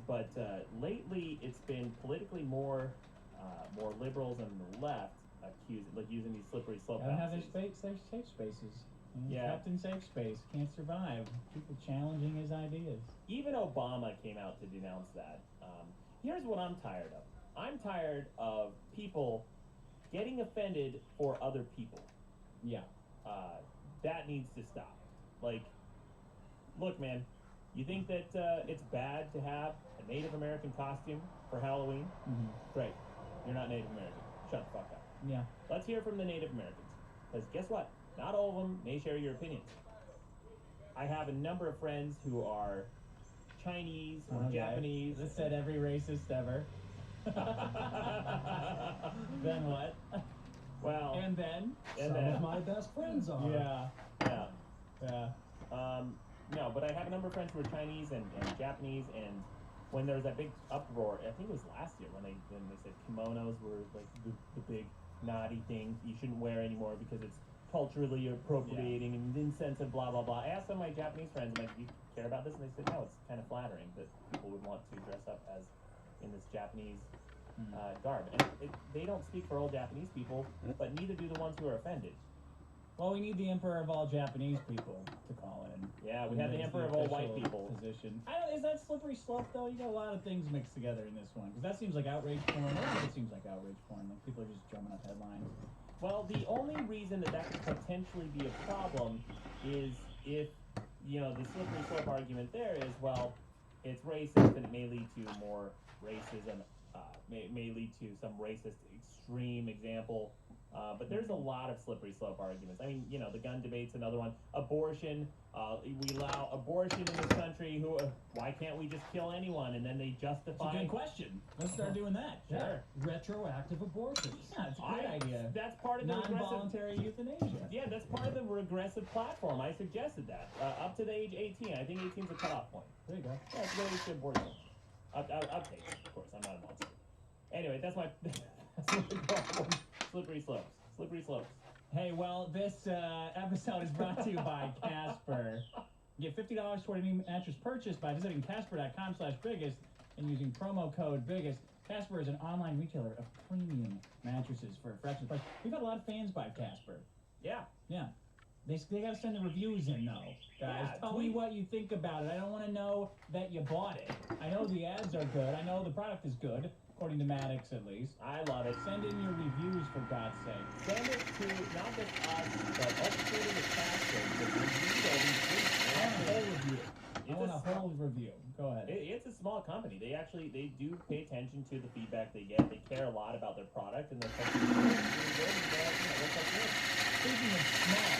but lately it's been politically more liberals and the left using these slippery slope Gotta have fallacies. their safe spaces. Yeah. Kept in safe space, can't survive. People challenging his ideas. Even Obama came out to denounce that. Here's what I'm tired of. I'm tired of people getting offended for other people. Yeah. That needs to stop. Like, look, man, you think that it's bad to have a Native American costume for Halloween? Mm-hmm. Great. You're not Native American. Shut the fuck up. Yeah. Let's hear from the Native Americans. Because guess what? Not all of them may share your opinions. I have a number of friends who are Chinese or Japanese. This said every racist ever. Then what? Well, and then some of my best friends are. Yeah. No, but I have a number of friends who are Chinese and Japanese, and when there was that big uproar, I think it was last year when they said kimonos were like the big naughty thing you shouldn't wear anymore because it's culturally appropriating and insensitive, blah blah blah. I asked some of my Japanese friends, I'm like, do you care about this? And they said, no, it's kind of flattering that people would want to dress up as in this Japanese garb. And they don't speak for all Japanese people, but neither do the ones who are offended. Well, we need the emperor of all Japanese people to call in. Yeah, we have the emperor of all white people. Position. Is that slippery slope, though? You got a lot of things mixed together in this one. Because that seems like outrage porn. A lot of it seems like outrage porn. Like, people are just drumming up headlines. Well, the only reason that could potentially be a problem is if, the slippery slope argument there is, well, it's racist and it may lead to more racism, may lead to some racist extreme example. But there's a lot of slippery slope arguments. I mean, the gun debate's another one. Abortion, we allow abortion in this country. Why can't we just kill anyone? And then they justify. It's a good question. Let's start doing that. Sure. Yeah. Retroactive abortions. Yeah, it's a great idea. That's part of the non-voluntary euthanasia. Yeah, that's part of the regressive platform. I suggested that. Up to the age 18. I think 18 is a cutoff point. There you go. Yeah, it's a good age to abortion. I'll take it, of course. I'm not a monster. Anyway, that's my problem. Slippery slopes. Slippery slopes. Hey, well, this episode is brought to you by Casper. Get $50 toward any mattress purchase by visiting casper.com/biggest and using promo code biggest. Casper is an online retailer of premium mattresses for a fraction of the price. We've had a lot of fans buy Casper. Yeah. Yeah. They got to send the reviews in, though. Guys, tell me what you think about it. I don't want to know that you bought it. I know the ads are good. I know the product is good, according to Maddox at least. I love it. Send in your reviews, for God's sake. Send it to not just us, but also to the Casper. I want a whole review. Go ahead. It's a small company. They do pay attention to the feedback they get. They care a lot about their product and their customer. Speaking of small,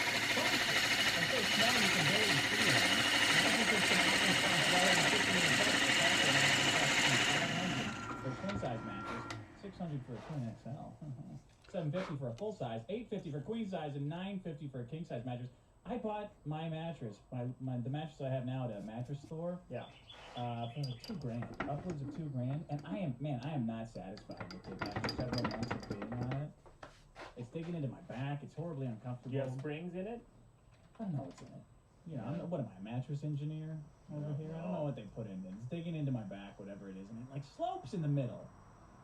I'm so small you can barely see them. Mattresses can often cost well over $1,500 for a twin size mattress, $600 for a twin XL, $750 for a full size, $850 for queen size, and $950 for a king size mattress. I bought my mattress, the mattress I have now at a mattress store. Yeah. For like $2,000, upwards of $2,000, and I am not satisfied with it after several months of bidding on it. It's digging into my back. It's horribly uncomfortable. You have springs in it? I don't know what's in it. What am I, a mattress engineer over here? I don't know what they put in it. It's digging into my back, whatever it is, and it like slopes in the middle.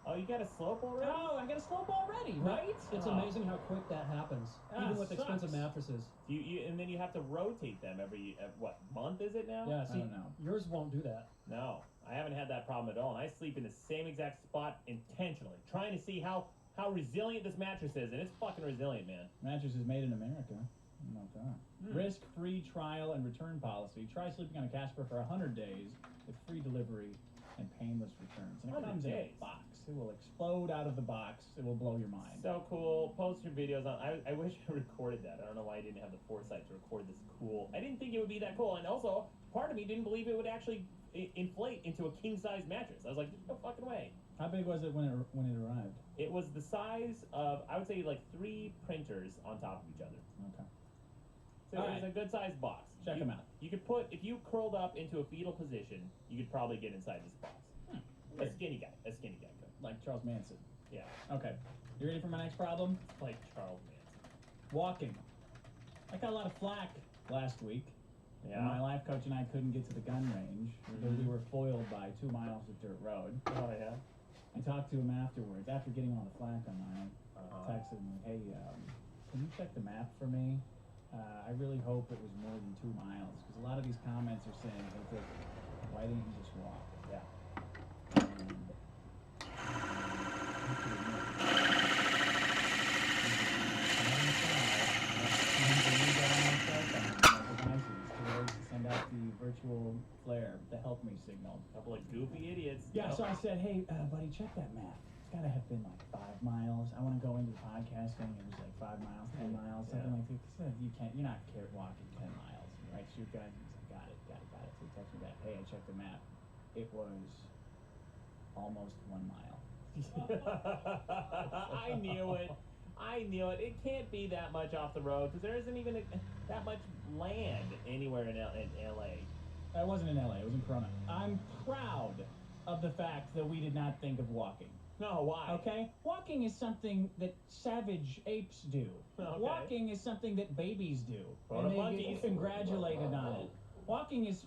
Oh, you got a slope already? Oh, I got a slope already, right? It's amazing how quick that happens, even with expensive mattresses. And then you have to rotate them every what month is it now? Yeah, see, I don't know. yours won't do that. No, I haven't had that problem at all. And I sleep in the same exact spot intentionally, trying to see how resilient this mattress is, and it's fucking resilient, man. Mattress is made in America. Oh my God. Risk-free trial and return policy. Try sleeping on a Casper for 100 days with free delivery and painless returns. And it comes in a box. It will explode out of the box. It will blow your mind. So cool. Post your videos on. I wish I recorded that. I don't know why I didn't have the foresight to record this cool. I didn't think it would be that cool, and also part of me didn't believe it would actually inflate into a king-size mattress. I was like, there's no fucking way. How big was it when it arrived? It was the size of, I would say, like 3 printers on top of each other. Okay. So it was a good-sized box. Check them out. You could put, if you curled up into a fetal position, you could probably get inside this box. A skinny guy could. Like Charles Manson. Yeah. Okay. You ready for my next problem? Like Charles Manson. Walking. I got a lot of flack last week Yeah. And my life coach and I couldn't get to the gun range because we were foiled by 2 miles of dirt road. Oh yeah. I talked to him afterwards, after getting all the flack on mine. Texted him, hey, can you check the map for me? I really hope it was more than 2 miles, because a lot of these comments are saying, hey, Dick, why didn't you just walk? Yeah. Send out the virtual flare, the help me signal. Couple of goofy idiots. Yeah, so I said, hey, buddy, check that map. It's gotta have been like 5 miles. I want to go into the podcasting. It was like 5 miles, 10 miles, something like that. He said, you're not walking 10 miles, right? So you're going. He's like, got it. So he texted me back, hey, I checked the map. It was almost 1 mile. I knew it. It can't be that much off the road because there isn't even that much land anywhere in LA. I wasn't in LA. It was in Corona. I'm proud of the fact that we did not think of walking. No, why? Okay? Walking is something that savage apes do. Okay. Walking is something that babies do. Or And they monkeys. get congratulated on it. Walking is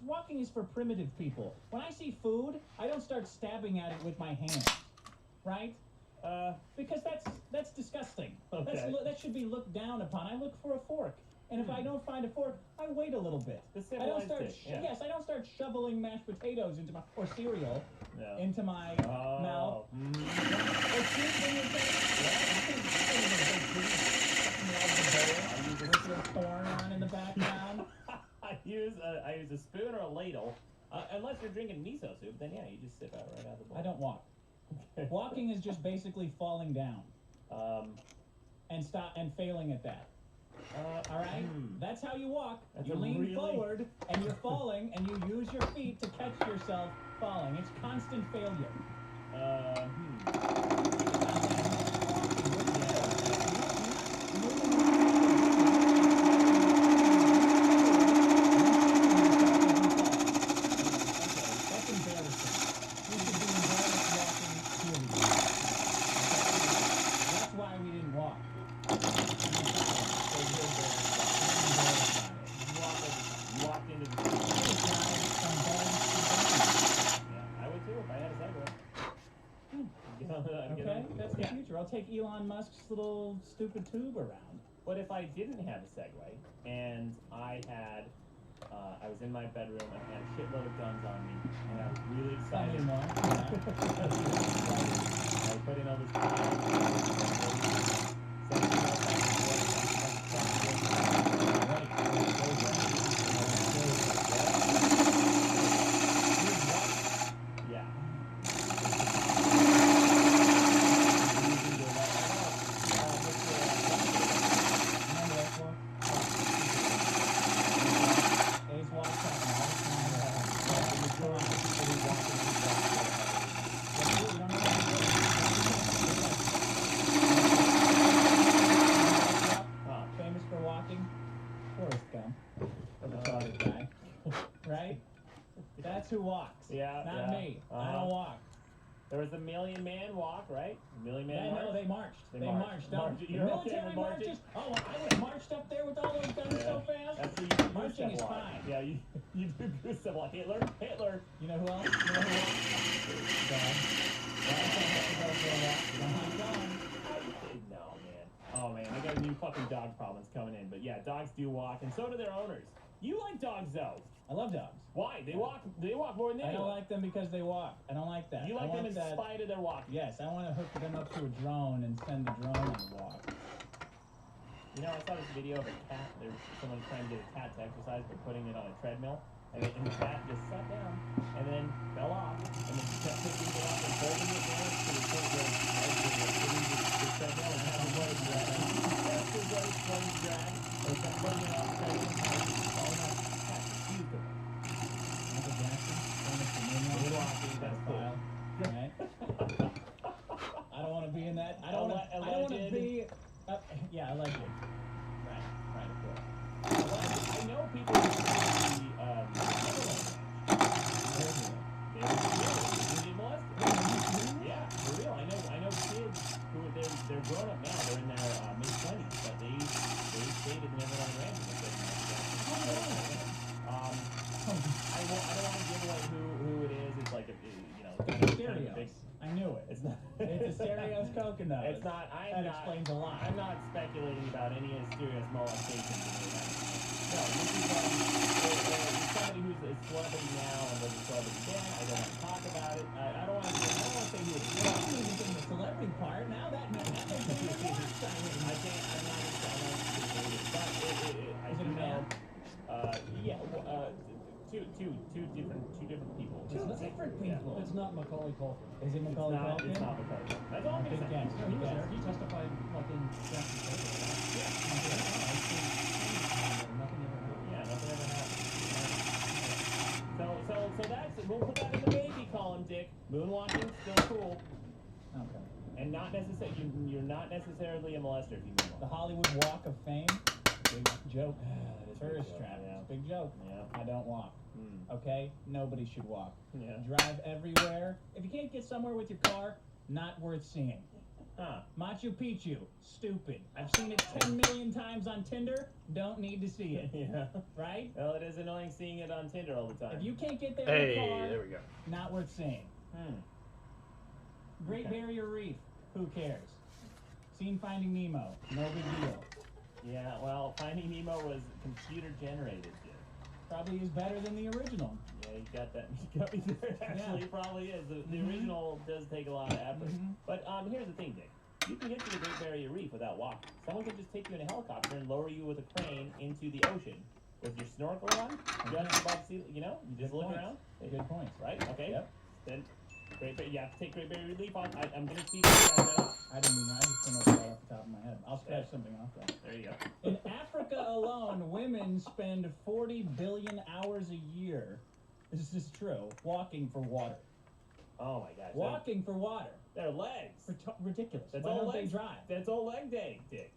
for primitive people. When I see food, I don't start stabbing at it with my hands. Right? Because that's disgusting. Okay. That should be looked down upon. I look for a fork. And if I don't find a fork, I wait a little bit. The I don't civilized start. dish, yeah. Yes, I don't start shoveling mashed potatoes into my cereal into my mouth. Or soup in your face. With a thorn on in the background. I use a spoon or a ladle. Unless you're drinking miso soup, then yeah, you just sip out right out of the bowl. I don't walk. Walking is just basically falling down. And failing at that. All right? That's how you walk. That's you a lean really- forward, and you're falling, and you use your feet to catch yourself falling. It's constant failure. That's embarrassing. You should be embarrassed walking, period. That's why we didn't walk. Walked into the Yeah, I would too if I had a Segway. Okay, that's the future. I'll take Elon Musk's little stupid tube around. But if I didn't have a Segway and I was in my bedroom and I had a shitload of guns on me and I was really excited. I put in all this time. That's who walks. Yeah, Not me. I don't walk. There was a Million Man walk, right? Million Man march? No, they marched. They marched. You're okay with Military marching? marches. Oh, I was marched up there with all those guns so fast. That's what you do. Marching is walk. fine. Yeah, you do goose step like Hitler. You know who else? Dog. No, man. Oh, man. I got new fucking dog problems coming in. But yeah, dogs do walk, and so do their owners. You like dogs, though. I love dogs. Why? They walk more than I don't anyone. like them because they walk. I don't like that. You like I them in want that. spite of their walking. Yes, I want to hook them up to a drone and send the drone on the walk. You know, I saw this video of a cat. There's someone trying to get a cat to exercise by putting it on a treadmill. And the cat just sat down and then fell off. And then she kept picking it up and holding it down to the point where it's hitting the treadmill and having one drag. After those one drag, they kept putting it off, trying to falling off. Cat refused to. Michael Jackson, famous for Moonlight. Walking, that's cool. Right? I don't want to be in that. I don't want to be. Yeah, I like it. Right, of course. I know people who see they get molested. Yeah, for real. I know kids who they're grown up now. They're in their mid-20s, but they stayed at the Neverland Ranch. Stereos. big. I knew it. It's not. It's a Stereos coconut. It's not. That explains a lot. I'm not speculating about any Asterios molestations in your house. No, this is somebody who's a celebrity now and was a celebrity then. I don't want to talk about it. I don't want to say who it's Well, I'm even thinking the celebrity part. Now that makes me I can't. I'm not excited, but Is it a man? Yeah. Two different people. Two different people. It's not Macaulay Culkin. Is it Macaulay Culkin? It's not Macaulay. That's all I'm Big gonna guess. say. No, he was there. He testified like in Jackson Court. Nothing ever happened. Yeah, nothing ever happened. So that's it. We'll put that in the baby column, Dick. Moonwalking still cool, Okay. and not necessarily you're not necessarily a molester if you moonwalk. The Hollywood Walk of Fame. Big joke. Tourist joke, trap. yeah. Big joke. Yeah. I don't walk. Okay? Nobody should walk. Yeah. Drive everywhere. If you can't get somewhere with your car, not worth seeing. Huh. Machu Picchu, stupid. I've seen it 10 million times on Tinder. Don't need to see it. Yeah. Right? Well, it is annoying seeing it on Tinder all the time. If you can't get there in a car, There we go. not worth seeing. Great Okay. Barrier Reef, who cares? Seen Finding Nemo, no big deal. Yeah. Well, Finding Nemo was computer generated, Dick. Probably is better than the original. Yeah, you got that. You got me there. Actually, it probably is. The original does take a lot of effort. But here's the thing, Dick. You can get to the Great Barrier Reef without walking. Someone can just take you in a helicopter and lower you with a crane into the ocean with your snorkel on, just above sea. You know, you just Good look points. around. Good points. Right? Okay. Yep. Then you have to take Great Barrier Reef off. I'm gonna see that. I didn't even know. I just came up with that off the top of my head. I'll scratch something off that. There you go. In Africa alone, women spend 40 billion hours a year. This is true. Walking for water. Oh my gosh. Walking for water. Their legs. Ridiculous. That's Why all don't legs. they drive? That's all leg day, Dick.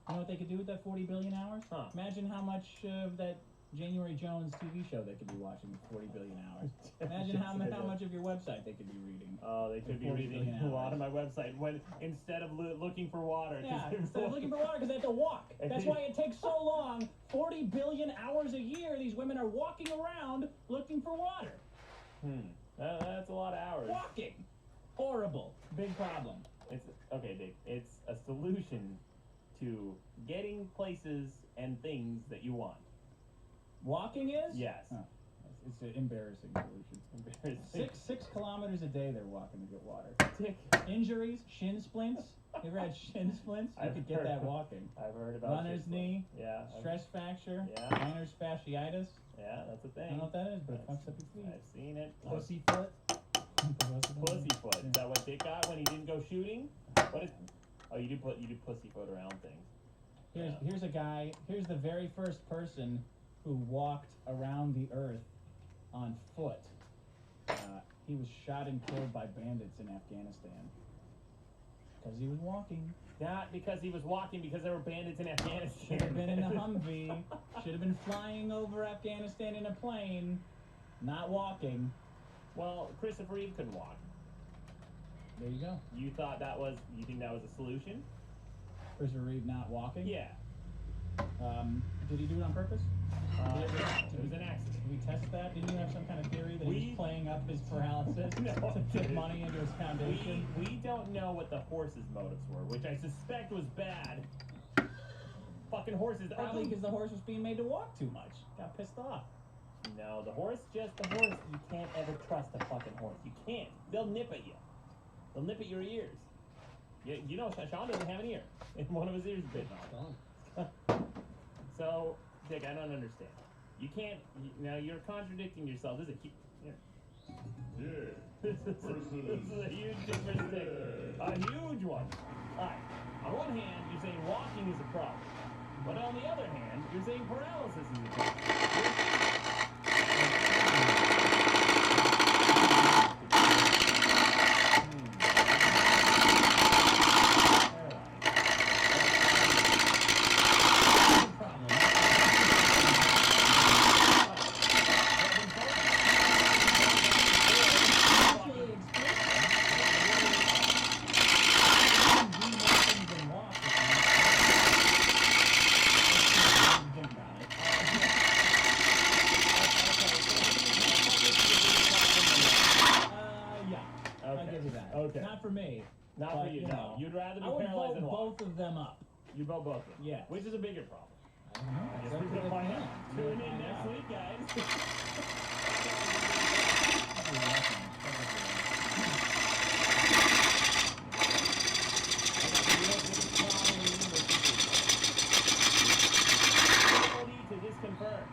You know what they could do with that 40 billion hours? Huh. Imagine how much of that January Jones TV show they could be watching with 40 billion hours. Imagine how much of your website they could be reading. Oh, they could be 40 reading billion a lot hours. of my website when instead of looking for water. Yeah, instead of looking for water because they have to walk. That's why it takes so long. 40 billion hours a year, these women are walking around looking for water. That's a lot of hours. Walking. Horrible. Big problem. It's okay, Dick. It's a solution to getting places and things that you want. Walking is? Yes. Oh, it's an embarrassing solution. Embarrassing. 6 kilometers a day they're walking to get water. Dick. Injuries, shin splints. You ever had shin splints? You I've could get heard- that walking. I've heard about Runner's shit knee, Yeah. stress fracture, Yeah. plantar fasciitis. Yeah, that's a I thing. don't know what that is, but it fucks up your feet. I've seen it. Pussyfoot. Pussyfoot. Is that what Dick got when he didn't go shooting? What is? Oh, you do pussyfoot around things. Here's a guy. Here's the very first person who walked around the earth on foot. He was shot and killed by bandits in Afghanistan because he was walking. Not because he was walking, because there were bandits in Afghanistan. Should have been in a Humvee. Should have been flying over Afghanistan in a plane, not walking. Well, Christopher Reeve couldn't walk. There you go. You think that was a solution? Christopher Reeve not walking. Yeah. Did he do it on purpose? It was an accident. Did we test that? Didn't you have some kind of theory that he We- was playing up his paralysis No, to I put didn't. money into his foundation? We don't know what the horse's motives were, which I suspect was bad. Fucking horses. Probably because the horse was being made to walk too much. Got pissed off. No, the horse. You can't ever trust a fucking horse. You can't. They'll nip at you. They'll nip at your ears. You know, Sean doesn't have an ear. And one of his ears is bitten off. So, Dick, I don't understand. You can't. Now you're contradicting yourself. This is a huge. This is a huge difference, Dick. A huge one. Alright. On one hand, you're saying walking is a problem. But on the other hand, you're saying paralysis is a I'll Okay. give you that. Okay. Not for me. Not but, for you, you no. know, You'd rather be I would paralyzed vote than walk. both of them up. You vote both of them. Yes. Which is a bigger problem? I don't know. I guess That's we're up to gonna the find fans. out. We're Tune gonna in find next out. week, guys. Ability to disconfirm.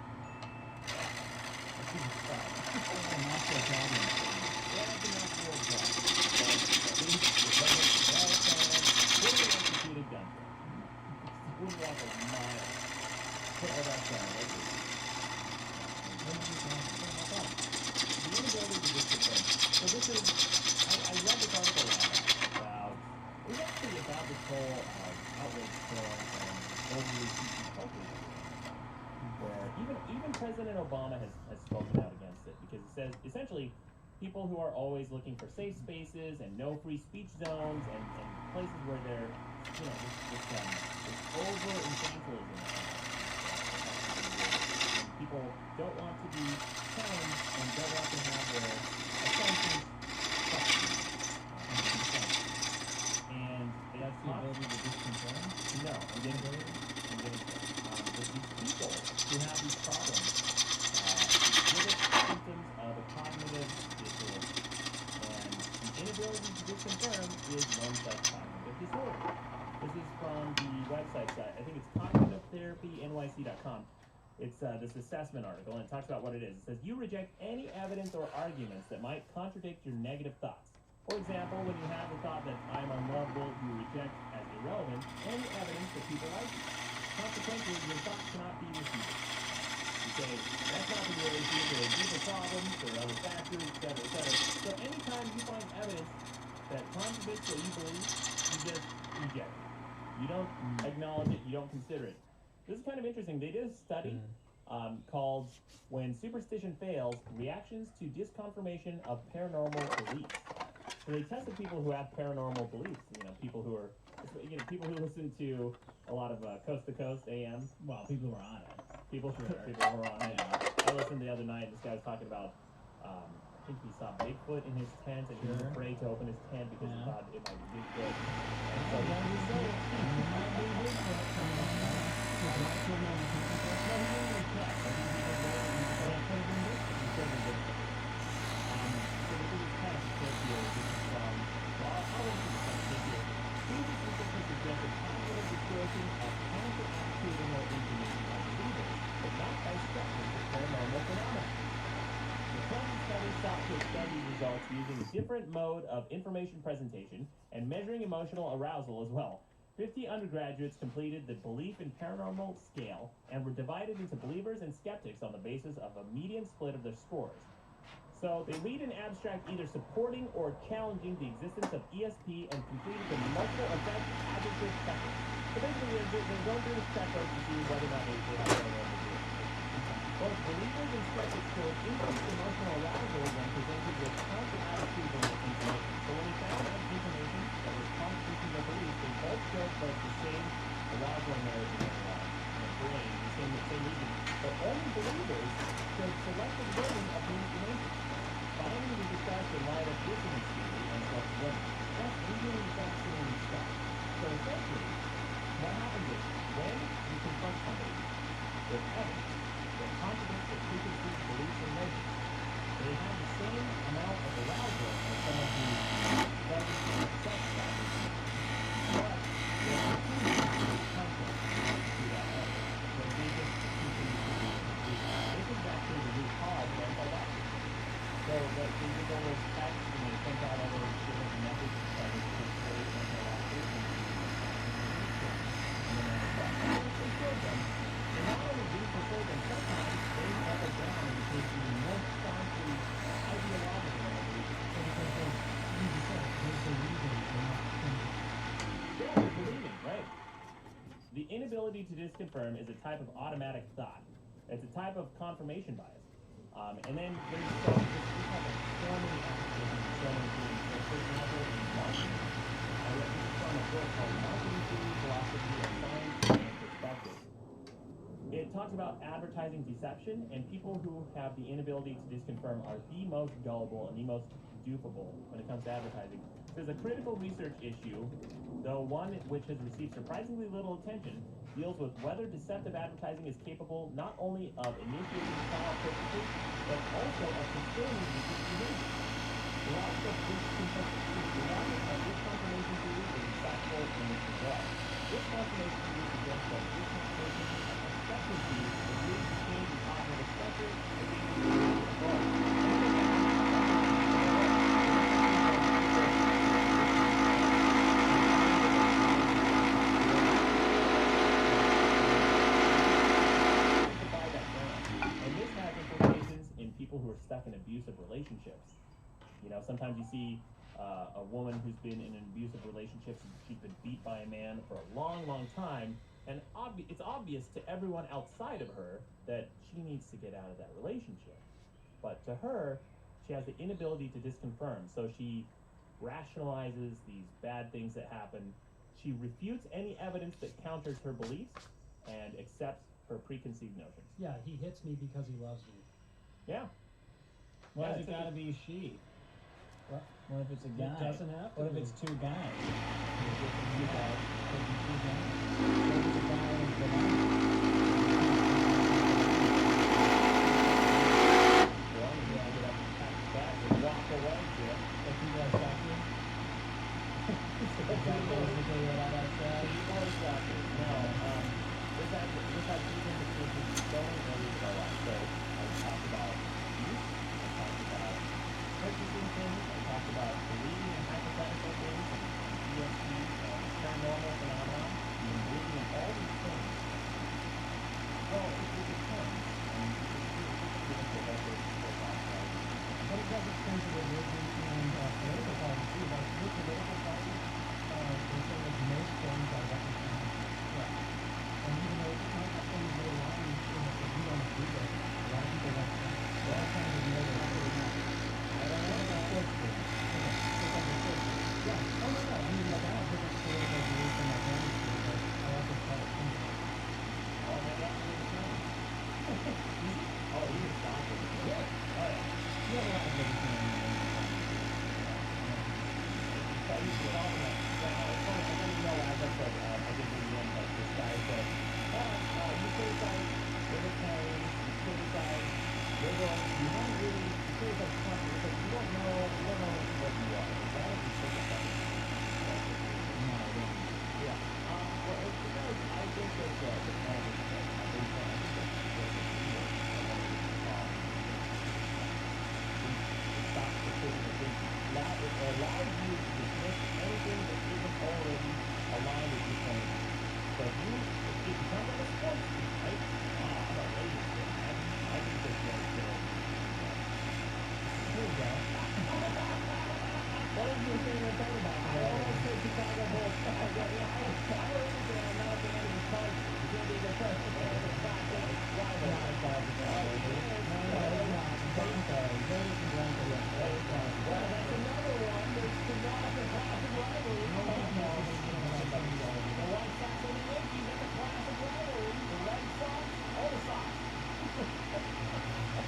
So this is, I read this article about, it was actually about this whole outrage storm and overly PC culture, where even President Obama has spoken out against it, because he says essentially people who are always looking for safe spaces and no free speech zones and places where they're, you know, this over infantilism. And people don't want to be challenged and don't want to have their assumptions questioned. And That's the ability to disconfirm? no, I'm getting to it. These people who have these problems exhibit symptoms of a cognitive disorder. And the inability to disconfirm is one such cognitive disorder. This is from the website site. I think it's cognitivetherapinyc.com. It's this assessment article, and it talks about what it is. It says, you reject any evidence or arguments that might contradict your negative thoughts. For example, when you have the thought that I'm unlovable, you reject as irrelevant any evidence that people like you. Consequently, your thought cannot be refuted. You say, that's not the real issue, there are deeper problems, there are other factors, etc., etc. So anytime you find evidence that contradicts what you believe, you just reject it. You don't acknowledge it, you don't consider it. This is kind of interesting. They did a study called When Superstition Fails, Reactions to Disconfirmation of Paranormal Beliefs. So they tested people who have paranormal beliefs, you know, people who are, you know, people who listen to a lot of Coast to Coast AM. Well, people who are on it. People who are on it. I listened the other night, this guy was talking about, I think he saw Bigfoot in his tent, and he was afraid to open his tent because he thought it might be Bigfoot. And so results using a different mode of information presentation and measuring emotional arousal as well. 50 undergraduates completed the belief in paranormal scale and were divided into believers and skeptics on the basis of a median split of their scores. So they read an abstract either supporting or challenging the existence of ESP and completed the multiple event adjective checklist. So basically they're going through this checklist to see whether or not they have paranormal beliefs. Both believers and skeptics showed increased emotional arousal when presented with counter-attitudinal information. So when they found out information that was contradicting their beliefs, they both showed both the same arousal in their brain, the same reason. But only believers showed selective learning of the information. Finally, we discussed in light of dissonance theory and self-learning. That's really fascinating stuff. So essentially, what happens is, when you confront somebody with evidence that contradicts their preconceived beliefs and notions, they have the same amount of arousal as someone who doesn't accept that information. But their conclusion is contrary to that evidence. So they just continue to believe. This is actually the root cause of anti-vaxxers. So that they did all those tests and they sent out all those different methods to try to persuade anti-vaxxers and then they showed them. And not only do you persuade them, sometimes they double down and take the most staunchly ideological beliefs. Yeah, they're believing, right? The inability to disconfirm is a type of automatic thought. It's a type of confirmation bias. And then there's so many applications, so many things. So for example, in marketing, I read this from a book called Marketing Theory, Philosophy of Science and Perspective. It talks about advertising deception, and people who have the inability to disconfirm are the most gullible and the most dupable when it comes to advertising. There's a critical research issue, though one which has received surprisingly little attention, deals with whether deceptive advertising is capable not only of initiating trial purchases, but also of sustaining repeat behavior. The logic of this confirmation theory is insightful in this regard. This confirmation theory suggests that this confirmation expectancy is really change in cognitive structure and who are stuck in abusive relationships. You know, sometimes you see a woman who's been in an abusive relationship, she's been beat by a man for a long, long time, and it's obvious to everyone outside of her that she needs to get out of that relationship. But to her, she has the inability to disconfirm, so she rationalizes these bad things that happen. She refutes any evidence that counters her beliefs and accepts her preconceived notions. Yeah, he hits me because he loves me. Yeah. Why Yeah, has it gotta be she? What? What if it's a guy? It doesn't have to What if be. it's two guys? Two guys. Could be two guys. What if it's a guy and a woman? Well, you ended up pack back and walk away, Jim. If people are stalking? Is that basically what I gotta say? People are stalkers. No, this has two implications so many areas of our life. So I talked about youth, I talked about purchasing things, I talked about believing in hypothetical things and ESP and paranormal phenomena, and believing in all these things. Well, it depends. And But it does extend to religion and political parties too. Like your political party, they say that most things are reconciled. Yeah. And even though it might have things that align in that you don't agree with, a lot of people don't. A lot of times they know they're actually not. I don't know about Sports group. Okay. It's like a sports group. Yeah. Oh no. I mean, like I have different political beliefs in my family too, but I also try to think about it. all my absolute friends. Oh, you were stalking. Yeah. Oh, yeah. You have a lot of different things. So I used to get all of that. Yeah, it's funny, I didn't know, as I said, I didn't really know, but this guy said, you criticize libertarians, you criticize liberals, you haven't really, you criticize Trump because you don't know what you are. Why don't you think about it? No, I don't. Yeah. Well, it's because I think that the plan is that based on, I think that's because it's evil. It stops the critical thinking. It allows you to dismiss anything that isn't already aligned with your point of view. So if you come from a sports team, right? I'm a Raiders fan. I think this guy's good. Here we go. What did you say you're talking about? I always say Chicago Bulls. I'm a Raiders fan. I'm not a fan of the Cardinals. It's going to be the first fan of the Cardinals. Why Not a Cardinals fan, baby. No, it's not. Broncos. Raiders and Broncos. Well, that's another one. There's the classic rivalry. The White Sox and the Yankees, that's a classic rivalry. The Red Sox, all the Sox.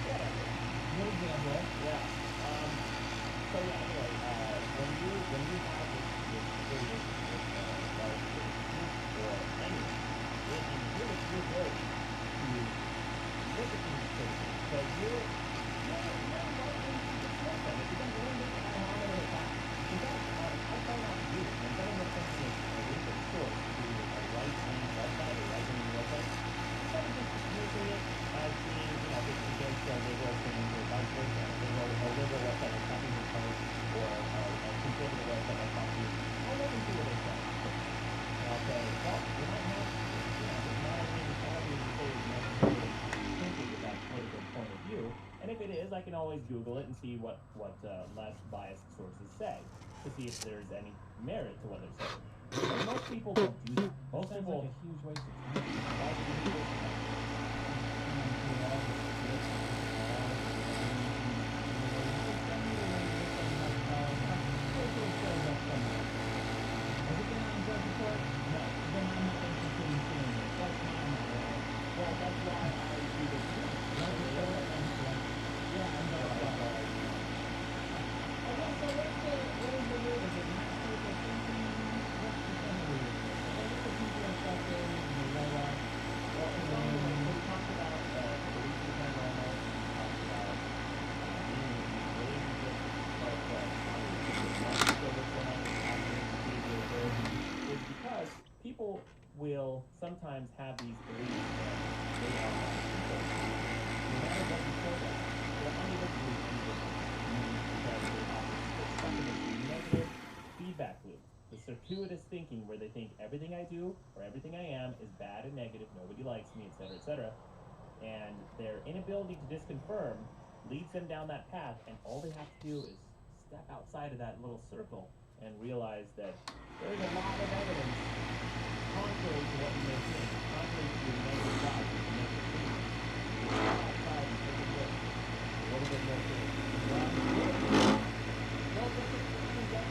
Whatever. Good example. Yeah. So yeah, anyway, when you have this relationship with large businesses or anyone, and you're very to look at these things, because you're likely to dismiss them. If you don't learn this barometer of fact, in fact, I try not to do it. When someone looks something a link of source to a right-wing website or right-wing website, instead of just dismissing it as being, this is against liberal things or vice versa, a liberal website like Huffington Post or a conservative website like Fox News, I'll let them see what they say. And I'll say, well, you might have, there's not any equality in the state is necessarily thinking with that political point of view. And if it is, I can always Google it and see what less biased sources say to see if there's any merit to what they're saying. But most people don't do that. Most Sounds people. like a huge waste of time. Why would you do that? Well, that's why I do this too. Yeah, and that's why. I will will sometimes have these beliefs that they are people. No matter what you show them, they're unable to believe anything because they're stuck in this negative feedback loop. The circuitous thinking where they think everything I do or everything I am is bad and negative, nobody likes me, etc., etc. And their inability to disconfirm leads them down that path, and all they have to do is step outside of that little circle and realize that there's a lot of evidence contrary to what you may think, contrary to your negative thoughts, your negative thinking. You step outside and take a look. What are they going to do? Well, look at even get.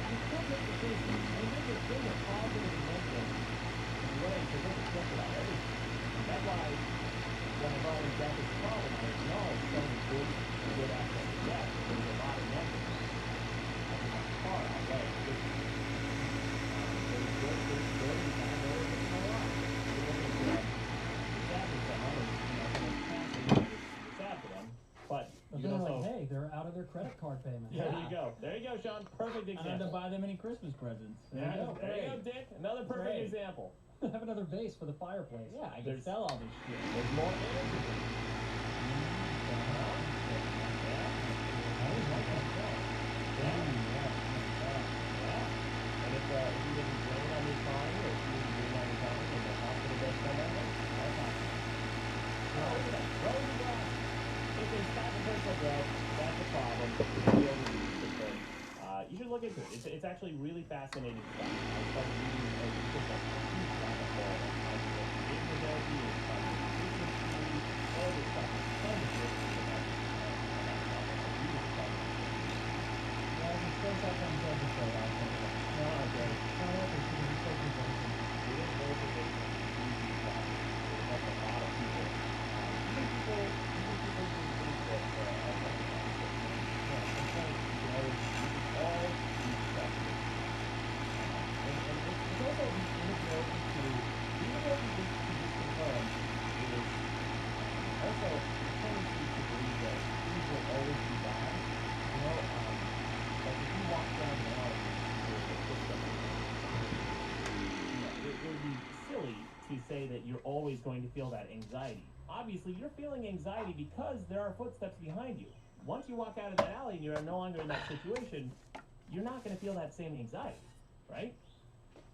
You can't make the case. I mean, there's a thing of positive and negative way to look at just about everything. And that's why when I've already got this problem, I acknowledge some of the good aspects of that. There's a lot of negative. I think that's far outweigh the good. There's good, there's bad, there's a lot. So when it's sad for someone, and someone's passing, you're sad for them. But But you they're also, like, hey, they're out of their credit card payment. there you go. There you go, Sean. Perfect I don't have to example. buy them any Christmas presents. There you go, Dick. Another perfect Great. example. Have another vase for the fireplace. Yeah, I can sell all this shit. There's more energy. I always like that stuff. And if you didn't drain on your time, or if you didn't drain on your time, and the hospital does come on, that's awesome. Look at that. Rosy glass. If there's sacrificial growth, that's a problem. You should look into it. It's actually really fascinating stuff. I started reading a huge rabbit hole on how to get behavior therapy and cognitive treatment, all this stuff. There's tons of books about that topic. Read this stuff. Well, if it shows up on Judge's Show, I'll think about it. No, okay. No, it's a socialization. It is motivation. It's help a lot of people. Even people who think that at some point, you can always all these stuff. And it's also the inability to disconfirm is also the tendency to believe that things will always be bad. You know, like if you walk down the alley with a footstep, it would be silly to say that you're always going to feel that anxiety. Obviously, you're feeling anxiety because there are footsteps behind you. Once you walk out of that alley and you're no longer in that situation, you're not going to feel that same anxiety, right?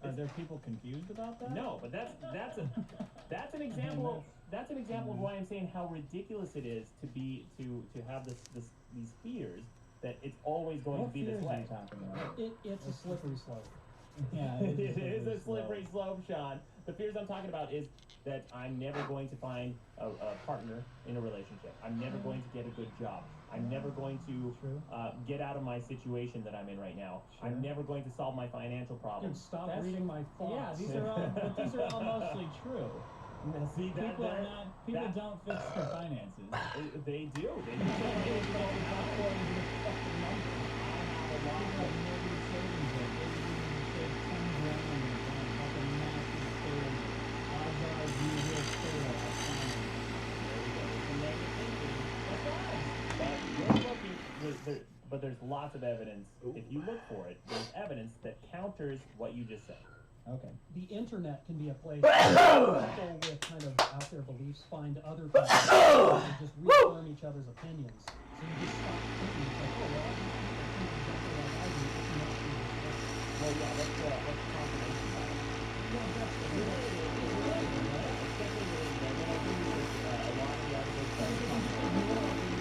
Are there people confused about that? No, but that's an example. That's an example of why I'm saying how ridiculous it is to have these fears that it's always going What to be this fears are way. you talking about? It's a slippery slope. Yeah, It is a slippery slope, Sean. The fears I'm talking about is that I'm never going to find a partner in a relationship. I'm never going to get a good job. I'm never going to True. get out of my situation that I'm in right now. Sure. I'm never going to solve my financial Dude, problems. stop That's- reading my Yeah, thoughts. these are all mostly true. See, that, People that- don't fix their finances. they do. They do. But there's lots of evidence. If you look for it, there's evidence that counters what you just said. Okay. The internet can be a place where people with kind of out there beliefs find other people and just reaffirm each other's opinions. So you just stop thinking, it's like, oh, well, all these people think exactly like I do. It's not true. Well, yeah, let's confirmation that. Yeah, that's It's related, right? It's definitely related. And then I think there's a lot of the articles that are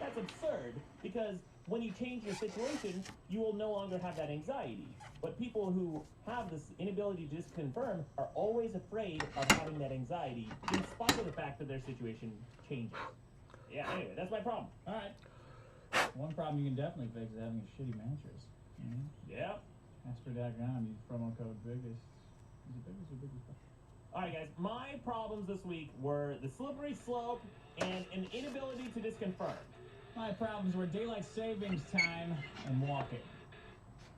That's absurd, because when you change your situation, you will no longer have that anxiety. But people who have this inability to disconfirm are always afraid of having that anxiety, in spite of the fact that their situation changes. Yeah, anyway, that's my problem. All right. One problem you can definitely fix is having a shitty mattress. Yeah. Casper.com, use promo code biggest. Is it biggest or biggest? Alright, guys, my problems this week were the slippery slope and an inability to disconfirm. My problems were daylight savings time and walking.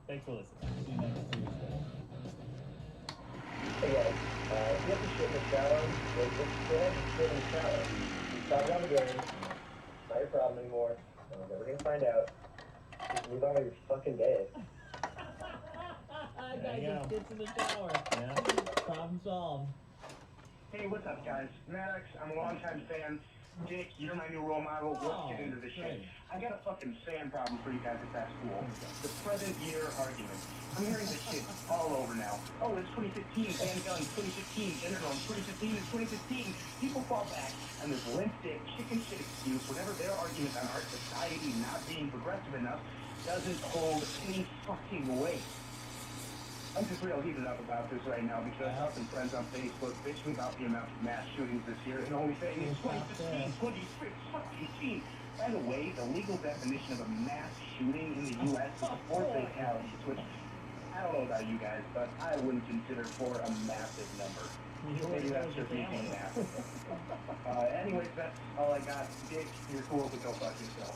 Thanks for listening. See you next Tuesday. Hey guys, if you have to shit in the shower, then just go ahead and shit in the shower. You stop it on the drain. It's not your problem anymore. No one's ever gonna find out. Just move on with your fucking day. There you go. Gets in the shower. Yeah. Problem solved. Hey, what's up, guys? Maddox, I'm a longtime fan. Dick, you're my new role model. Let's get into this shit. I got a fucking sand problem for you guys if that's cool. The present year argument. I'm hearing this shit all over now. Oh, it's 2015, fan guns, 2015, gender norms, 2015 is 2015. People fall back on this limp dick, chicken shit excuse whenever their argument on our society not being progressive enough doesn't hold any fucking weight. I'm just real heated up about this right now because I have some friends on Facebook bitching about the amount of mass shootings this year and only saying it's 2015, 2015. By the way, the legal definition of a mass shooting in the U.S. is 4 fatalities, which I don't know about you guys, but I wouldn't consider 4 a massive number. Maybe that's just me being math. Anyways, that's all I got. Dick, you're cool, but go fuck yourself.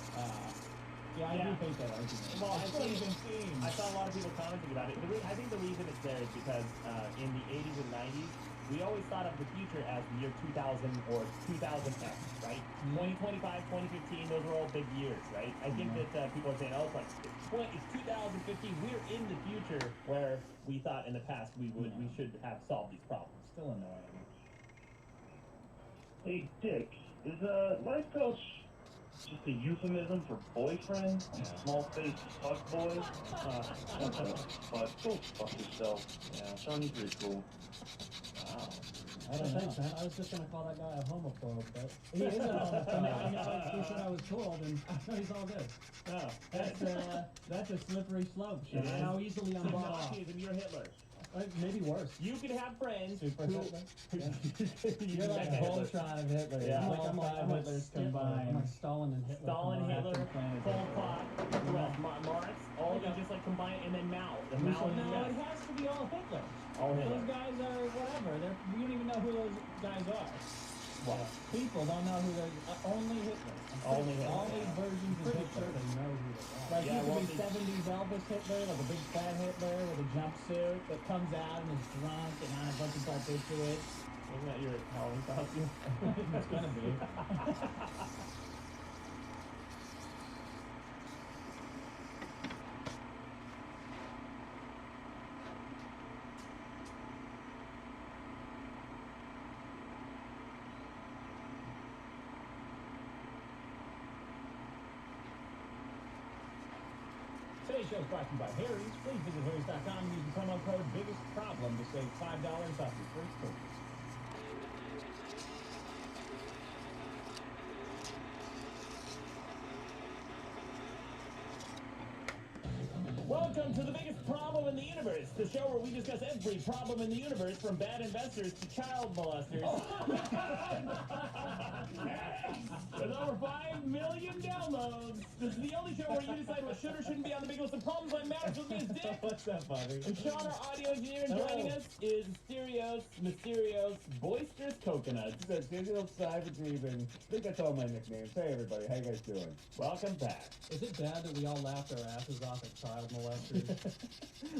Yeah, I do think that argument. Well, I I saw a lot of people commenting about it. I think the reason it's there is because in the 80s and 90s, we always thought of the future as the year 2000 or 2000X, right? 2025, 2015, those are all big years, right? I think that people are saying, oh, it's 2015. We're in the future where we thought in the past we should have solved these problems. Still annoying. Hey, Dick, is life coach just a euphemism for boyfriend? Small-faced fuckboy? But go fuck yourself. Yeah, Tony's pretty cool. Wow. I don't know. Thanks, man. I was just gonna call that guy a homophobe, but He is a homophobe. I know that's what I was told, and no, he's all good. Oh, That's a slippery slope, It Sean. is. How easily I'm so bought off. Nazism, you're Hitler. Maybe worse. You could have friends Super who... Hitler? You're You're like a Voltron of Hitler. Yeah. I'm like Hitlers Hitler. combined. I'm like Stalin and Hitler. Stalin, combined. Hitler, Planet Pol Hitler. Pot, who else? Marx, all of them just like combine, and then Mao. The Mao No, yes. it has to be all Hitler. All Hitler. Those guys are whatever. We don't even know who those guys are. What? People don't know who those. Only Hitler. Only Hitler. All these versions of Pretty Hitler. sure they know who they are. Like Yeah, you well, could be 70s Elvis Hitler, like a big fat Hitler with a jumpsuit that comes out and is drunk and on a bunch of barbiturates. Isn't that your Halloween costume? It's gonna be. Today's show is brought to you by Harry's. Please visit harrys.com and use the promo code BIGGESTPROBLEM to save $5 off your first purchase. Welcome to the biggest problem in the universe, the show where we discuss every problem in the universe, from bad investors to child molesters. With over 5 million downloads, this is the only show where you decide what should or shouldn't be on the big list of problems. I'm Maddox, with me is Dick. What's up, buddy? And Sean, our audio engineer, and joining us is Mysterios, Boisterous Coconuts. It's a digital cyber dreaming. I think that's all my nicknames. Hey everybody, how you guys doing? Welcome back. Is it bad that we all laughed our asses off at child molesters?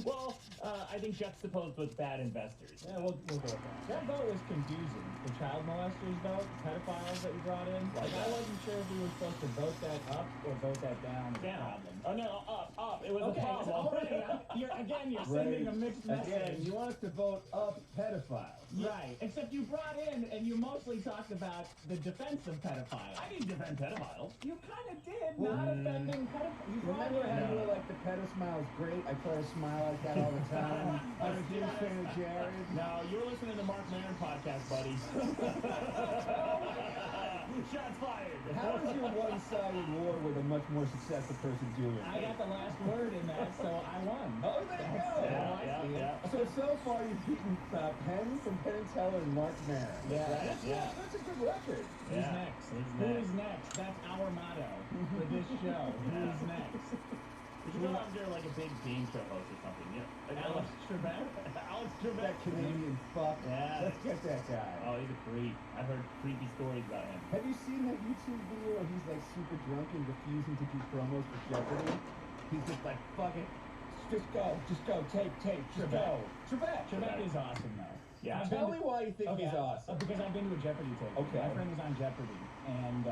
Well, I think juxtaposed with bad investors. Yeah, we'll go with that. That vote was confusing. The child molesters vote, pedophiles that you brought in. Like, I wasn't sure if we were supposed to vote that up or vote that down. Down. Problem. Oh no, up. It was Okay, a problem. already, you're sending a mixed message. Again, you want us to vote up pedophiles. Right. Except you brought in and you mostly talked about the defense of pedophiles. I didn't defend pedophiles. You kind of did, not offending pedophiles. You brought Remember how in. you were like, the pedo smile is great? I try to smile like that all the time. I was a huge fan of Jared. No, you're listening to the Mark Maron podcast, buddy. Shots fired. How is your one-sided war with a much more successful person doing? I got the last word in that, so I won. Oh, there you go. Yeah. So far you've beaten Penn from Penn and Teller and Mark Mayer. Yeah. That's a good record. Who's Yeah. next? Who's Who's next? That's our motto for this show. Who's next? We should go after like a big game show host or something. Yeah. Like Alex Trebek? Alex That Trebek. Canadian fuck. Yeah. Let's get that guy. Oh, he's a creep. I've heard creepy stories about him. Have you seen that YouTube video where he's like super drunk and refusing to do promos for Jeopardy? He's just like, fuck it. Just go, tape, just go. Trebek is awesome, though. Yeah. Tell me why you think he's awesome. Because I've been to a Jeopardy tape. Okay. My friend was on Jeopardy, and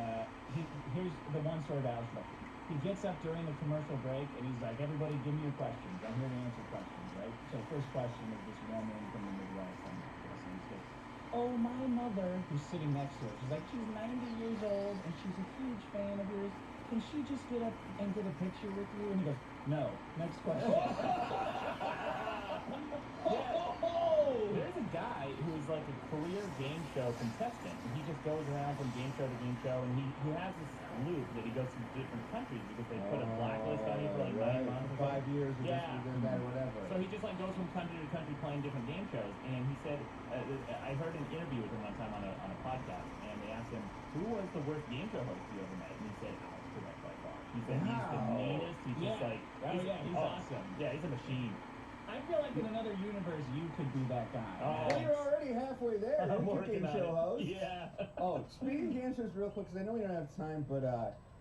here's the one story about Alex Trebek. He gets up during the commercial break, and he's like, everybody give me your questions. I'm here to answer questions, right? So first question is this woman from the Midwest. I'm guessing he says, oh, my mother, who's sitting next to her, she's like, she's 90 years old, and she's a huge fan of yours. Can she just get up and get a picture with you? And he goes, no. Next question. There's a guy who's like a career game show contestant, and he just goes around from game show to game show, and he has this loop that he goes to different countries because they put a blacklist on you for like 9 months. For 5 years or Yeah. this or that or whatever. So he just like goes from country to country playing different game shows, and he said, I heard an interview with him one time on a podcast, and they asked him, who was the worst game show host you ever met? And he said, Alex Trebek by far. He said he's the Wow. meanest. He's just like, he's awesome. Yeah, he's a machine. I feel like in another universe, you could be that guy. Oh. Well, you're already halfway there. I'm You're a working game on show it. host. Yeah. Oh, speaking of game shows real quick, because I know we don't have time, but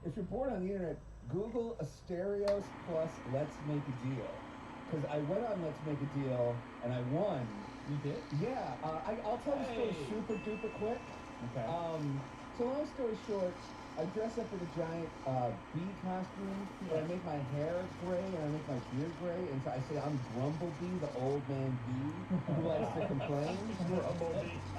if you're bored on the internet, Google Asterios plus Let's Make a Deal. Because I went on Let's Make a Deal, and I won. You did? Yeah, I'll tell the story super duper quick. Okay. So long story short, I dress up in a giant bee costume, and I make my hair gray, and I make my beard gray, and so I say I'm Grumblebee, the old man bee, who likes to complain.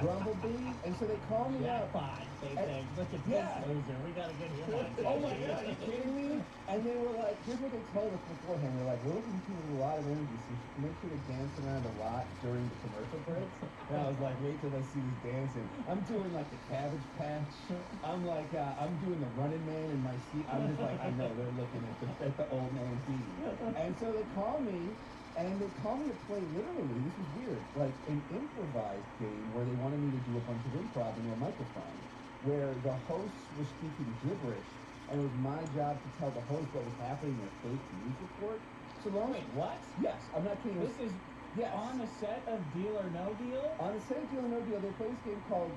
Grumblebee. And so they call me up. They think, look at Yeah. this loser. We gotta get him on. Oh my god, are you kidding me? And they were like, here's what they told us beforehand. They're like, we're looking for people with a lot of energy, so make sure to dance around a lot during the commercial breaks. And I was like, wait till I see this dancing. I'm doing like the Cabbage Patch. I'm like, I'm doing the Running Man in my seat. I'm just like, I know, they're looking at the old man bee. And so they call me, and they call me to play literally, this was weird, like an improvised game where they wanted me to do a bunch of improv in a microphone, where the hosts were speaking gibberish, and it was my job to tell the host what was happening in a fake news report. So long. Wait, what? Yes, I'm not kidding. This is Yes. on a set of Deal or No Deal? On the set of Deal or No Deal, they play this game called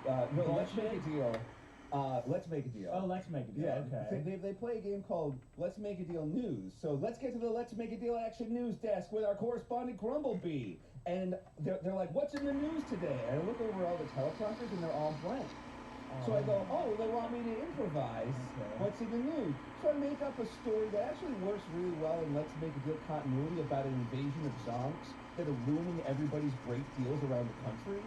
Let's Make a Deal. Let's Make a Deal. Oh, Let's Make a Deal. Yeah, Okay. they play a game called Let's Make a Deal News. So let's get to the Let's Make a Deal Action News desk with our correspondent Grumblebee. And they're like, what's in the news today? And I look over all the teleprompters and they're all blank. So I go, oh, they want me to improvise. Okay. What's in the news? So I make up a story that actually works really well in Let's Make a Deal continuity about an invasion of zonks that are ruining everybody's great deals around the country.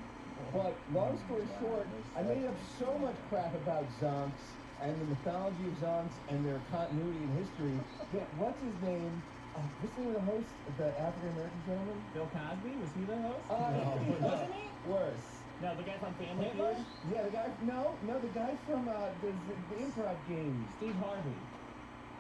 But long story short, I made up so much crap about zonks and the mythology of zonks and their continuity in history that what's his name? What's the name of the host? The African American gentleman? Bill Cosby? Was he the host? Wasn't he? Worse. No, the guy from Family Hitler? Feud? Yeah, the guy. No, the guy from the improv games. Steve Harvey.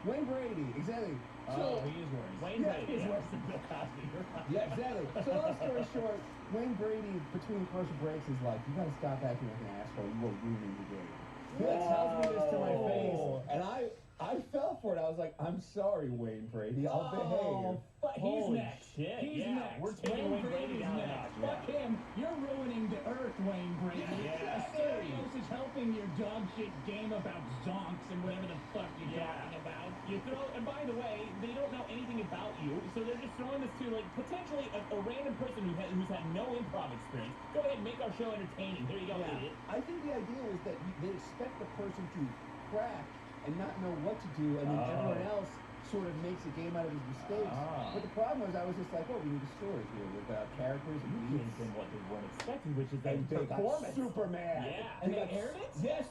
Wayne Brady, exactly. Oh, he is worse. Wayne Yeah, Brady is yeah. worse than Bill Cosby. You're right. Yeah, exactly. So long story short, Wayne Brady between commercial breaks is like, you gotta stop acting like an asshole. You are ruining the game. He like tells me this to my face, and I fell for it. I was like, I'm sorry, Wayne Brady. I'll behave. But he's Holy next. shit, He's yeah, next. we're taking Wayne Brady Brady's down a next. notch, Fuck him. You're ruining the earth, Wayne Brady. Yeah. Asterios is helping your dog shit game about zonks and whatever the fuck you're talking about. You throw, and by the way, they don't know anything about you, so they're just throwing this to like potentially a random person who's had no improv experience. Go ahead and make our show entertaining. There you go, idiot. I think the idea was that they expect the person to crack and not know what to do, and then everyone else sort of makes a game out of his mistakes. But the problem was, I was just like, oh, we need a story here with characters and You gave beats. them what they weren't expecting, which is And a they got performance. super mad. Yeah. And they got- aired it? Yes,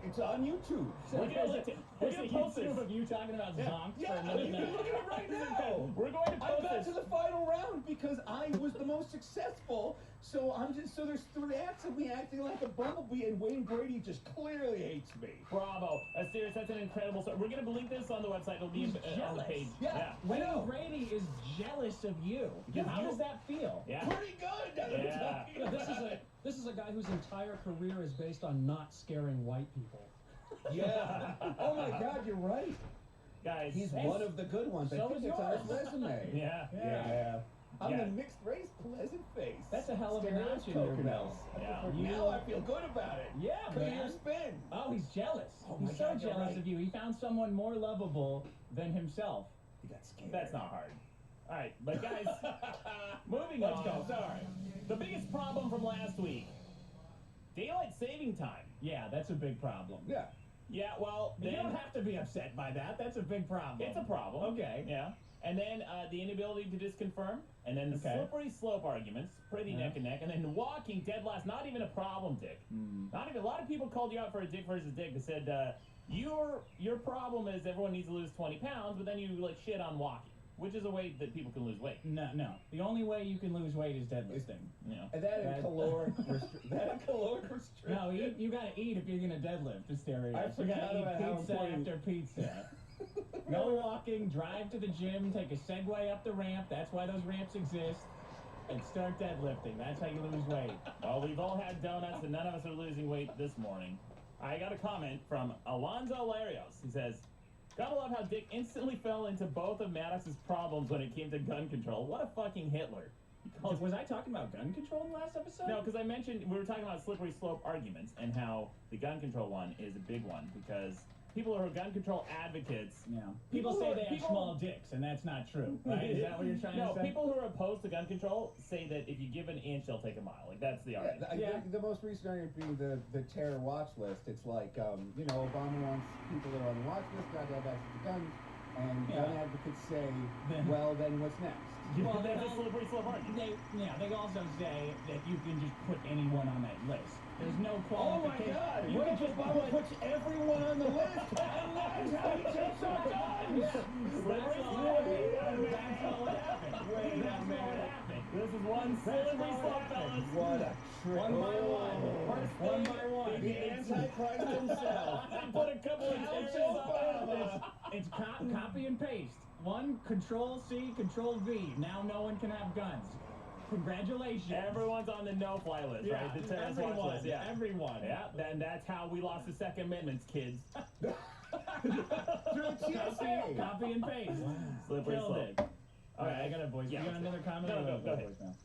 it's on YouTube. We're gonna There's post a this. YouTube of you talking about zonks Yeah, for a minute you can look at it right now. We're going to I post got this. to the final round because I was the most successful So there's threats of me acting like a bumblebee, and Wayne Brady just clearly hates me. Bravo. Serious, that's an incredible story. We're going to link this on the website. It'll be He's on the jealous. page. Yeah. Wayne Brady is jealous of you. Because How you- does that feel? Yeah. Pretty good. That's what I'm Yeah. talking Yeah, about. this is a guy whose entire career is based on not scaring white people. Yeah. Oh my God, you're right. Guys. He's Hey, one of the good ones. so I think is it's on his yours. resume. Yeah. Yeah. I'm Yeah. the mixed race pleasant face. That's a hell of a Stereo's notch in your coconuts. belt. Yeah. Now I feel good about it. Yeah, Because of man. your spin. Oh, he's jealous. Oh He's my so God, you're jealous right. of you. He found someone more lovable than himself. You got scared. That's not hard. All right, but guys, moving Let's on. go. Sorry. The biggest problem from last week: daylight saving time. Yeah, that's a big problem. Yeah. Yeah, well, You then don't have to be upset by that. That's a big problem. it's a problem. Okay. Yeah, and then the inability to disconfirm, and then the Okay. slippery slope arguments, pretty Yeah. neck and neck, and then walking dead last. Not even a problem, Dick. Not even. A lot of people called you out for a dick versus dick. They said your problem is everyone needs to lose 20 pounds, but then you like shit on walking, which is a way that people can lose weight. No. The only way you can lose weight is deadlifting. You know. And that and That- caloric restriction. No, you gotta eat if you're gonna deadlift. The stereo. I You forgot gotta about how eat pizza important- after pizza. No walking. Drive to the gym. Take a Segway up the ramp. That's why those ramps exist. And start deadlifting. That's how you lose weight. Well, we've all had donuts, and none of us are losing weight this morning. I got a comment from Alonzo Larios. He says, "Gotta love how Dick instantly fell into both of Maddox's problems when it came to gun control. What a fucking Hitler." He calls Was I talking about gun control in the last episode? No, because I mentioned we were talking about slippery slope arguments and how the gun control one is a big one because people who are gun control advocates. Yeah. People say who are- they have people- small dicks, and that's not true. Right? Is that what you're trying No, to say? people who are opposed to gun control say that if you give an inch, they'll take a mile. Like that's the Yeah, argument. Yeah. the most recent argument being the terror watch list. It's like, Obama wants people that are on the watch list not to have access to guns, and Yeah. gun advocates say, Then- well, then what's next? Well, that's they a slippery slope argument. They also say that you can just put anyone on that list. There's no Oh my qualification. God! You What can if just Obama puts everyone on the list? And that's how he takes our guns! Slippery slope. That's all what happened. Wait a That's what minute. happened. This is one slippery slope, fellas. What a trick! One by one. First One thing, by one. The Antichrist himself. Put a couple of Alex terrorists Obama. It's copy and paste. One, Control C, Control V. Now no one can have guns. Congratulations. Everyone's on the no-fly list, Yeah, right? The terrorist watch everyone. list. Yeah, Everyone. yeah. Then that's how we lost the Second Amendment, kids. Through the TSA. Copy and paste. Slippery Killed slope. it. All right, I got a voice. Yeah, You got another comment? No, or go a ahead. voicemail?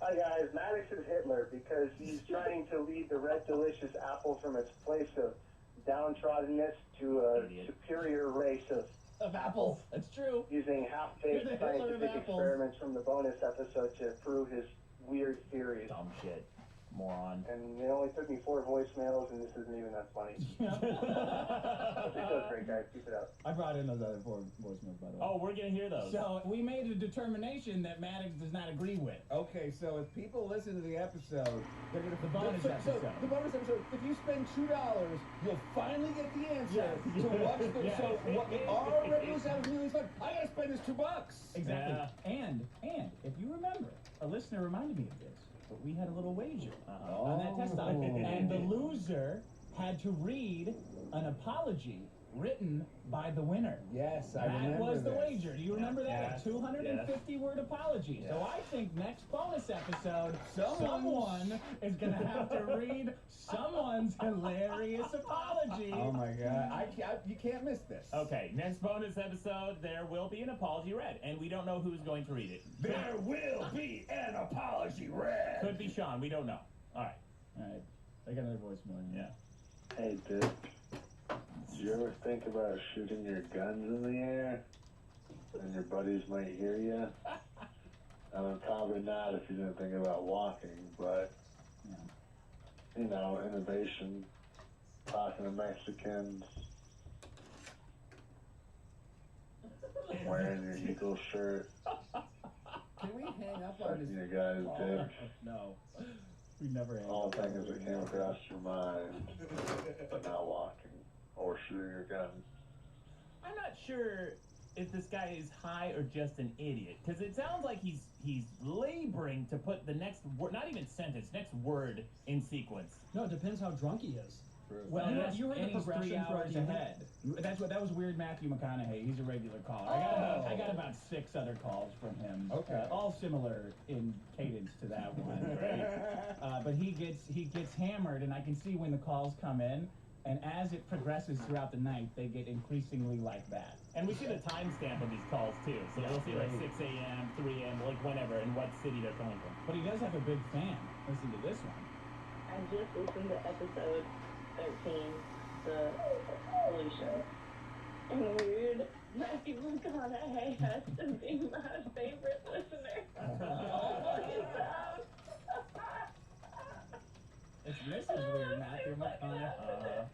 Hi guys, Maddox is Hitler because he's trying to lead the Red Delicious apple from its place of downtroddenness to a Idiot. superior race of apples, That's true. using You're half-baked the Hitler of scientific apples. experiments from the bonus episode to prove his weird theories. Dumb shit, moron. And it only took me 4 voicemails, and this isn't even that funny. This was great, guys. Keep it up. I brought in those other 4 voicemails, by the way. Oh, we're gonna hear those. So we made a determination that Maddox does not agree with. Okay, so if people listen to the episode, they're gonna The bonus so episode. the bonus episode. If you spend $2, you'll finally get the answer Yes. to what's the Yes. so what our regular sound is fun. I gotta spend this $2. Exactly. Yeah. And if you remember, a listener reminded me of this, but we had a little wager Uh-huh. on that test Oh. item, and the loser had to read an apology written by the winner. Yes, I That remember was the this. wager. Do you remember that? Yes. A 250-word apology. So I think next bonus episode, someone is going to have to read someone's hilarious apology. Oh my God! You can't miss this. Okay, next bonus episode, there will be an apology read, and we don't know who's going to read it. There will be an apology read. Could be Sean. We don't know. All right. All right. I got another voicemail. Yeah. Hey, Dick. Did you ever think about shooting your guns in the air? And your buddies might hear you? I mean, probably not if you didn't think about walking, but, innovation, talking to Mexicans, wearing your Eagle shirt, Can we hang up on sucking this? your guy's dick, No. We never had. all things that came across your mind, but not walking or shooting your guns. I'm not sure if this guy is high or just an idiot, because it sounds like he's laboring to put the next word, not even sentence, next word in sequence. No, it depends how drunk he is. Well, you heard the and he's 3 progression for hours argument. ahead. That was weird. Matthew McConaughey. He's a regular caller. I got about 6 other calls from him. Okay. All similar in cadence to that one. Right? But he gets hammered, and I can see when the calls come in. And as it progresses throughout the night, they get increasingly like that. And we see the timestamp of these calls too, so we'll see like 6 a.m., 3 a.m., like whenever, and what city they're calling from. But he does have a big fan. Listen to this one. I just listened to episode 13, The Solution. And weird, Matthew McConaughey has to be my favorite listener. It's Mrs. Weird, Matthew McConaughey.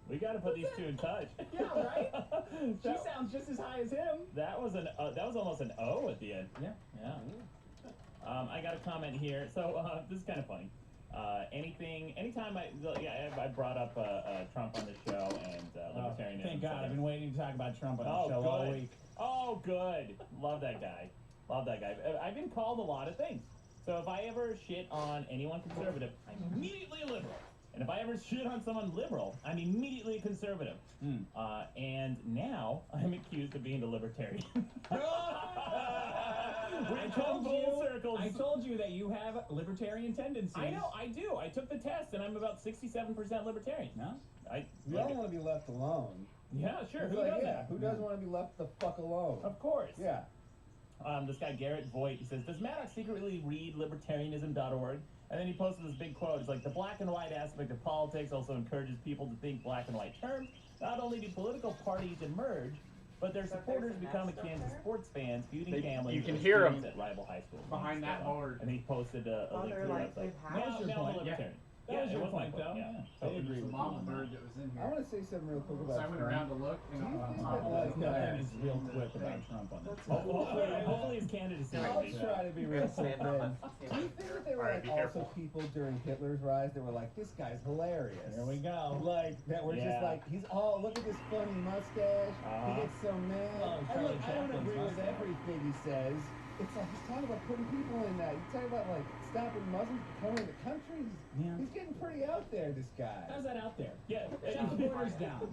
We got to put these two in touch. Yeah, right? She sounds just as high as him. That was almost an O at the end. Yeah. I got a comment here. So this is kind of funny. Anytime I brought up Trump on the show and libertarianism. Thank God, I've been waiting to talk about Trump on the show good. all week. Oh, good. Love that guy. I've been called a lot of things. So if I ever shit on anyone conservative, I'm immediately a liberal. And if I ever shit on someone liberal, I'm immediately a conservative. And now I'm accused of being a libertarian. I told you that you have libertarian tendencies. I know, I do. I took the test, and I'm about 67% libertarian. No? We all want to be left alone. Yeah, sure. It's Who like, doesn't? who doesn't want to be left the fuck alone? Of course. Yeah. This guy Garrett Voigt, he says, does Maddox secretly read libertarianism.org? And then he posted this big quote. It's like, the black and white aspect of politics also encourages people to think black and white terms. Not only do political parties emerge, but their supporters become akin to sports fans, feuding families. You can or hear 'em students at rival high schools. behind that board. And he posted a link to the website. That was your point. Libertarian. That was it your was my point, though. Yeah. I agree There's a with you mama on bird that. that was in I here. want to say something real quick So about I went Trump. around to look, and Do you on think top that, of like, that, Nothing is real quick about Trump on this. Hopefully his candidacy I'll rate. try to be real quick then. Do you think that there were Alright, like be also careful. people during Hitler's rise that were like, this guy's hilarious? Here we go. Like, that were just Yeah. like, he's all, look at this funny mustache. He gets so mad. Well, And Charlie look, I don't Chaplin's agree with mustache. everything he says. It's like he's talking about putting people in that. He's talking about like stopping Muslims from coming to countries. Yeah. He's getting pretty out there, this guy. How's that out there? Yeah. Shut the borders down.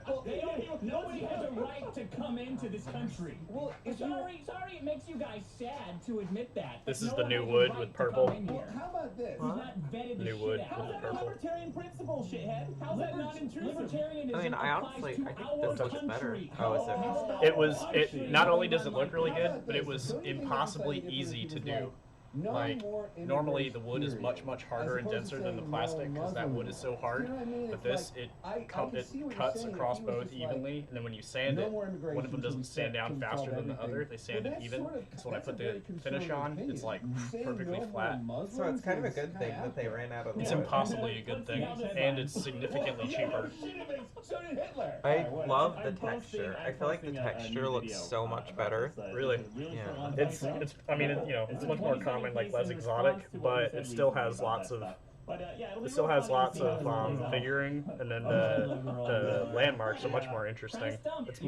Well, They don't, nobody has a right to come into this country. Well, if you, Sorry, it makes you guys sad to admit that. This but is no the one new has a wood right with to come purple. in well, here. how about this? He's not vetted the New shit wood out. How's with that a purple. libertarian principle, shithead? How's that non-intrusive? Libertarianism I mean, I applies honestly- to I think our this looks better. country. Oh, is it? Our It was. country. It not only does it look really How good, about but it this? was Don't you think impossibly it's like easy to if it do. was like, no Like, more normally immigrants, the wood is period, much harder as and opposed to denser than the saying plastic no because that wood Muslims. is so hard. You know what I mean? But It's this, like, it I can see what you're cuts saying. across If he was both just like, evenly, and then when you sand no it, more one of immigration them till doesn't we sand down solve faster than the everything. other. They sand But it that's even. sort of- So when I that's a put the very finish conservative on, opinion. it's like Saying perfectly no more flat. Muslims So it's kind of a is good thing kinda that they out ran out of It's the wood. impossibly a good thing, and it's significantly cheaper. So did Hitler. I love the I'm posting- texture. I I'm feel like the posting a texture new looks video, so much about better. this, Really? Yeah. fun It's. fact. I mean, it's much more common, like less exotic, but it still has lots of. It still has lots of figuring, and then the landmarks are much more interesting.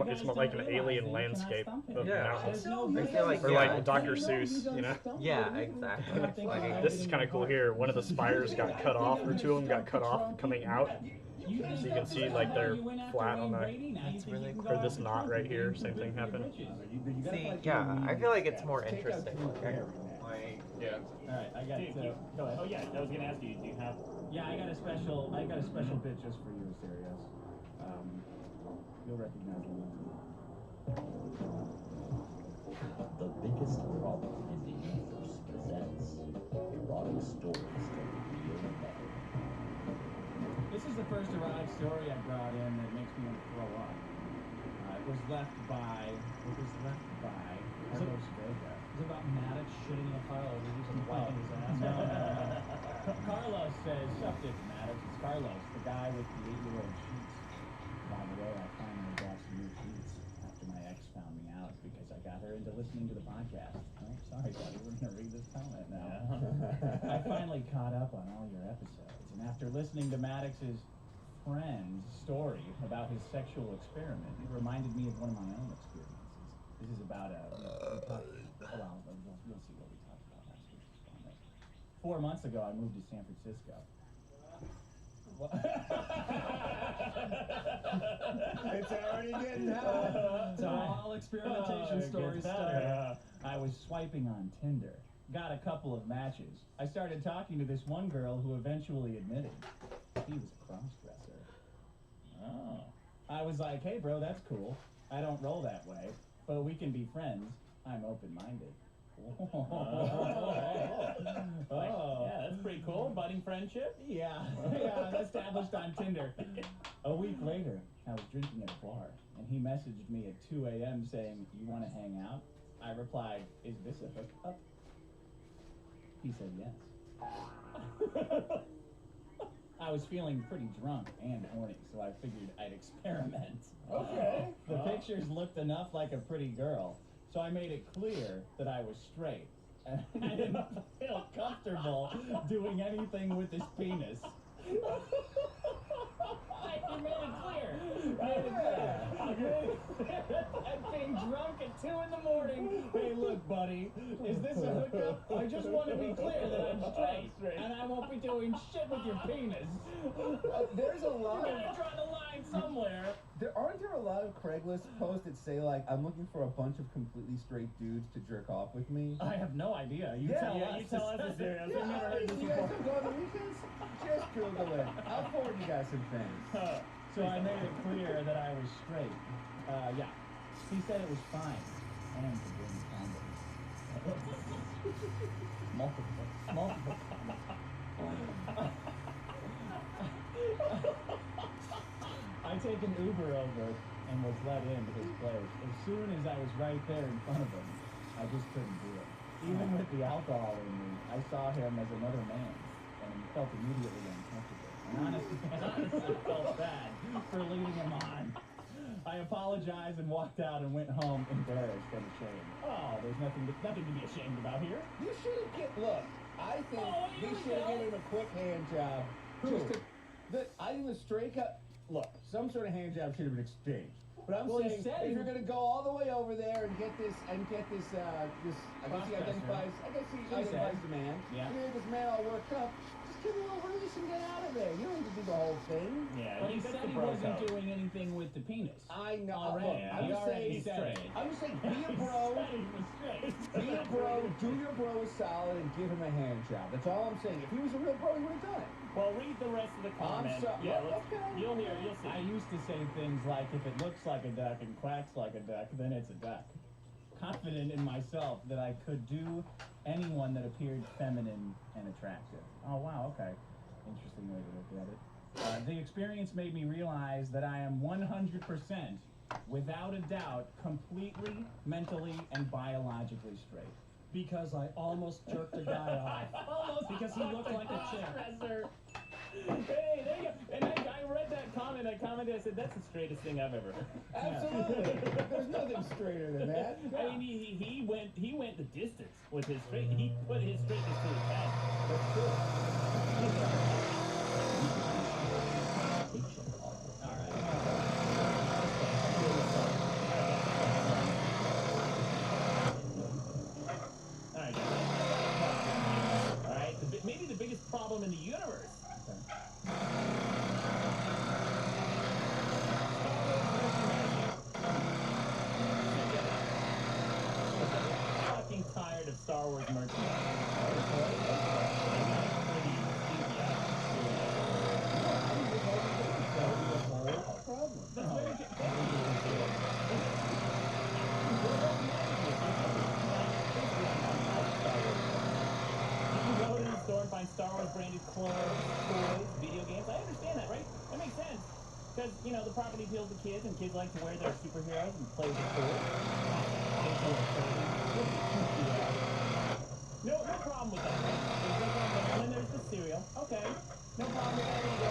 It's more like an alien landscape of Yeah. mountains, I feel like or yeah. like Dr. Seuss, you know. Yeah, exactly. Like, This is kind of cool here. One of the spires got cut off, or two of them got cut off coming out. So you can see like they're flat on the, That's really or this knot right here, same thing happened. see, yeah, I feel like it's more interesting. Yeah. Alright, I got go ahead. Oh yeah, I was gonna ask you. Do you have? Yeah, I got a special bit just for you, Sirius. You'll recognize me. The biggest problem in the universe presents erotic stories from real men. This is the first erotic story I brought in that makes me want to throw up. It was left by Carlos Vega. Is it about Maddox shitting in a pile of leaves and wiping his ass? No. Carlos says, "Sup, Dick Maddox." It's Carlos, the guy with the 8-year-old sheets. By the way, I finally got some new sheets after my ex found me out because I got her into listening to the podcast. Oh, sorry, buddy. We're gonna read this comment now. I finally caught up on all your episodes, and after listening to Maddox's friend's story about his sexual experiment. It reminded me of one of my own experiences. This is about you'll see what we talked about last week. 4 months ago, I moved to San Francisco. It's already getting hot. It's all experimentation stories started. I was swiping on Tinder. Got a couple of matches. I started talking to this one girl who eventually admitted he was a cross-dresser. Oh. I was like, hey bro, that's cool. I don't roll that way, but we can be friends. I'm open-minded. Yeah, that's pretty cool. Budding friendship. Yeah, established on Tinder. A week later, I was drinking at a bar, and he messaged me at 2 a.m. saying, you want to hang out? I replied, is this a hookup? He said yes. I was feeling pretty drunk and horny, so I figured I'd experiment. Okay. The pictures looked enough like a pretty girl, so I made it clear that I was straight. And I didn't feel comfortable doing anything with his penis. I made it clear. And being drunk at 2 in the morning. Hey, look, buddy. Is this a hookup? I just want to be clear that I'm straight. And I won't be doing shit with your penis. There's a lot You gotta draw the line somewhere. Aren't there a lot of Craigslist posts that say, like, I'm looking for a bunch of completely straight dudes to jerk off with me? I have no idea. You tell us. You tell us this serious. Yeah, We've never heard this you guys before. don't go on the weekends? Just Google it. I'll forward you guys some things. So I made it clear that I was straight. Yeah. He said it was fine. And to bring condoms. Multiple condoms. I take an Uber over and was let into his place. As soon as I was right there in front of him, I just couldn't do it. Even with the alcohol in me, I saw him as another man and felt immediately uncomfortable. And honestly felt bad for leading him on. I apologized and walked out and went home embarrassed and ashamed. Oh, there's nothing to be ashamed about here. You should have look, I think he should have given him a quick hand job. I think the straight cut, look, some sort of hand job should have been exchanged. But I'm saying, if you're gonna go all the way over there and get this, I guess he identifies the man. Yeah. You get this man all worked up. Just give him a little release and get out of there. You don't need to do the whole thing. Yeah, But he said he wasn't doing anything with the penis. I know. Already. I'm just saying, be a bro. Be a bro. Do your bro a solid and give him a hand job. That's all I'm saying. If he was a real bro, he would have done it. Well, read the rest of the comment. You'll see. I used to say things like, if it looks like a duck and quacks like a duck, then it's a duck. Confident in myself that I could do anyone that appeared feminine and attractive. Oh, wow, okay. Interesting way to look at it. The experience made me realize that I am 100%, without a doubt, completely, mentally, and biologically straight. Because I almost jerked a guy off. Almost because he looked like a chick. Hey, there you go. And that guy read that comment. I commented. I said, "That's the straightest thing I've ever heard." Absolutely. There's nothing straighter than that. I mean, he went the distance with his straight. He put his straightness to the test. That's true. All right. Maybe the biggest problem in the universe. Fucking tired of Star Wars merchandise. Find Star Wars branded clothes, toys, video games. I understand that, right? That makes sense. Because, you know, the property appeals to kids, and kids like to wear their superheroes and play with toys. No problem with that, right? There's no problem with that. And then there's the cereal. Okay. No problem with that either.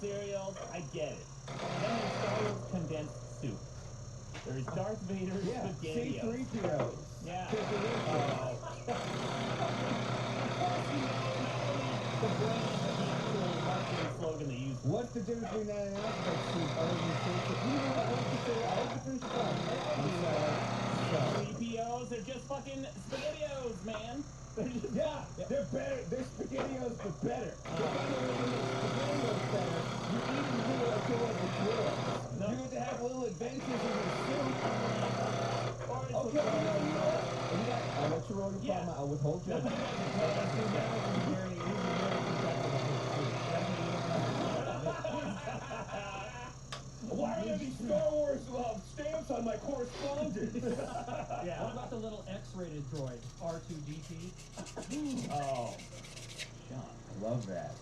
Cereals, I get it. Then there's Star Wars condensed soup. There's Darth Vader's spaghetti. C-3PO. Yeah. What's the difference between that and alphabet soup other than soup? You know what? I like to say, I like to finish the thought. I'm sorry. 3POs are just fucking SpaghettiOs, man. They're just they're better. They're SpaghettiOs, but better. They're SpaghettiOs better. You eat them little until like the drills. No. You get to have little adventures in your soup. Or Okay, you know what? I'll let you roll your problem. I'll withhold judgment. Why are there these Star Wars stamps on my correspondence? Yeah. What about the little X-rated droid, R2-D2? Oh, Sean. I love that.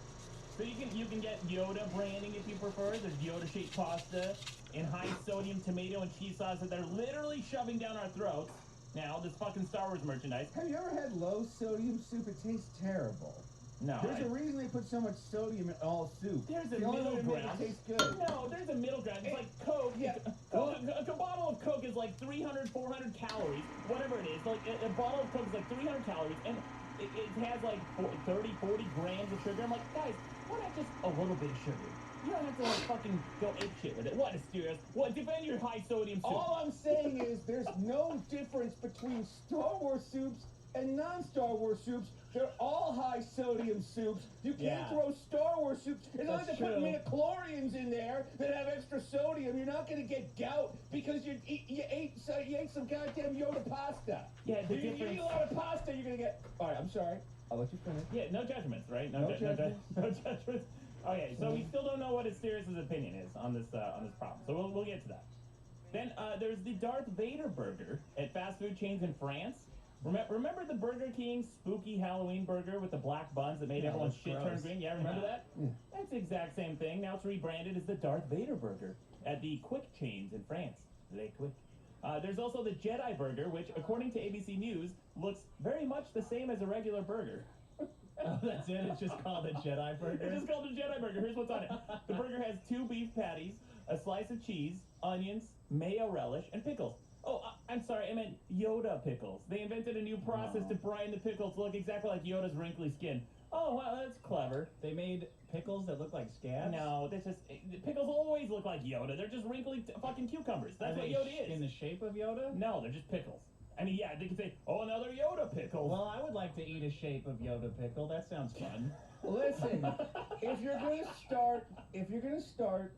So you can get Yoda branding if you prefer. There's Yoda-shaped pasta and high-sodium tomato and cheese sauce that they're literally shoving down our throats. Now, this fucking Star Wars merchandise. Have you ever had low-sodium soup? It tastes terrible. No. There's a reason they put so much sodium in all soup. There's a the only way middle to make ground. it taste good. No, there's a middle ground. It's like Coke. Yeah. A bottle of Coke is like 300, 400 calories, whatever it is. Like a bottle of Coke is like 300 calories, and it has like 30, 40 grams of sugar. I'm like, guys, why not just a little bit of sugar? You don't have to like fucking go ape shit with it. What is serious? What, defend your high sodium soup. All I'm saying is there's no difference between Star Wars soups and non-Star Wars soups. They're all high sodium soups. You can't throw Star Wars soups. It's not like they put midichlorians in there that have extra sodium. You're not going to get gout because you ate some goddamn Yoda pasta. Yeah, the you difference. eat a lot of pasta, you're going to get... All right, I'm sorry. I'll let you finish. Yeah, no judgments, right? No judgments. No judgments. Okay, so we still don't know what Asterius' opinion is on this problem. So we'll get to that. Then there's the Darth Vader burger at fast food chains in France. Remember the Burger King spooky Halloween burger with the black buns that made everyone's shit turn green? Yeah, remember that? Yeah. That's the exact same thing. Now it's rebranded as the Darth Vader burger at the Quick chains in France. Les Quick. There's also the Jedi burger, which, according to ABC News, looks very much the same as a regular burger. Oh, that's it? It's just called a Jedi burger? It's just called a Jedi burger. Here's what's on it. The burger has 2 beef patties, a slice of cheese, onions, mayo relish, and pickles. Oh, I'm sorry, I meant Yoda pickles. They invented a new process to brine the pickles to look exactly like Yoda's wrinkly skin. Oh, wow, that's clever. They made pickles that look like scabs? No, that's just... Pickles always look like Yoda. They're just wrinkly fucking cucumbers. That's what Yoda is. In the shape of Yoda? No, they're just pickles. I mean, yeah, they could say, oh, another Yoda pickle. Well, I would like to eat a shape of Yoda pickle. That sounds fun. Listen, if you're gonna start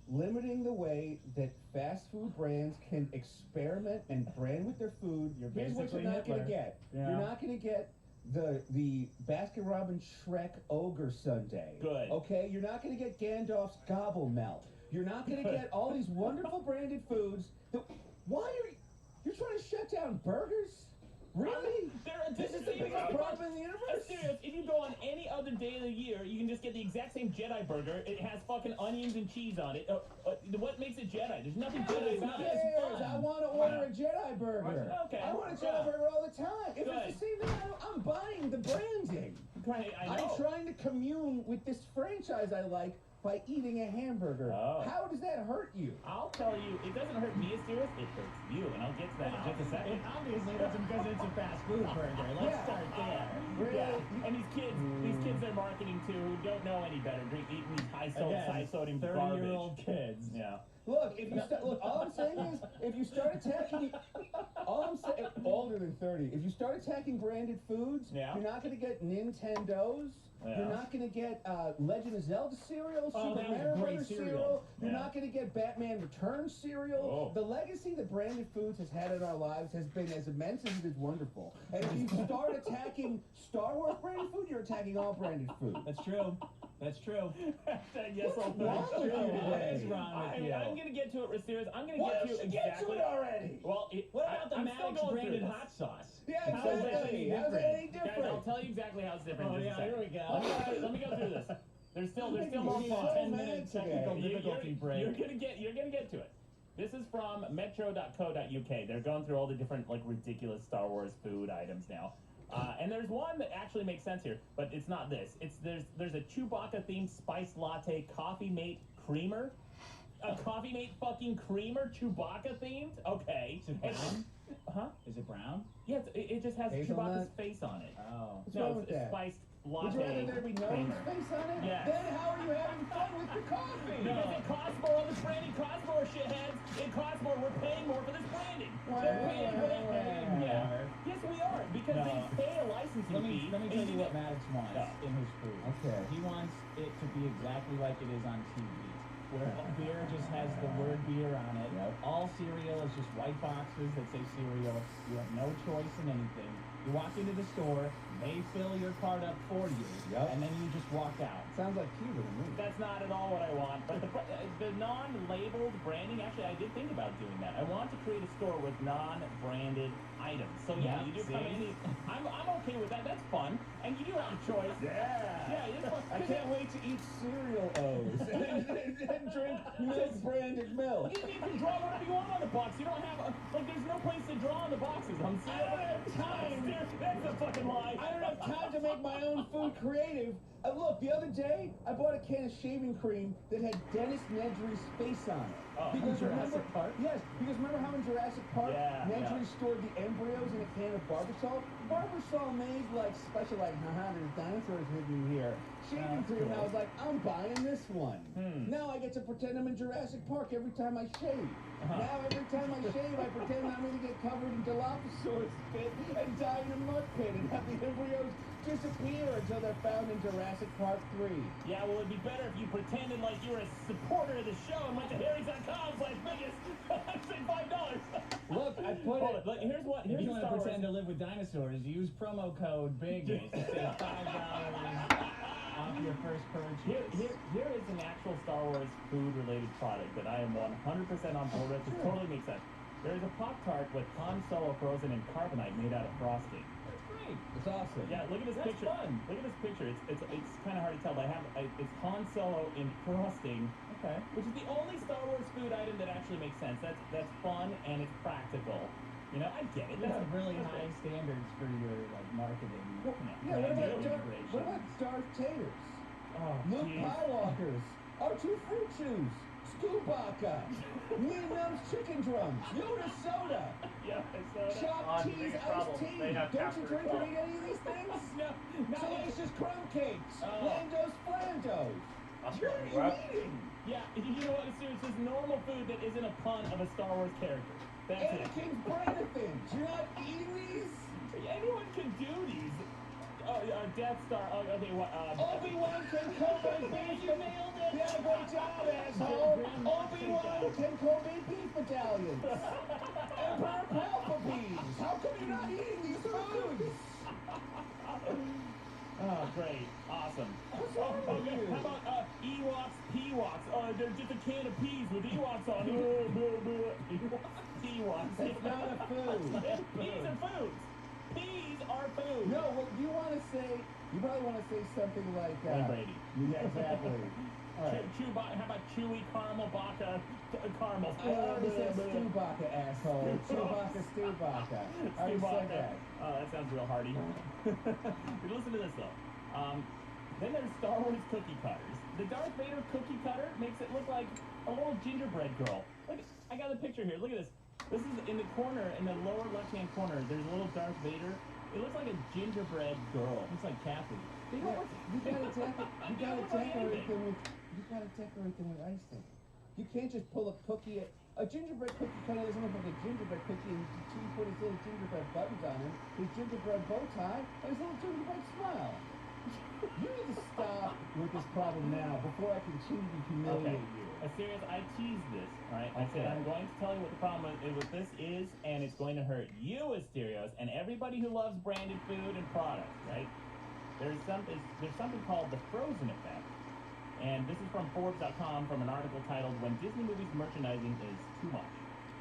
limiting the way that fast food brands can experiment and brand with their food, here's what you're not gonna get. Yeah. You're not gonna get the Baskin-Robbins Shrek Ogre Sundae. Good. Okay? You're not gonna get Gandalf's Gobble Melt. You're not gonna get all these wonderful branded foods. Why are you're trying to shut down burgers? Really? This is the biggest problem in the universe? Serious, if you go on any other day of the year, you can just get the exact same Jedi burger. It has fucking onions and cheese on it. What makes it Jedi? There's nothing Jedi about it. I want to order a Jedi burger. Okay. I want a Jedi burger all the time. If it's the same thing, I'm buying the branding. I'm trying to commune with this franchise I like by eating a hamburger. Oh. How does that hurt you? I'll tell you, it doesn't hurt me, Asterius. It hurts you, and I'll get to that in just a second. It obviously doesn't because it's a fast food burger. Let's start there. Really? Yeah. And these kids they're marketing to who don't know any better, eating these high sodium garbage. 30-year-old kids. Yeah. Look, all I'm saying is, if you start attacking, older than 30, if you start attacking branded foods, you're not going to get Nintendos. Yeah. You're not going to get Legend of Zelda cereal, Oh, Super that was Mario great Brothers cereal. You're not going to get Batman Returns cereal. The legacy that branded foods has had in our lives has been as immense as it is wonderful. And if you start attacking Star Wars branded food, you're attacking all branded food. That's true. That's true. Yes, What's wrong with you What today? is wrong with you? I'm going to get to it, Asterius. I'm going to Why get don't to you exactly. get to it already? Well, What about the I'm still Maddox going through branded this. hot sauce? Yeah, How is that exactly. any How's that any Guys, I'll different? tell you exactly how it's different. Oh, in just a yeah, second. here we go. Let me go through this. There's still more You're fun. so 10-minute technical today. difficulty break. You're gonna get to it. This is from metro.co.uk. They're going through all the different ridiculous Star Wars food items now. And there's one that actually makes sense here, but it's not this. There's a Chewbacca themed spiced latte coffee mate creamer. A coffee mate fucking creamer, Chewbacca themed? Okay. Is it brown? Huh? Is it brown? Yeah, it just has Hazelnut? Chewbacca's face on it. Oh. What's wrong with it's that? spiced Would you rather there be no space on it? Yes. Then how are you having fun with your coffee? Because it costs more on this branding, costs more, shitheads. It costs more. We're paying more for this branding. They're paying more. Yeah. Yes, we are. Because they pay a licensing fee. Let me tell you what Maddox wants in his food. Okay. He wants it to be exactly like it is on TV. Where beer just has the word beer on it. All cereal is just white boxes that say cereal. You have no choice in anything. You walk into the store, they fill your cart up for you, and then you just walk out. Sounds like Cuba to me. That's not at all what I want. But the non-labeled branding, actually, I did think about doing that. I want to create a store with non-branded items. So yeah, you do come in. I'm okay with that. That's fun, and you do have a choice. Yeah, it's fun. I can't wait to eat cereal O's and drink milk-branded milk. You can draw whatever you want on the box. You don't have there's no place to draw on the boxes. I don't have time. That's a fucking lie. I don't have time to make my own food creative. Look, the other day, I bought a can of shaving cream that had Dennis Nedry's face on it. Because Jurassic Park? Yes, because remember how in Jurassic Park, Nedry stored the embryos in a can of Barbasol? Barbasol made, special, there's dinosaurs hidden here. Shaving cream, and I was like, I'm buying this one. Now I get to pretend I'm in Jurassic Park every time I shave. Now every time I shave, I pretend I'm going to get covered in Dilophosaurus spit and die in a mud pit and have the embryos disappear until they're found in Jurassic Park 3. Yeah, well, it'd be better if you pretended like you were a supporter of the show and went to harrys.com/biggest and said $5. Look, I put it. Look, here's If you the want Star to Wars. pretend to live with dinosaurs, use promo code BIGGEST to save $5 off your first purchase. Here is an actual Star Wars food-related product that I am 100% on board with. It totally makes sense. There's a Pop-Tart with Han Solo frozen in carbonite made out of frosting. That's great. It's awesome. Yeah, look at this picture. Fun. Look at this picture. It's kind of hard to tell, but it's Han Solo in frosting. Okay. Which is the only Star Wars food item that actually makes sense. That's fun and it's practical. You know, I get it. You have really high standards for your marketing. Yeah, what about Darth Taters? Oh, Luke Skywalkers, R2 Fruit Chews, Chewbacca, Nums Chicken Drums, Yoda Soda, Chopped Cheese Iced Tea. Don't you drink or eat any of these things? No. Salacious Crumb Cakes, Lando's Flandos. What are you eating? Yeah, you know what? Seriously, it's normal food that isn't a pun of a Star Wars character. That's it. Anakin's Brainafins. You're not eating these? Anyone can do these. Death Star. Okay, what? Obi-Wan can Kobe beef. You nailed it. Yeah, great job, asshole. Obi-Wan can Kobe beef medallions. Emperor Palpatine. How come you're not eating these foods? Oh, great. Awesome. What's wrong with you? How about Ewoks, Peewoks? They're just a can of peas with Ewoks on it. Ewoks. It's not a food. Peas are foods. Peas are food. No, what you want to say, you probably want to say something like Wayne Brady. Yeah, exactly. All right. How about chewy caramel baka caramel? I already said Stewbacca, asshole. Chewbacca, Stewbacca. I already said that. Oh, that sounds real hearty. Listen to this, though. Then there's Star Wars cookie cutters. The Darth Vader cookie cutter makes it look like a little gingerbread girl. Look, I got a picture here. Look at this. This is in the corner, in the lower left-hand corner. There's a little Darth Vader. It looks like a gingerbread girl. Looks like Kathy. You gotta decorate them with icing. You can't just pull a cookie. A gingerbread cookie kind of doesn't look like a gingerbread cookie until you put his little gingerbread buttons on him, his gingerbread bow tie, and his little gingerbread smile. You need to stop with this problem now before I continue to humiliate you. Serious, I teased this, alright? I said I'm going to tell you what the problem with this is, and it's going to hurt you, Asterios, and everybody who loves branded food and products, right? There's something called the frozen effect. And this is from Forbes.com from an article titled When Disney Movies Merchandising is Too Much.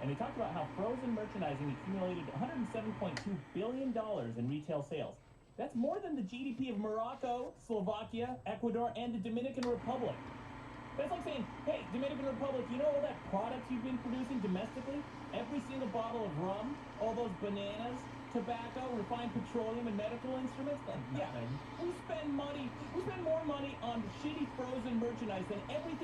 And they talked about how frozen merchandising accumulated $107.2 billion in retail sales. That's more than the GDP of Morocco, Slovakia, Ecuador, and the Dominican Republic. That's like saying, hey, Dominican Republic, you know all that product you've been producing domestically? Every single bottle of rum, all those bananas, tobacco, refined petroleum, and medical instruments? Yeah, we spend more money on shitty frozen merchandise than every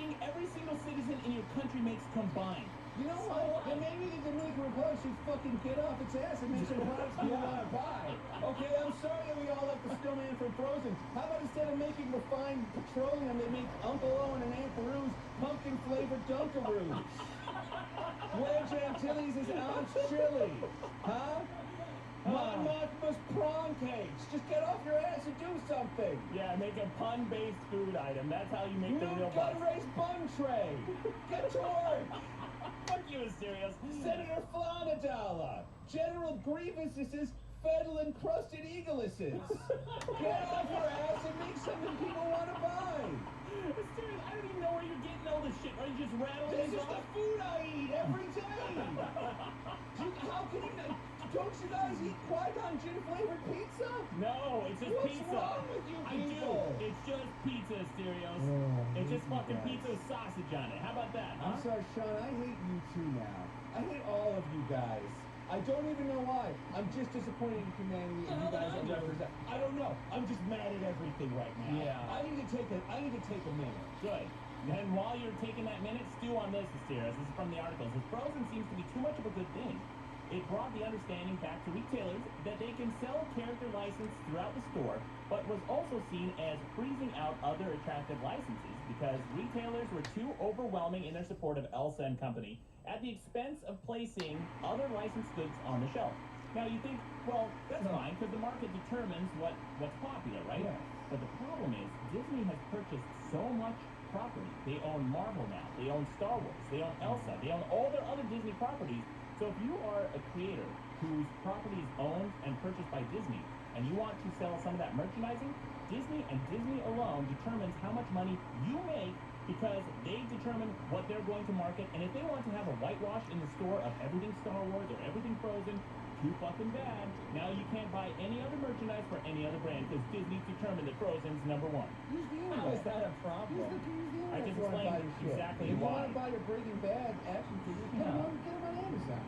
single citizen in your country makes combined. You know what? Then maybe the Dominican Republic should fucking get off its ass and make some products people want to buy. Okay, I'm sorry that we all like the snowman from Frozen. How about instead of making refined petroleum, they make Uncle Owen and Aunt Beru's pumpkin-flavored Dunkaroos? Wedge Antilles is Aunt's chili. Huh? Mon Mothma's prawn cakes. Just get off your ass and do something. Yeah, make a pun-based food item. That's how you make the real gun bucks. race bun tray. Get to work. Fuck you, Asterios. Senator Flanadala. General Grievous's fettle-encrusted eagleses. Get off your ass and make something people want to buy. Asterios, I don't even know where you're getting all this shit. Are you just rattling This these is the off? food I eat every day. How can you not? Don't you guys eat Qui-Gon gin-flavored pizza? No, it's just What's pizza. wrong with you I do. people? It's just pizza, Asterios. It's just fucking pizza with sausage on it. How about that, huh? I'm sorry, Sean, I hate you too now. I hate all of you guys. I don't even know why. I'm just disappointed in humanity and you guys are represent. I don't know. I'm just mad at everything right now. Yeah. I need to take a minute. Good. And while you're taking that minute, stew on this, Asterios. This is from the article. It says Frozen seems to be too much of a good thing. It brought the understanding back to retailers that they can sell character license throughout the store, but was also seen as freezing out other attractive licenses because retailers were too overwhelming in their support of Elsa and company at the expense of placing other licensed goods on the shelf. Now you think, well, that's fine because the market determines what's popular, right? Yeah. But the problem is Disney has purchased so much property. They own Marvel now. They own Star Wars. They own Elsa. They own all their other Disney properties. So if you are a creator whose property is owned and purchased by Disney, and you want to sell some of that merchandising, Disney and Disney alone determines how much money you make because they determine what they're going to market. And if they want to have a whitewash in the store of everything Star Wars or everything Frozen, too fucking bad. Now you can't buy any other merchandise for any other brand because Disney's determined that Frozen's number one. Use the How internet. is that a problem? Use the I internet just if you wanna explained buy your shit. exactly If you why. want to buy your Breaking Bad action figures, get them on Amazon.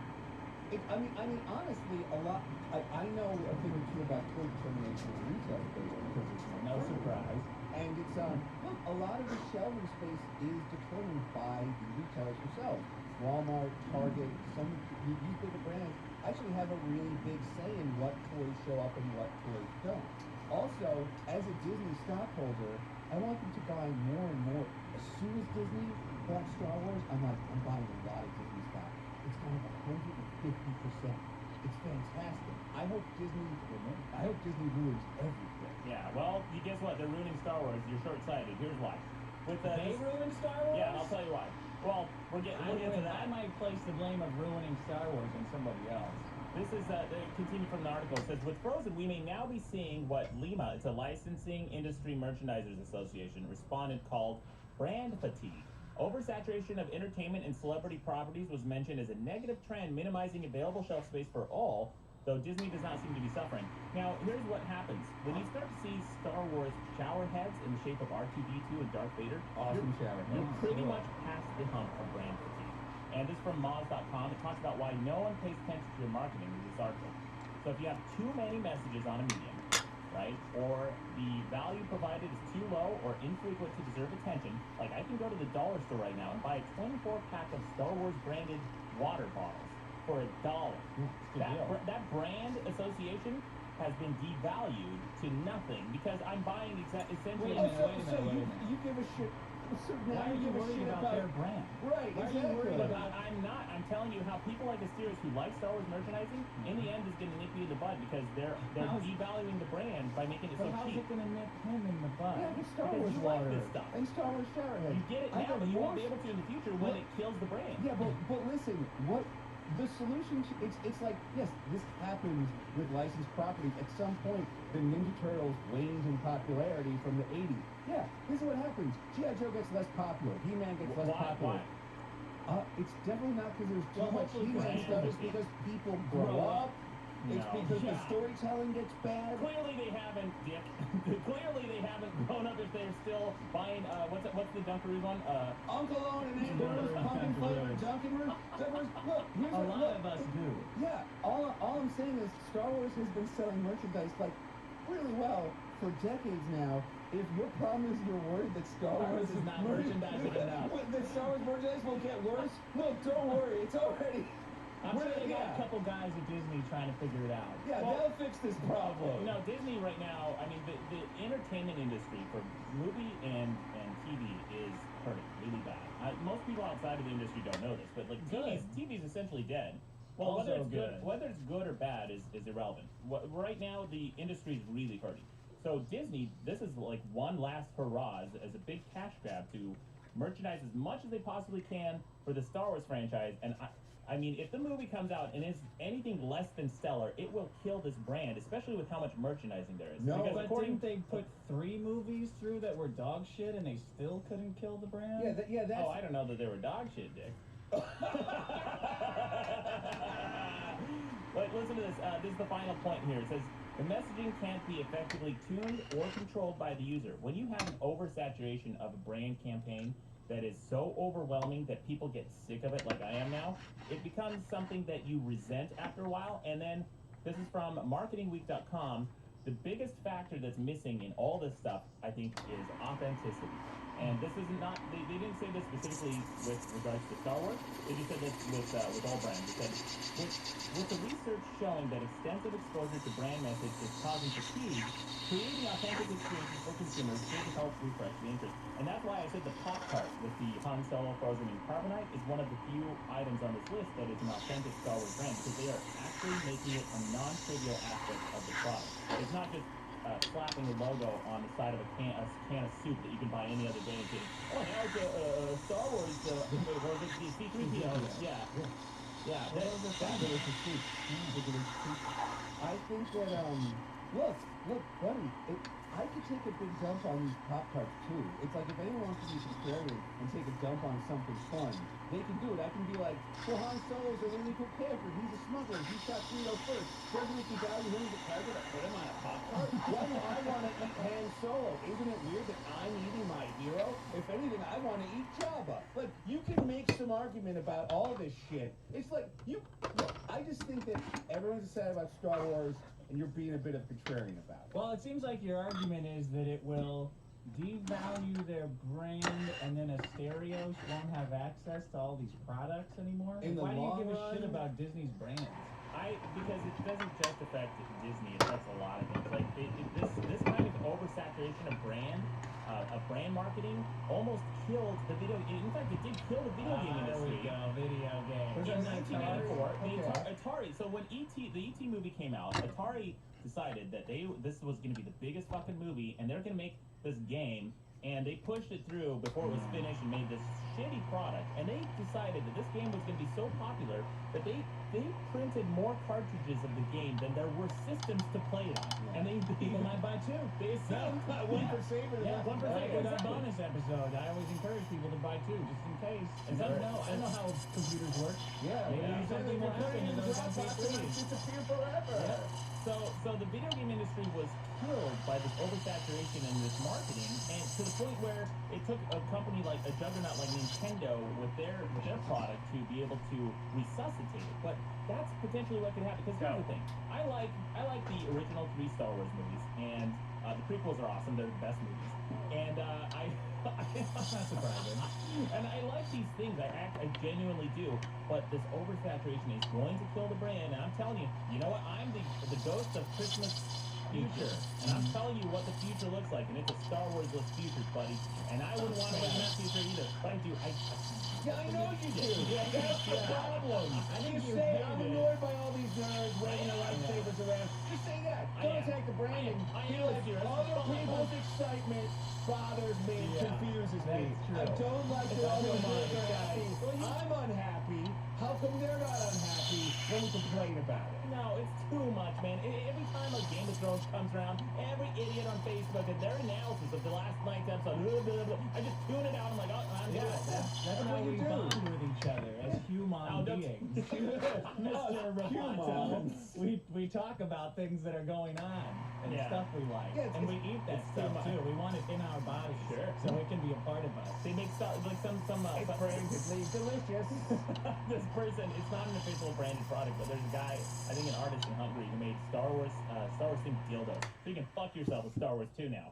I mean, honestly, I know a thing or two about toy determination of retail space because it's No surprise. And it's look, a lot of the shelving space is determined by the retailers themselves. Walmart, Target, these bigger brands actually have a really big say in what toys show up and what toys don't. Also, as a Disney stockholder, I want them to buy more and more. As soon as Disney bought Star Wars, I'm buying a lot of Disney stock. It's gone up 150%. It's fantastic. I hope Disney ruins everything. Yeah, well, guess what? They're ruining Star Wars. You're short-sighted. Here's why. With They ruined Star Wars? Yeah, and I'll tell you why. Well, we'll get to that. I might place the blame of ruining Star Wars on somebody else. This is continue from the article. It says, with Frozen, we may now be seeing what LIMA, it's a Licensing Industry Merchandisers Association, respondent called brand fatigue. Oversaturation of entertainment and celebrity properties was mentioned as a negative trend, minimizing available shelf space for all, though Disney does not seem to be suffering. Now, here's what happens. When you start to see Star Wars shower heads in the shape of R2-D2 and Darth Vader, Awesome shower head. you're pretty much past the hump of brand fatigue. And this is from Moz.com. It talks about why no one pays attention to your marketing in this article. So if you have too many messages on a medium, right, or the value provided is too low or infrequent to deserve attention, like I can go to the dollar store right now and buy a 24-pack of Star Wars branded water bottles for $1. That brand association has been devalued to nothing because I'm buying essentially. Wait a minute. You give a shit. So now Why are you worried about their brand? Right, Why are you worried exactly. about I'm not. I'm telling you how people like Asterios who like Star Wars merchandising, in the end, is going to nip you in the bud because they're devaluing the brand by making it so But how's cheap. it going to nip him in the butt? Yeah, but Star Because Wars you like water this stuff. and Star Wars shower heads. You get it I now, got but you won't be more- able to in the future when it kills the brand. Yeah, but listen, what the solution? It's like yes, this happens with licensed properties. At some point, the Ninja Turtles waned in popularity from the '80s. Yeah, this is what happens. G.I. Joe gets less popular. He-Man gets less popular. It's definitely not because there's too much hopefully He-Man brand stuff. It's fatigue. because people grow up. It's No. because the Yeah. storytelling gets bad. Clearly they haven't, Dick. Clearly they haven't grown up if they're still buying, what's the Dunkaroos one? Uncle Owen and Aunt Beru's pumpkin flavored Dunkaroos. Look, here's A what. lot of us do. Yeah, all I'm saying is Star Wars has been selling merchandise like really well for decades now. If your problem is you're worried that Star Wars is not merchandising enough. that Star Wars merchandise will get worse, look, don't worry, it's already I'm sure they got a couple guys at Disney trying to figure it out. Yeah, they'll fix this problem. No, Disney right now, I mean, the entertainment industry for movie and TV is hurting really bad. Most people outside of the industry don't know this, but like TV's essentially dead. Well, whether it's good or bad is irrelevant. Right now, the industry is really hurting. So Disney, this is like one last hurrah as a big cash grab to merchandise as much as they possibly can for the Star Wars franchise. And I mean, if the movie comes out and is anything less than stellar, it will kill this brand, especially with how much merchandising there is. No, but didn't they put 3 movies through that were dog shit and they still couldn't kill the brand? Yeah, that's... Oh, I don't know that they were dog shit, Dick. But listen to this. This is the final point here. It says, the messaging can't be effectively tuned or controlled by the user. When you have an oversaturation of a brand campaign that is so overwhelming that people get sick of it like I am now, it becomes something that you resent after a while. And then, this is from marketingweek.com, the biggest factor that's missing in all this stuff, I think, is authenticity. And this is not, they didn't say this specifically with regards to Star Wars, they just said this with all brands. They said, with the research showing that extensive exposure to brand message is causing fatigue, creating authentic experiences for consumers should help refresh the interest. And that's why I said the Pop-Tart with the Han Solo frozen in carbonite is one of the few items on this list that is an authentic Star Wars brand, because they are actually making it a non-trivial aspect of the product. It's not just slapping a logo on the side of a can of soup that you can buy any other day and saying, oh, now it's a Star Wars, or it's the C-3PO. Yeah. That was a fabulous soup. I think that, look, buddy, I could take a big dump on these Pop-Tarts, too. It's like if anyone wants to be contrarian and take a dump on something fun, they can do it. I can be like, well, Han Solo's a really good character. He's a smuggler. He shot Greedo first. Doesn't it value him as a character to put him on a Pop-Tart? Why do I want to eat Han Solo? Isn't it weird that I'm eating my hero? If anything, I want to eat Jabba. Like, you can make some argument about all this shit. It's like, look, I just think that everyone's excited about Star Wars, and you're being a bit of contrarian about it. Well, it seems like your argument is that it will devalue their brand, and then Asterios won't have access to all these products anymore. Why do you give a shit about Disney's brands? Because it doesn't just affect Disney, it affects a lot of things. Like this kind of oversaturation of brand marketing almost killed the video. In fact, it did kill the video game industry. There we go, video game. In 1994, Atari. So when the ET movie came out, Atari decided that this was going to be the biggest fucking movie, and they're going to make this game. And they pushed it through before it was finished and made this shitty product. And they decided that this game was going to be so popular that they printed more cartridges of the game than there were systems to play it on. And people might buy 2. They assumed one for saver. Yeah, 1 for like saver. with our bonus episode, I always encourage people to buy 2 just in case. And I know how computers work. Yeah, maybe something will happen and those MP3s disappear forever. Yeah. So the video game industry was killed by this oversaturation and this marketing, and to the point where it took a company like a juggernaut like Nintendo with their product to be able to resuscitate it. But that's potentially what could happen. Because here's the thing: I like the original 3 Star Wars movies, and the prequels are awesome. They're the best movies, and that's not surprising. And I like these things. I genuinely do. But this oversaturation is going to kill the brand. And I'm telling you, you know what? I'm the ghost of Christmas future. And I'm telling you what the future looks like. And it's a Star Wars-less future, buddy. And I wouldn't want to live in that future either. But I do. Yeah, I know you do. Yeah, that's the problem. I think you say I'm annoyed by all these nerds waving their lightsabers around. Just say that. Don't attack the branding. Other people's excitement bothers me, confuses me. I don't like that other people are happy. I'm unhappy. How come they're not unhappy when we complain about it? No, it's too much, man. Every time like Game of Thrones comes around, every idiot on Facebook and their analysis of the last night's episode, I just tune it out. I'm like, oh, I'm good. That's how we bond with each other as human beings. Mr. Roboto, we talk about things that are going on and stuff we like, and we eat that stuff too. We want it in our bodies, so it can be a part of us. They make stuff like some delicious. This person, it's not an official branded product, but there's a guy, I think an artist in Hungary, who made Star Wars themed dildos. So you can fuck yourself with Star Wars 2 now.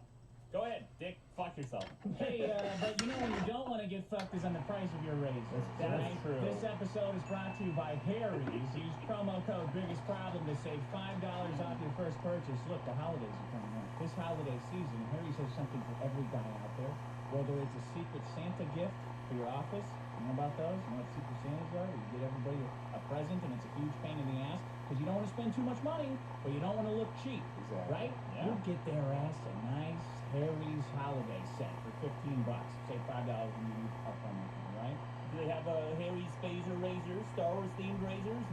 Go ahead, Dick. Fuck yourself. Hey, but you know when you don't want to get fucked is on the price of your razor. That's true. This episode is brought to you by Harry's. Use promo code Biggest Problem to save $5 off your first purchase. Look, the holidays are coming up. This holiday season, Harry's has something for every guy out there. Whether it's a Secret Santa gift for your office, you know about those? You know what Secret Santas are? You get everybody a present and it's a huge pain in the ass because you don't want to spend too much money, but you don't want to look cheap. Exactly. Right? Yeah. You get their ass a nice Harry's holiday set for $15. Save $5 when you use our promo code, right? Do they have Harry's phaser razors, Star Wars themed razors?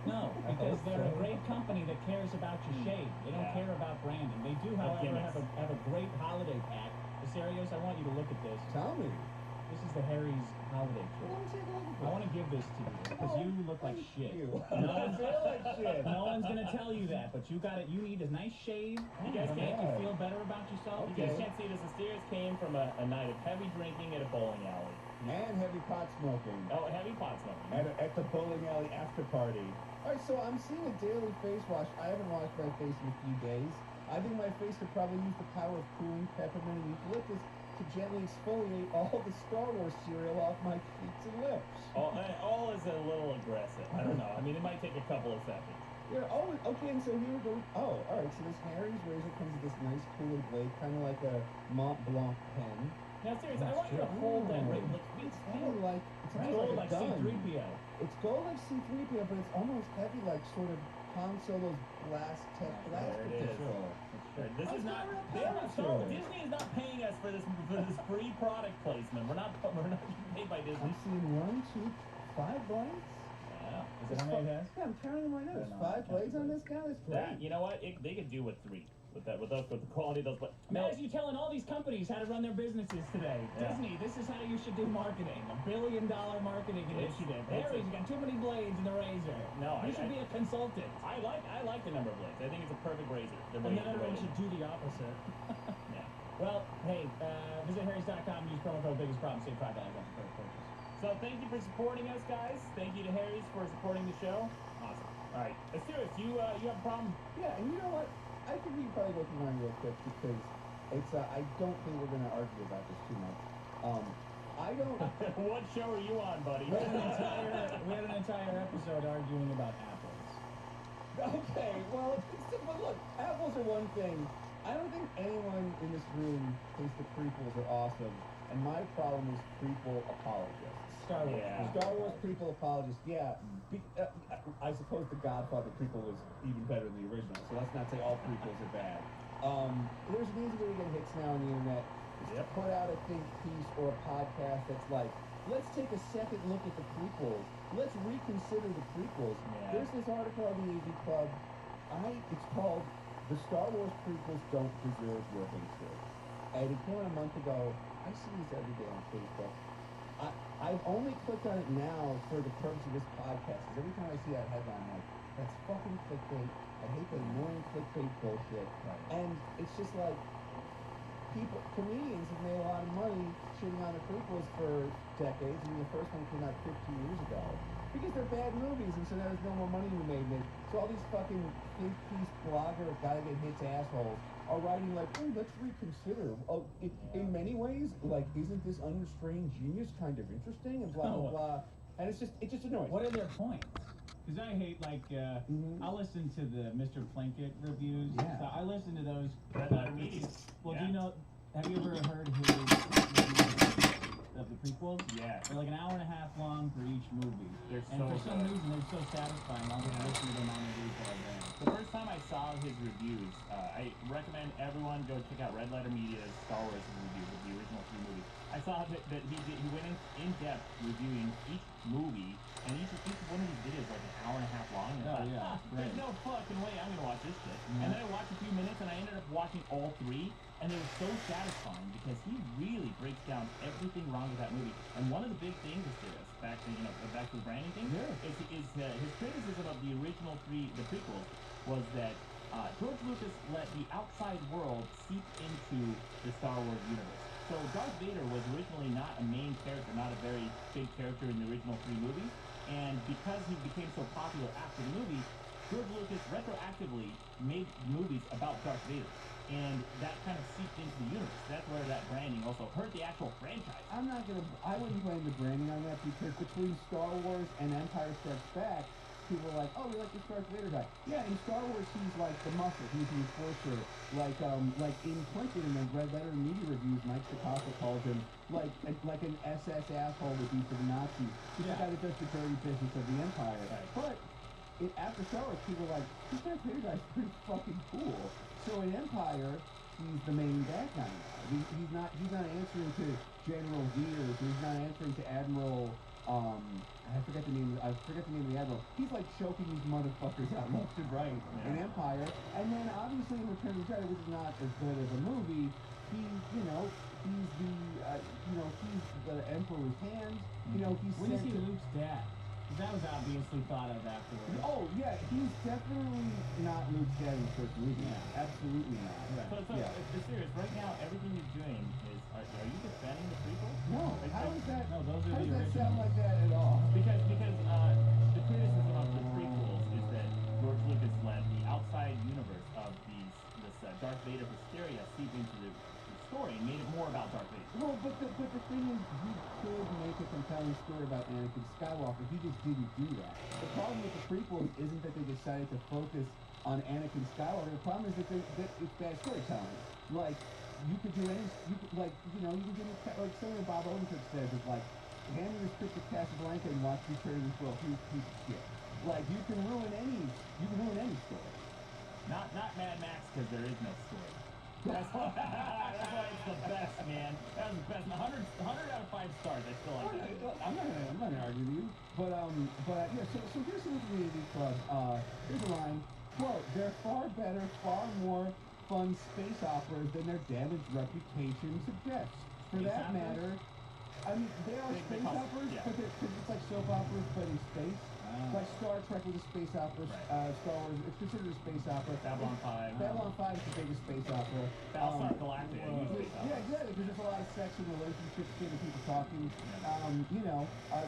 No, because they're a great company that cares about your shade. They don't care about branding. They do, however, have a great holiday pack. Serios, I want you to look at this. Tell me. This is the Harry's holiday kit. I want to give this to you because you look like shit. No one's gonna tell you that, but you got it. You need a nice shave. You guys make you feel better about yourself. You guys can't see this. The stairs came from a night of heavy drinking at a bowling alley. And heavy pot smoking. Oh, heavy pot smoking. At the bowling alley after party. Alright, so I'm seeing a daily face wash. I haven't washed my face in a few days. I think my face could probably use the power of cooling peppermint and eucalyptus to gently exfoliate all the Star Wars cereal off my cheeks and lips. All is a little aggressive. I don't know. I mean, it might take a couple of seconds. Yeah, okay, and so here we go. Oh, alright, so this Harry's razor comes with this nice cooler blade, kind of like a Mont Blanc pen. Now, seriously, I want you to hold that right. Look, it's gold like like C-3PO. It's gold like C-3PO, but it's almost heavy like sort of Han Solo's blaster control. This is not. Disney is not paying us for this free product placement. We're not getting paid by Disney. I'm seeing 1, 2, 5 blades. Yeah. Is it how many it has? Yeah, I'm counting them right now. There's 5 blades on this guy. That's great. You know what? They could do with 3. With the quality of those. But Imagine you telling all these companies how to run their businesses today. Yeah. Disney, this is how you should do marketing. $1 billion marketing initiative. Harry's, you got too many blades in the razor. No, you should be a consultant. I like the number of blades. I think it's a perfect razor. And then everyone should do the opposite. Yeah. Well, hey, visit harrys.com, use promo code Biggest Problem, save $5 off your first purchase. So thank you for supporting us, guys. Thank you to Harry's for supporting the show. Awesome. All right, let's do it. You have a problem? Yeah, and you know what? I think we can probably go through mine real quick because it's. I don't think we're gonna argue about this too much. I don't. What show are you on, buddy? We had an entire episode arguing about apples. Okay, well, but look, apples are one thing. I don't think anyone in this room thinks the prequels are awesome, and my problem is prequel apologists. Star Wars. Yeah. Star Wars prequel apologists, yeah. I suppose the Godfather prequel was even better than the original, so let's not say all prequels are bad. There's an easy way to get hits now on the internet. Is to put out a think piece or a podcast that's like, let's take a second look at the prequels. Let's reconsider the prequels. Yeah. There's this article on the AV Club. It's called "The Star Wars Prequels Don't Deserve Your Hatred." And it came out a month ago. I see these every day on Facebook. I've only clicked on it now for the purpose of this podcast, because every time I see that headline, I'm like, that's fucking clickbait. I hate that annoying clickbait bullshit. Right. And it's just like, comedians have made a lot of money shitting on the prequels for decades. I mean, the first one came out 15 years ago. Because they're bad movies, and so there's no more money to be made. So all these fucking think piece blogger, gotta get hits assholes are writing like, oh, let's reconsider. Oh, in many ways, like, isn't this unrestrained genius kind of interesting? And blah, blah, blah. And it's just annoying. What are their points? Because I hate, like, I'll listen to the Mr. Plinkett reviews. Yeah. So I listen to those. Well, yeah. do you know, have you ever heard his reviews of the prequels? Yeah. They're like an hour and a half long for each movie. And for some reason, they're so satisfying. I'll just listen to them on the replay all day. The first time I saw his reviews, I recommend everyone go check out Red Letter Media's Star Wars reviews of the original 3 movies. I saw that he went in depth reviewing each movie, and each one of these videos like an hour and a half long. And there's no fucking way I'm gonna watch this shit. And then I watched a few minutes, and I ended up watching all 3, and they were so satisfying because he really breaks down everything wrong with that movie. And one of the big things is this, back to the branding thing, is his criticism of the original 3, the prequels, was that George Lucas let the outside world seep into the Star Wars universe. So Darth Vader was originally not a main character, not a very big character in the original 3 movies, and because he became so popular after the movie, George Lucas retroactively made movies about Darth Vader. and that kind of seeped into the universe. That's where that branding also hurt the actual franchise. I wouldn't blame the branding on that because between Star Wars and Empire Strikes Back, people were like, oh, we like the Darth Vader guy. Yeah, in Star Wars, he's like the muscle. He's the enforcer. Like in Clinton in the Red Letter Media Reviews, Mike Stacasa calls him like an SS asshole would be for the Nazis. He's the guy that does the dirty business of the Empire. Right. But after Star Wars, people were like, this Darth Vader guy's pretty fucking cool. So in Empire, he's the main bad guy now. He's not answering to General Veers. He's not answering to Admiral. I forget the name of the admiral. He's like choking these motherfuckers out left and right in Empire. And then obviously in Return of the Jedi, which is not as good as a movie, he's the Emperor's hand. When you see Luke's dad, that was obviously thought of afterwards. Oh yeah, he's definitely not Luke's dad in the first movie. Yeah, absolutely not. Right. So it's serious. Right now, everything you're doing is. Are you defending the prequel? No. How does that? No, those How are the does that originals. sound like that at all? Because the criticism of the prequels is that George Lucas let the outside universe of this Darth Vader hysteria seep into the story and made it more about Darth Vader. Well, but the thing is, you could make a compelling story about Anakin Skywalker. He just didn't do that. The problem with the prequels isn't that they decided to focus on Anakin Skywalker. The problem is that it's bad storytelling. Like, you could do you can do like something Bob Odenkirk says is like, hand me the script of Casablanca and watch me turn this world piece of shit. Like, you can ruin any story. Not Mad Max, because there is no story. That's why it's the best, man. That was the best. 100 out of 5 stars. I still like that. I'm not gonna argue with you. But yeah. So here's some Community Club. Here's a line. Quote: they're far better, far more fun space operas than their damaged reputation suggests. For that matter, I mean, they are space operas, but it's like soap operas, but in space. Like Star Trek was a space opera. Right. Star Wars, it's considered a space opera. Babylon 5. Babylon 5 is the biggest space opera. Battlestar Galactica. Yeah, exactly, because there's a lot of sex and relationships between people talking.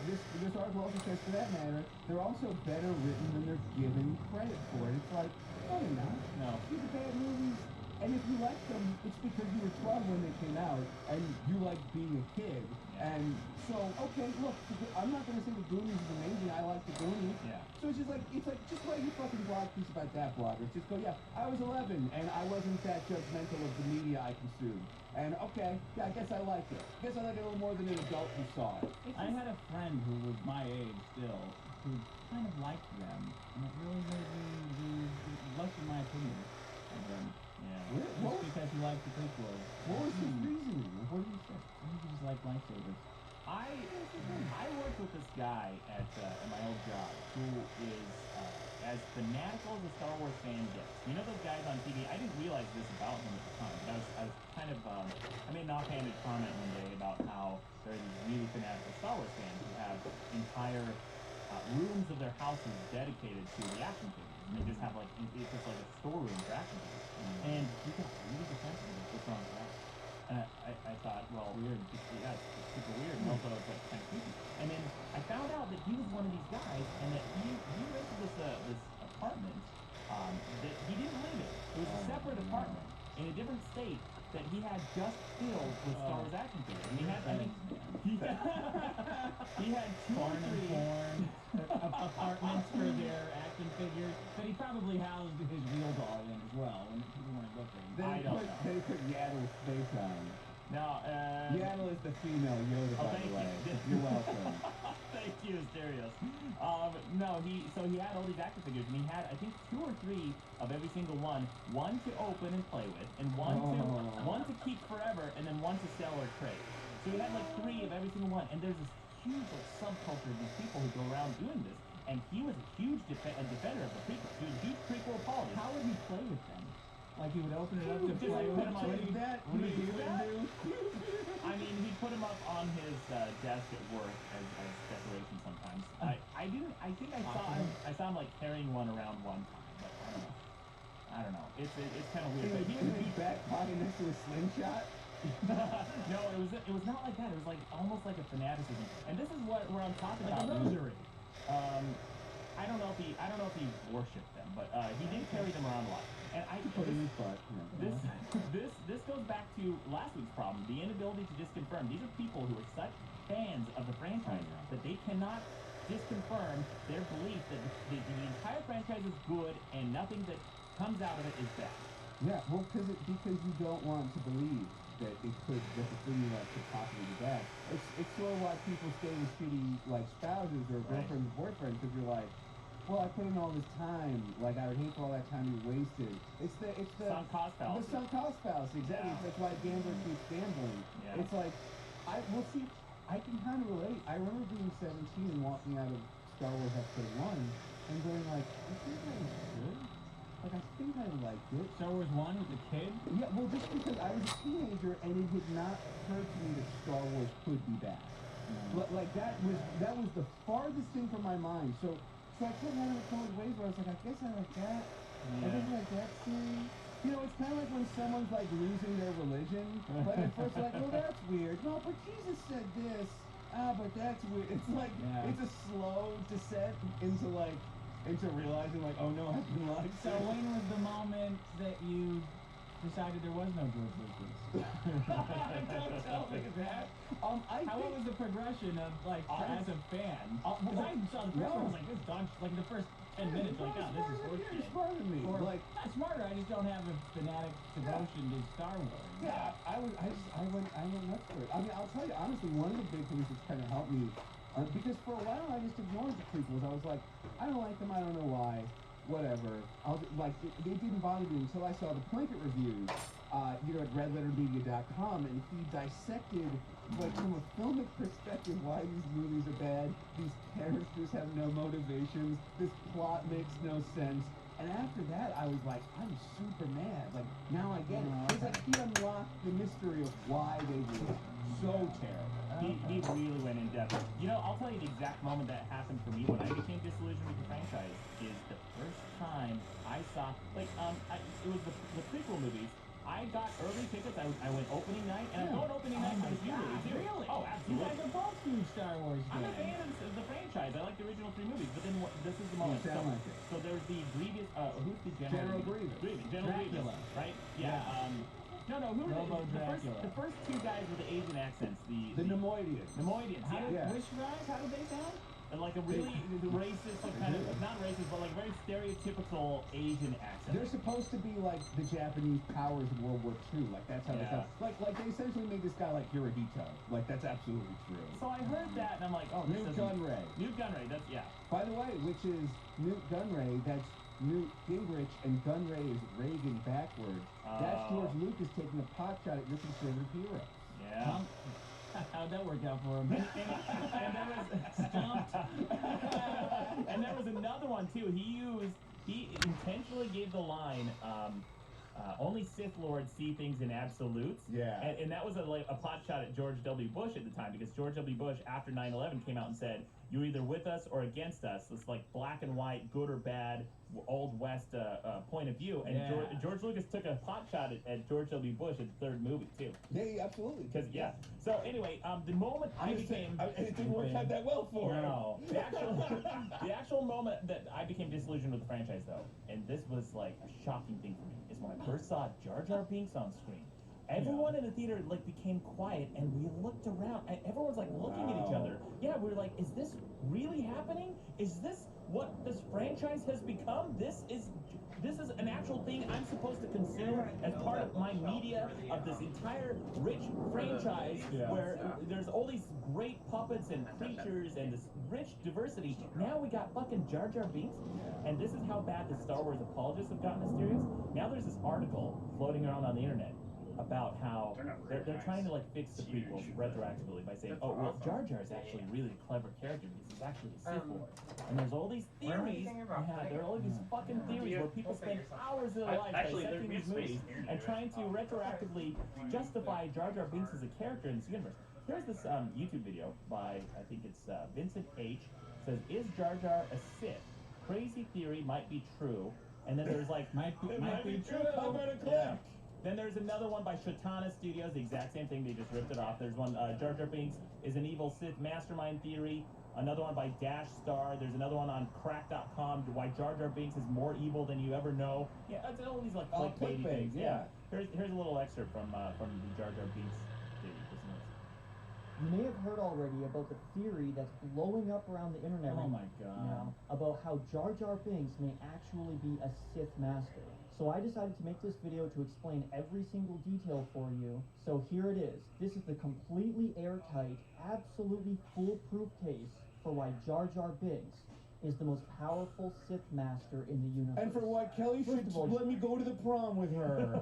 This article also says, for that matter, they're also better written than they're given credit for. It's like, no, they're not. No. These are bad movies. And if you like them, it's because you were 12 when they came out, and you liked being a kid. And so, okay, look, I'm not going to say the Goonies is amazing. I like the Goonies. Yeah. So it's like, just write your fucking blog piece about that blogger. Just go, yeah, I was 11, and I wasn't that judgmental of the media I consumed. And okay, yeah, I guess I like it. I guess I like it a little more than an adult who saw it. I had a friend who was my age still, who kind of liked them, and it really made me lessen my opinion of them. Yeah. Just because he liked the prequels. What was his reasoning? What did he say? I think he just liked lightsabers. I worked with this guy at my old job who is as fanatical as a Star Wars fan gets. You know those guys on TV? I didn't realize this about him at the time, but I was kind of I made an offhanded comment one day about how there are these really fanatical Star Wars fans who have entire rooms of their houses dedicated to the action figures, and they just have like it's just like a storeroom for action figures. And he got really defensive of what's wrong with that. And I thought, well, weird. It's super weird, and also it's like kind of creepy. And then I found out that he was one of these guys, and that he rented this apartment that he didn't live in. It was a separate apartment in a different state that he had just filled with Star Wars action figures. And he had, I think, he had 2 or 3 apartments for their action figures, but he probably housed his real doll in as well when people weren't looking. I don't know. They put Yaddle's face on. Now, Yaddle is the female Yoda, by the way. You're welcome. Thank you, Asterios. No, he had all these action figures, and he had, I think, 2 or 3 of every single one to open and play with, and one to keep forever, and then one to sell or trade. So he had like 3 of every single one, and there's this huge subculture of these people who go around doing this, and he was a huge defender of the prequel. He was a huge prequel apologist. How would he play with them? Like he would open it up to play with them? Would he do that? I mean, he put him up on his desk at work as decoration sometimes. I think I saw him like carrying one around one time, but I don't know. It's kind of weird. But he was back pocket next to a slingshot. No, it was not like that. It was like almost like a fanaticism. And this is where I'm talking about. Like a rosary. I don't know if he worshipped them, but he did carry them around a lot. And but this goes back to last week's problem: the inability to disconfirm. These are people who are such fans of the franchise that they cannot disconfirm their belief that the entire franchise is good and nothing that comes out of it is bad. Yeah, well, because you don't want to believe that it could, that the thing you like could possibly be bad. It's sort of why people stay with shitty like spouses or girlfriends or boyfriends, because you're like, well, I put in all this time, like I would hate for all that time to be wasted. It's the sunk cost fallacy. The sunk cost fallacy, exactly. Yeah. That's why gambler keeps gambling. Yeah. It's like, we'll see. I can kind of relate. I remember being 17 and walking out of Star Wars Episode 1 and going like, I think I was good. Like, I think I liked it. Star Wars 1 with the kid? Yeah, well, just because I was a teenager and it had not occurred to me that Star Wars could be bad. But like that was the farthest thing from my mind. So I kept having a couple of ways where I was like, I guess I like that. I guess I like that scene. You know, it's kind of like when someone's like losing their religion. Like at first, like, well, that's weird. No, but Jesus said this. But that's weird. It's like it's a slow descent into realizing like, oh no, I've been lied to. So when was the moment that you decided there was no George Lucas? Don't tell me that. What was the progression of like as a fan? Because I saw the first one, I was like, this dog, like the first 10 minutes, like, oh, this is horseshit. You're smarter than me. Or, Like, not smarter. I just don't have a fanatic devotion to Star Wars. yeah, I went nuts for it. I mean, I'll tell you honestly, one of the big things that's kind of helped me, because for a while I just ignored the prequels. I was like, I don't like them. I don't know why. Whatever. They didn't bother me until I saw the Plinkett reviews, at redlettermedia.com, and he dissected, like, from a filmic perspective, why these movies are bad. These characters have no motivations. This plot makes no sense. And after that, I was like, I'm super mad. Like, now I get it. It's like he unlocked the mystery of why they were so terrible. He really went in depth. You know, I'll tell you the exact moment that happened for me when I became disillusioned with the franchise is the first time I saw, like, it was the prequel movies. I got early tickets. I went opening night, and I go on opening night for this new movie too. Really? Oh, You absolutely. guys are both huge Star Wars fans. I'm a fan of the franchise. I like the original 3 movies, but then this is the moment. sound like it. So there's the Grievous. Who's the General Grievous. General Dracula. Grievous, right? Yeah. Who are Robo Dracula. the first 2 guys with the Asian accents? The Nemoidians. Nemoidians. Yeah. Which guys? How do they sound? And like a really racist, like kind of not racist, but like very stereotypical Asian accent. They're supposed to be like the Japanese powers in World War II. Like that's how they sound. Like they essentially made this guy like Hirohito. Like that's absolutely true. So I heard that and I'm like, oh, Newt Gunray. Newt Gunray. That's By the way, which is Newt Gunray. That's Newt Gingrich, and Gunray is Reagan backwards. That's George Lucas taking a pot shot at your conservative hero. Yeah. How'd that work out for him? And there was stumped. And there was another one too. He intentionally gave the line, only Sith Lords see things in absolutes. Yeah. And that was a pot shot at George W. Bush at the time, because George W. Bush, after 9/11, came out and said, you're either with us or against us. It's like black and white, good or bad, Old West point of view. And George Lucas took a pot shot at George W. Bush at the 3rd movie, too. Yeah, absolutely. Because, So, anyway, the moment I became... it didn't work out that well for him. No. The actual moment that I became disillusioned with the franchise, though, and this was, like, a shocking thing for me, is when I first saw Jar Jar Binks on screen. Everyone in the theater, like, became quiet, and we looked around, and everyone's, like, looking at each other. Yeah, we were like, is this really happening? Is this what this franchise has become? This is an actual thing I'm supposed to consume as part of my media of this entire rich franchise where there's all these great puppets and creatures and this rich diversity. Now we got fucking Jar Jar Binks, and this is how bad the Star Wars apologists have gotten mysterious. Now there's this article floating around on the internet about how they're trying to like fix the prequels retroactively by saying, oh well, Jar Jar is actually a really clever character because he's actually a Sith Lord. And there's all these theories. There are all these fucking theories where people spend hours of their life dissecting these movies and trying to retroactively justify Jar Jar Binks as a character in this universe. Here's this YouTube video by, I think it's Vincent H. It says, is Jar Jar a Sith? Crazy theory, might be true. And then there's like, might be true. How about a click? Then there's another one by Shatana Studios, the exact same thing, they just ripped it off. There's one, Jar Jar Binks is an evil Sith mastermind theory. Another one by Dash Star. There's another one on Crack.com. Why Jar Jar Binks is more evil than you ever know. Yeah, it's all these like clickbaity things. Yeah. Here's a little excerpt from the Jar Jar Binks video. Listen to this. You may have heard already about the theory that's blowing up around the internet Oh right my God. now about how Jar Jar Binks may actually be a Sith Master. So I decided to make this video to explain every single detail for you. So here it is. This is the completely airtight, absolutely foolproof case for why Jar Jar Binks is the most powerful Sith Master in the universe. And for why Kelly should let me go to the prom with her.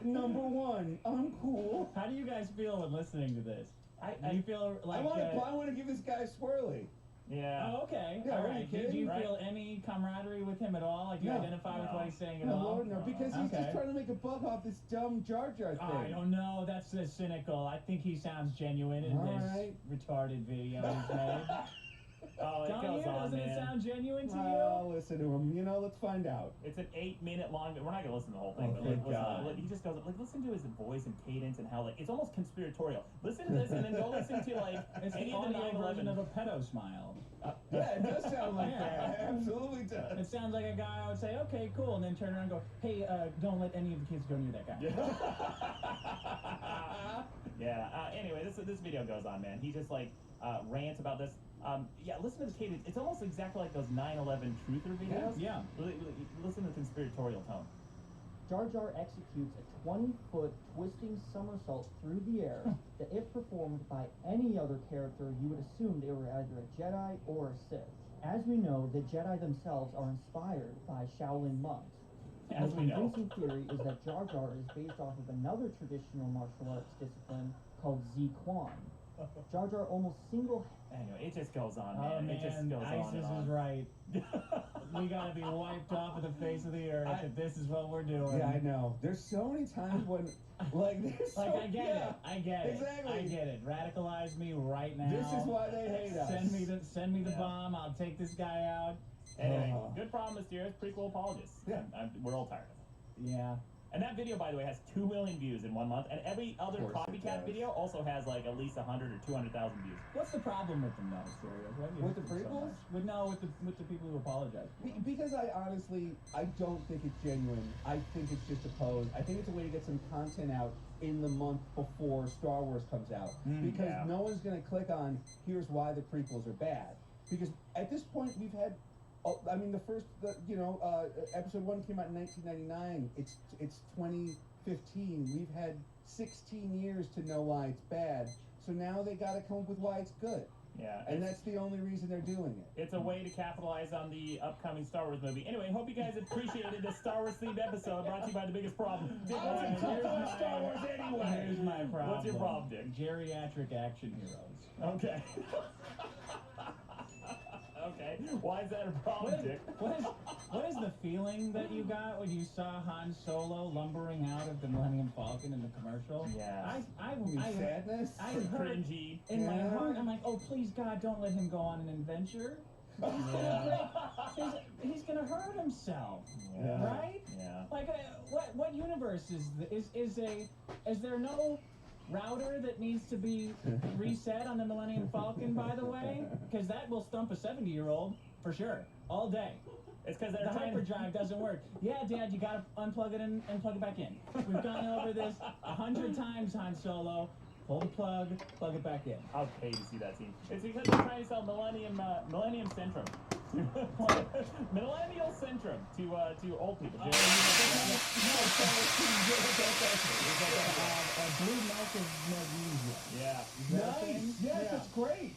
Number one, I'm cool. How do you guys feel when listening to this? Do you feel like I want to give this guy a swirly. Yeah. Oh, okay. Yeah, all are you right. kidding? Do you Right. feel any camaraderie with him at all? Like, do you No. identify with what he's saying at No, all? Lord, no, because he's Okay. just trying to make a buck off this dumb Jar Jar thing. I don't know. That's cynical. I think he sounds genuine in All this right. retarded video he's made. Oh, it Don't goes you? on, Doesn't man. it sound genuine to Well, listen to him. You know, let's find out. It's an 8-minute long. We're not gonna listen to the whole thing, Oh, but thank listen, God. he just goes listen to his voice and cadence and how like it's almost conspiratorial. Listen to this and then go listen to like It's any the of the audio version 9/11. of a pedo smile. Yeah, it does sound like Yeah. that. It absolutely does. It sounds like a guy I would say, okay, cool, and then turn around and go, hey, don't let any of the kids go near that guy. Yeah. Anyway, this video goes on, man. He just like rants about this. Yeah, listen to the cadence. It's almost exactly like those 9/11 truther videos. Yeah. Listen to the conspiratorial tone. Jar Jar executes a 20-foot twisting somersault through the air that, if performed by any other character, you would assume they were either a Jedi or a Sith. As we know, the Jedi themselves are inspired by Shaolin monks. As we The know. convincing theory is that Jar Jar is based off of another traditional martial arts discipline called Zi Quan. Jar Jar almost Anyway, it just goes on, man. Oh, man, It just goes on ISIS and on. is right. We gotta be wiped off of the face of the earth if this is what we're doing. Yeah, I know. There's so many times when, like, there's Like, so, I get yeah, it. I get it. Exactly. I get it. Radicalize me right now. This is why they hate us. Send me the Yeah. bomb. I'll take this guy out. Anyway, good problem, mysterious prequel apologists. Yeah. We're all tired of it. Yeah. And that video, by the way, has 2 million views in 1 month, and every other Of course it copycat does. video also has like at least 100 or 200,000 views. What's the problem with them, though, Serious? Why do you With hate the them so prequels? much? With the people who apologize. Because I don't think it's genuine. I think it's just a pose. I think it's a way to get some content out in the month before Star Wars comes out. Because yeah. no one's going to click on, here's why the prequels are bad. Because at this point, we've had, episode 1 came out in 1999. It's 2015. We've had 16 years to know why it's bad. So now they got to come up with why it's good. Yeah. And that's the only reason they're doing it. It's a way to capitalize on the upcoming Star Wars movie. Anyway, hope you guys appreciated this Star Wars themed episode brought to you by The Biggest Problem. Dick, I wouldn't talk Star Wars anyway. Here's my problem. What's your problem, Dick? Geriatric action heroes. Okay. Okay. Why is that a problem, Dick? What is the feeling that you got when you saw Han Solo lumbering out of the Millennium Falcon in the commercial? Yeah. Sadness? I heard Cringy. in my heart, I'm like, oh, please, God, don't let him go on an adventure. He's gonna hurt himself, Yeah. right? Yeah. Like, what universe is there no router that needs to be reset on the Millennium Falcon, by the way? Because that will stump a 70-year-old for sure, all day. It's because The hyperdrive doesn't work. Yeah, Dad, you gotta unplug it and plug it back in. We've gone over this 100 times, Han Solo. Pull the plug it back in. I'll pay to see that scene. It's because they're trying to sell Millennium Centrum. Millennial Centrum to old people. Blue milk of magnesia. Yeah. Nice. Yes, Yeah. that's great.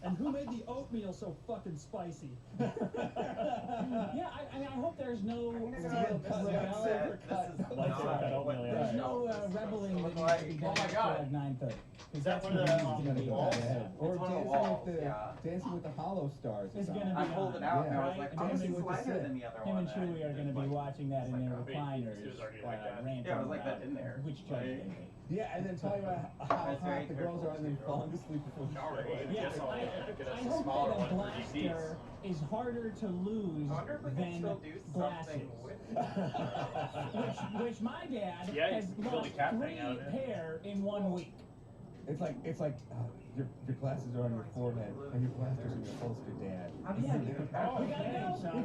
And who made the oatmeal so fucking spicy? Yeah, I hope there's no rebelling. There's no rebelling that needs to be done after like 9:30. Because that's one when of he's the, gonna be walls? bad. Or It's one of the dancing walls, with the yeah. dancing with the hollow stars. It's gonna be I pulled it out and I was right? like, And oh, this him is with the lighter Sith. than the other Him one. and Chewie are going to be watching that in their recliners, It was already like that. ranting Yeah, it was like about that in there. which judge they hate. Yeah, and then talking about how That's very hot the girls careful are and then to do. falling asleep before the show. Yeah, I hope that a blaster is harder to lose I wonder if we can than still do glasses. something with which my dad Yeah, you has can build a lost cat 3 thing out of it. pair in 1 week. It's like your glasses are on your forehead and your blasters in your holster, Dad. Yeah, we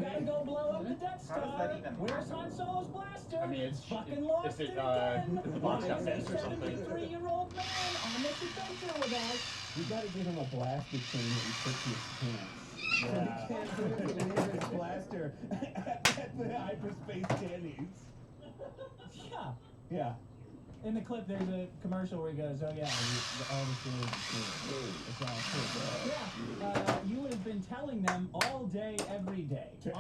gotta go blow up the Death Star. Where's Han Solo's blaster? I mean, it's fucking lost it again. the box got Why is missed a or something? 73-year-old man on this adventure with us? We gotta give him a blaster chain that we put to his pants. Yeah. So he can't leave his blaster at the hyperspace Denny's. Yeah. Yeah. In the clip, there's a commercial where he goes, "Oh yeah, all the stories are true. It's all true." Yeah, you would have been telling them all day, every day, To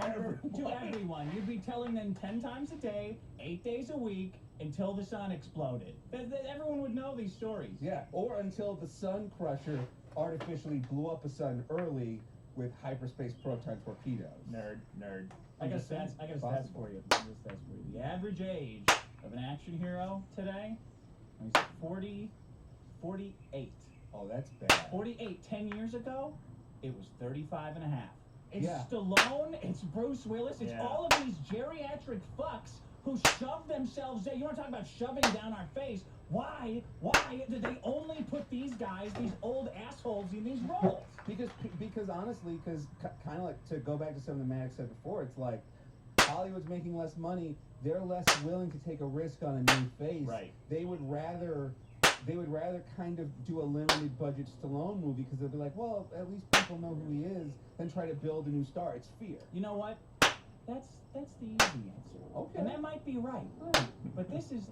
everyone. You'd be telling them 10 times a day, 8 days a week, until the sun exploded. Everyone would know these stories. Yeah, or until the Sun Crusher artificially blew up a sun early with hyperspace proton torpedoes. Nerd. I got stats for you. The average age of an action hero today is 48. Oh, that's bad. 48. 10 years ago, it was 35 and a half. It's Yeah. Stallone, it's Bruce Willis, it's Yeah. all of these geriatric fucks who shove themselves in. You want to talk about shoving down our face? Why did they only put these guys, these old assholes, in these roles? Because honestly, kind of like to go back to something Maddox said before, it's like Hollywood's making less money. They're less willing to take a risk on a new face. Right. They would rather kind of do a limited budget Stallone movie because they'll be like, well, at least people know who he is, than try to build a new star. It's fear. You know what? That's the easy answer. Okay. And that might be right. But this is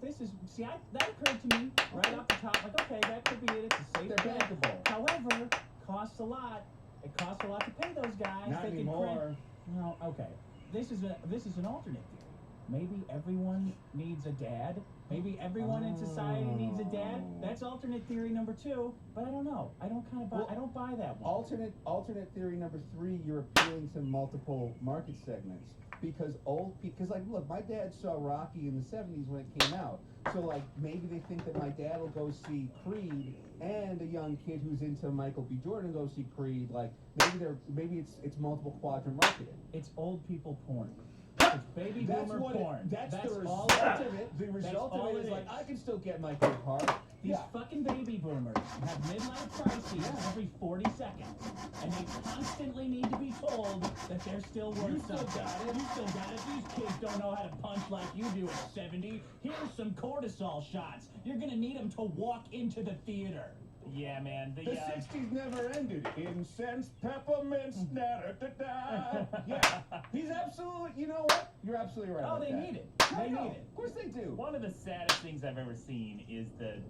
see, that occurred to me right off the top. Like, okay, that could be it. It's a safe They're bet. bankable. However, costs a lot. It costs a lot to pay those guys. Not They can anymore. No, okay. This is an alternate theory. Maybe everyone needs a dad. Maybe everyone in society needs a dad. That's alternate theory number 2. But I don't know. I don't buy that one. Alternate theory number 3, you're appealing to multiple market segments. Because like, look, my dad saw Rocky in the 70s when it came out. So, like, maybe they think that my dad will go see Creed, and a young kid who's into Michael B. Jordan go see Creed. Like, maybe it's multiple quadrant marketing. It's old people porn. It's baby boomer porn. That's the all result of it. The result of it is like, I can still get my kid hard. These fucking baby boomers have midlife crises every 40 seconds, and they constantly need to be told that they're still worth something. You still got it. These kids don't know how to punch like you do at 70. Here's some cortisol shots. You're gonna need them to walk into the theater. Yeah, man. The 60s never ended. Incense, peppermints, da-da-da-da. Yeah, he's absolutely, you know what? You're absolutely right. Oh, they need it. They need it. Of course they do. One of the saddest things I've ever seen is the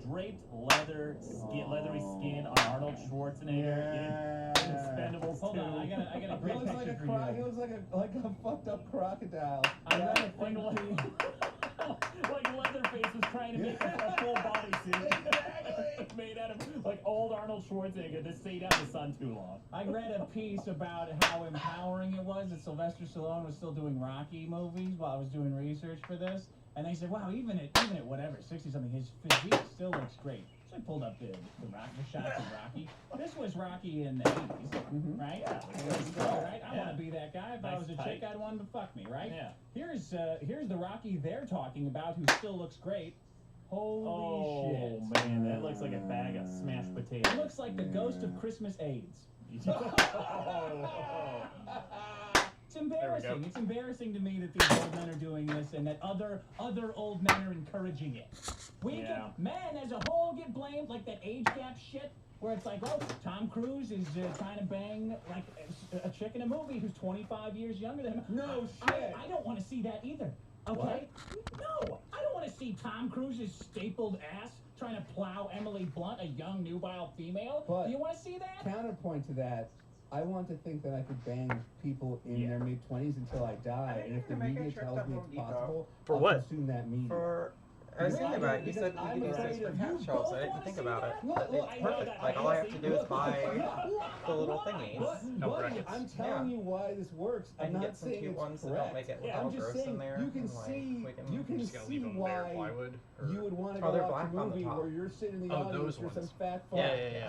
draped leathery skin on Arnold Schwarzenegger in Expendables 2. Hold on, I got a great picture for you. He looks like a fucked up crocodile. I read a thing like Leatherface was trying to make a full body suit made out of like old Arnold Schwarzenegger that stayed out in the sun too long. I read a piece about how empowering it was that Sylvester Stallone was still doing Rocky movies while I was doing research for this, and they said, wow, even at whatever 60-something, his physique still looks great. So I pulled up the shots of Rocky. This was Rocky in the 80s, right? Yeah, right? I want to be that guy. If I was a chick, I'd want him to fuck me, right? Yeah. Here's the Rocky they're talking about, who still looks great. Holy shit! Oh man, that looks like a bag of smashed potatoes. It looks like the ghost of Christmas AIDS. It's embarrassing. It's embarrassing to me that these old men are doing this and that other old men are encouraging it. Men as a whole get blamed, like that age gap shit, where it's like, oh, Tom Cruise is trying to bang like a chick in a movie who's 25 years younger than him. No shit. I don't want to see that either. Okay? No, I don't want to see Tom Cruise's stapled ass trying to plow Emily Blunt, a young, nubile female. But do you want to see that? Counterpoint to that, I want to think that I could bang people in their mid-20s until I die, and if the media tells me it's possible, For I'll what? consume that media. I was thinking about it. You said you could use this for cat shows. I didn't think about it. It's perfect. Like, all I have to do is buy the little thingies. But I'm telling you why this works. I'm not saying it's ones correct. that don't make it I'm all just gross saying in there. you can see why you would want to Oh, they're go watch black a on the movie top. where you're sitting in the audience with some fat fuck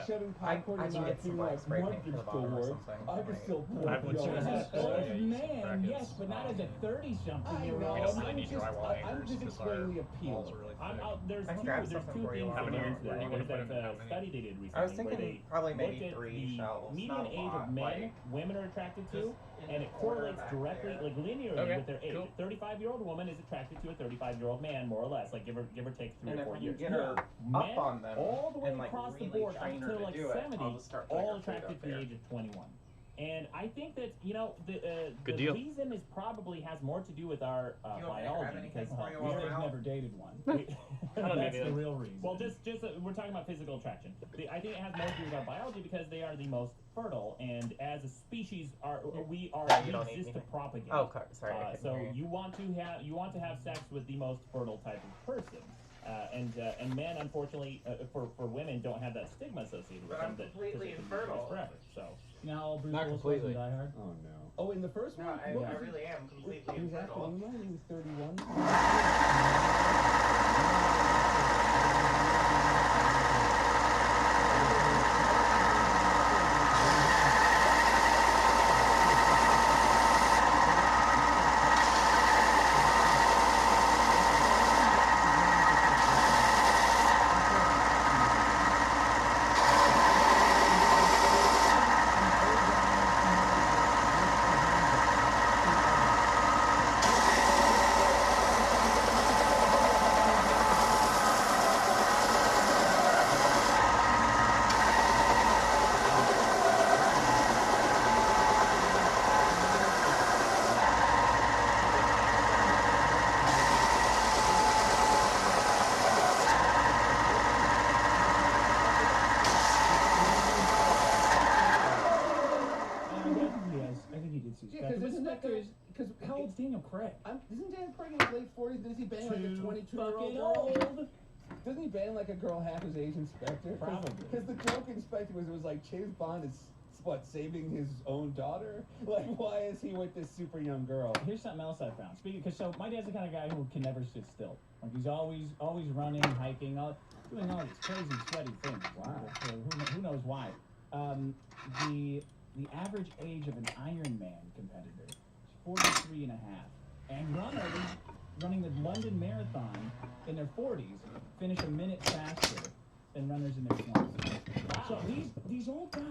shoving popcorn I in can my get some finger black like spray one paint could for the still bottom or work. something. I could still pour I've the legit- As an old man, brackets. yes, but not as a 30-something I year know. old. We don't really need drywall I'm hangers just because explaining the our appeal. walls are really I'm quick. out. There's I can two. grab There's something two for you things while that we're go here. into Where do that. you want to There's put them? that How study many? they did recently I was where thinking they probably maybe looked at 3 the shells. median Not a age lot, of men like, women are attracted to, just in and the it corner correlates back directly, there. like linearly, Okay, with their age. cool. A 35-year-old woman is attracted to a 35-year-old man, more or less, like give or take 3 And or if 4 I years. can get her Men, up on them all the way and, like, across the really board, up train her to to like do it, 70, I'll just start putting all her food attracted up to the there. age of 21. And I think that, you know, the Good the deal. reason is probably has more to do with our You want me to grab biology, anything because for you We've while we're out? never dated one. we, I don't That's need the it. real reason. well, just we're talking about physical attraction. I think it has more to do with our biology because they are the most fertile, and as a species, we You don't need exist to anything. propagate. Oh, sorry. I couldn't So hear you. you want to have sex with the most fertile type of person. And men, unfortunately, for women, don't have that stigma associated with But them. I'm that completely because they can infertile. live forever. So Now Bruce Not Willis was in completely. Die Hard. Oh no. Oh, in the first No, one? I What was he- really am completely He was actually infertile. young. He was 31. Yes, I think he did see Yeah, Spectre. because But isn't that Spectre is... because How old's Daniel Craig? isn't Dan Craig in his late 40s? Does he bang like a Too 22-year-old fucking girl? old. Doesn't he bang like a girl half his age in Spectre? Probably. Because the joke in Spectre was it was like James Bond is what, saving his own daughter? Like, why is he with this super young girl? Here's something else I found. Speaking, because so my dad's the kind of guy who can never sit still. Like he's always running, hiking, doing all these crazy sweaty things. Wow. Who knows why? The average age of an Ironman competitor is 43 and a half. And runners running the London Marathon in their 40s finish a minute faster than runners in their 20s. So these old guys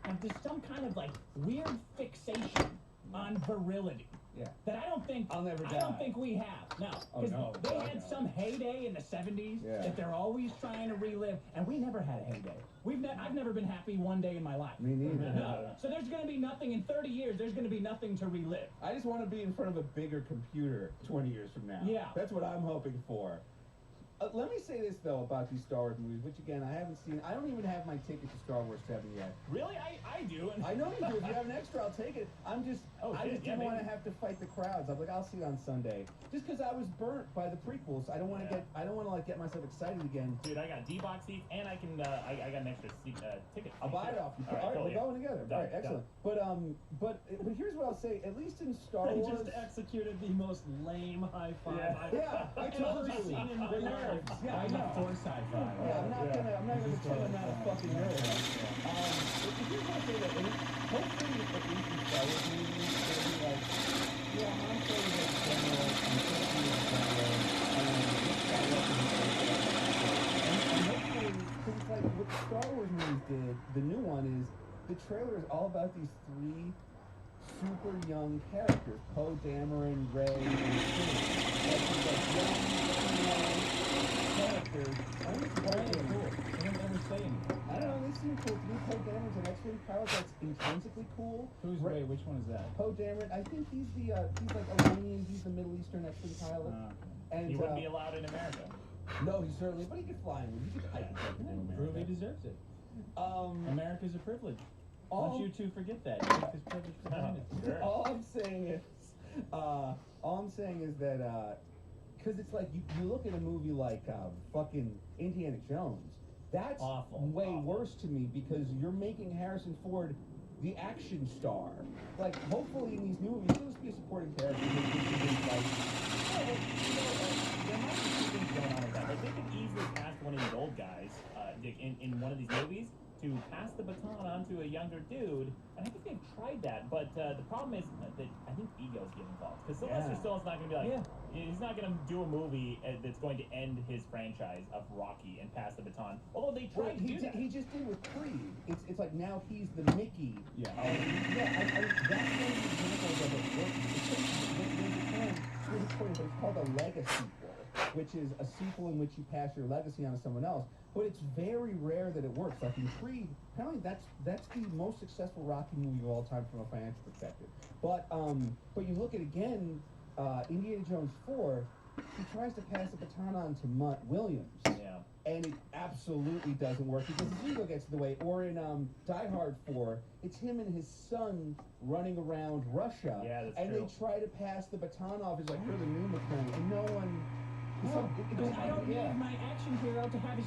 have some kind of like weird fixation on virility. Yeah. That I don't think we have. No. Oh, Because no. they God, had no. some heyday in the 70s Yeah. that they're always trying to relive, and we never had a heyday. I've never been happy one day in my life. Me neither. No. So there's going to be nothing in 30 years. There's going to be nothing to relive. I just want to be in front of a bigger computer 20 years from now. Yeah. That's what I'm hoping for. Let me say this, though, about these Star Wars movies, which, again, I haven't seen. I don't even have my ticket to Star Wars 7 yet. really, I do. And I know you do. If you have an extra, I'll take it. I just shit, didn't want to maybe. have to fight the crowds. I'm like, I'll see it on Sunday. Just because I was burnt by the prequels. I don't want to get myself excited again. Dude, I got D-box seats, and I can I got an extra ticket. I'll buy it off you. All right, cool, we're yeah. going together. Done, All right, excellent. But here's what I'll say. At least in Star They Wars, just executed the most lame high five yeah, I told you. seen in my They're life. nerds. Yeah, I know. Force high-five. Yeah, I'm not gonna pretend I'm not a fucking nerd. Here's what I'll say that hopefully at least in Star Wars movies, they'll be like, yeah, Han Solo is a general, I'm supposed to be a general, and Luke Skywalker is and hopefully, because it's like what the Star Wars movies did, the new one is, the trailer is all about these 3 super young characters, Poe Dameron, Rey, and Finn. Like these like young characters. I think it's Very very cool. cool. They don't ever say anything. I don't know, they seem cool to me. Poe Dameron's an X-Wing pilot that's intrinsically cool. Who's Ray? Which one is that? Poe Dameron, I think he's like Iranian, he's the Middle Eastern X-Wing pilot. And He wouldn't be allowed in America. no, he certainly, but he could fly in. He could hike in America. Prove he deserves it. America's a privilege. all- Don't you two forget that. You take this privilege for granted. Sure. all I'm saying is that because it's like you look at a movie like fucking Indiana Jones, that's way worse to me because you're making Harrison Ford the action star. Like, hopefully in these new movies, he'll just be a supporting character. There might be two things going on with that. Like, they could easily cast one of these old guys, Dick, in one of these movies to pass the baton on to a younger dude, and I think they've tried that, but the problem is that I think egos get involved, because Sylvester Stallone's not going to be like, he's not going to do a movie that's going to end his franchise of Rocky and pass the baton, although they tried to do that. He just did with Creed. It's like now he's the Mickey. Yeah. I that's one of the examples of it working. It's called a legacy sequel, which is a sequel in which you pass your legacy on to someone else. But it's very rare that it works. Like in Creed, apparently that's the most successful Rocky movie of all time from a financial perspective. But you look at again, Indiana Jones 4, he tries to pass the baton on to Mutt Williams. Yeah. And it absolutely doesn't work because his ego gets in the way. Or in Die Hard 4, it's him and his son running around Russia. Yeah, that's and true. they try to pass the baton off. It's like, you're the new McClane. And no one... Because I don't need my action hero to have his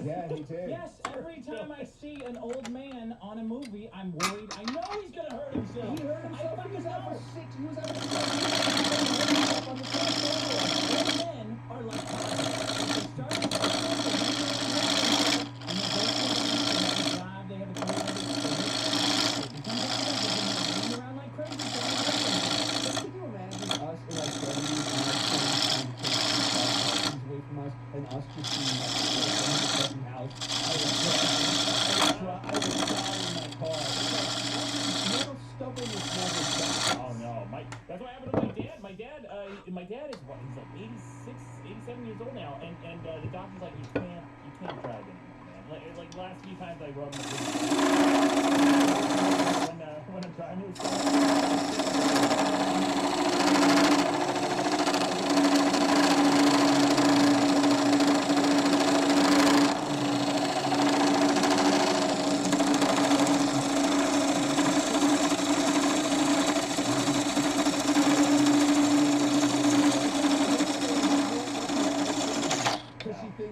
Yeah, he did. Yes, every time I see an old man on a movie, I'm worried. I know he's gonna hurt himself. He hurt himself. He was out for 6. He was out for 6 on the first old men are like they start and they have a career, they become around like crazy. Could you imagine us in like 70s away from us and us just being like house? I would cry in my car. Little stubbornness never stops. Oh no, that's what happened to my dad. My dad is what? He's like 86, 87 years old now, and the doctor's like, you can't drive anymore, man. Like the last few times I rode my when I'm driving to school.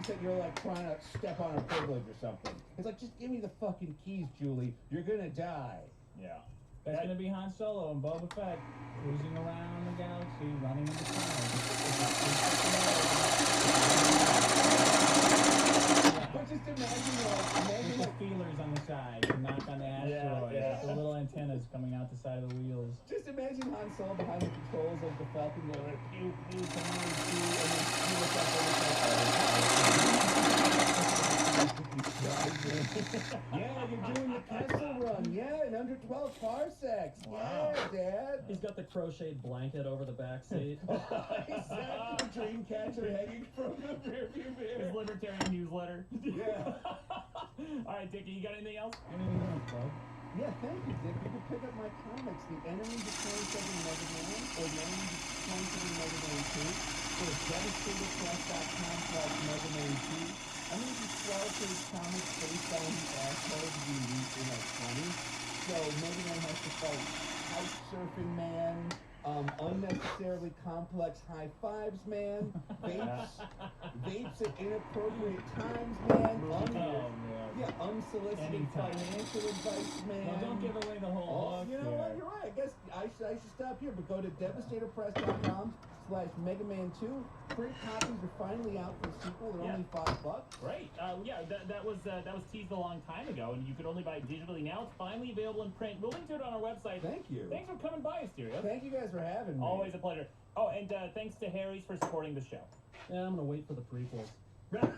That you're like trying to step on her privilege or something. It's like, just give me the fucking keys, Julie. You're gonna die. Yeah. That's gonna be Han Solo and Boba Fett cruising around the galaxy, running in the clouds. But just imagine with the feelers on the side to knock on the asteroid. Yeah. The little antennas coming out the side of the wheels. Just imagine Han Solo behind the controls of the Falcon going like, pew, pew, and then you look up and yeah, you're doing the Kessel Run. Yeah, in under 12 parsecs. Wow. Yeah, Dad. He's got the crocheted blanket over the back seat. Exactly. The dream catcher hanging from the rearview mirror. His libertarian newsletter. Yeah. All right, Dickie, you got anything else? Anything else, bud? Yeah, thank you, Dick. You can pick up my comics, The Enemy to 27 Mega Man, or The Enemy to 27 Mega Man 2. Go to DevastatorPress.com/Mega Man 2. I'm going to do 12-page comics based on the assholes we released in like 20. So Mega Man has to fight Couch Surfing Man, unnecessarily complex high fives man, vapes at inappropriate times man, unsolicited financial advice man. Well, don't give away the whole book. You know what? You're right. I guess I should stop here, but go to DevastatorPress.com/Mega Man 2. Print copies are finally out for the sequel. They're only $5. Great. That was teased a long time ago, and you could only buy it digitally. Now it's finally available in print. We'll link to it on our website. Thank you. Thanks for coming by, Asterios. Thank you guys for having me. Always a pleasure. Oh, and thanks to Harry's for supporting the show. Yeah, I'm gonna wait for the prequels. God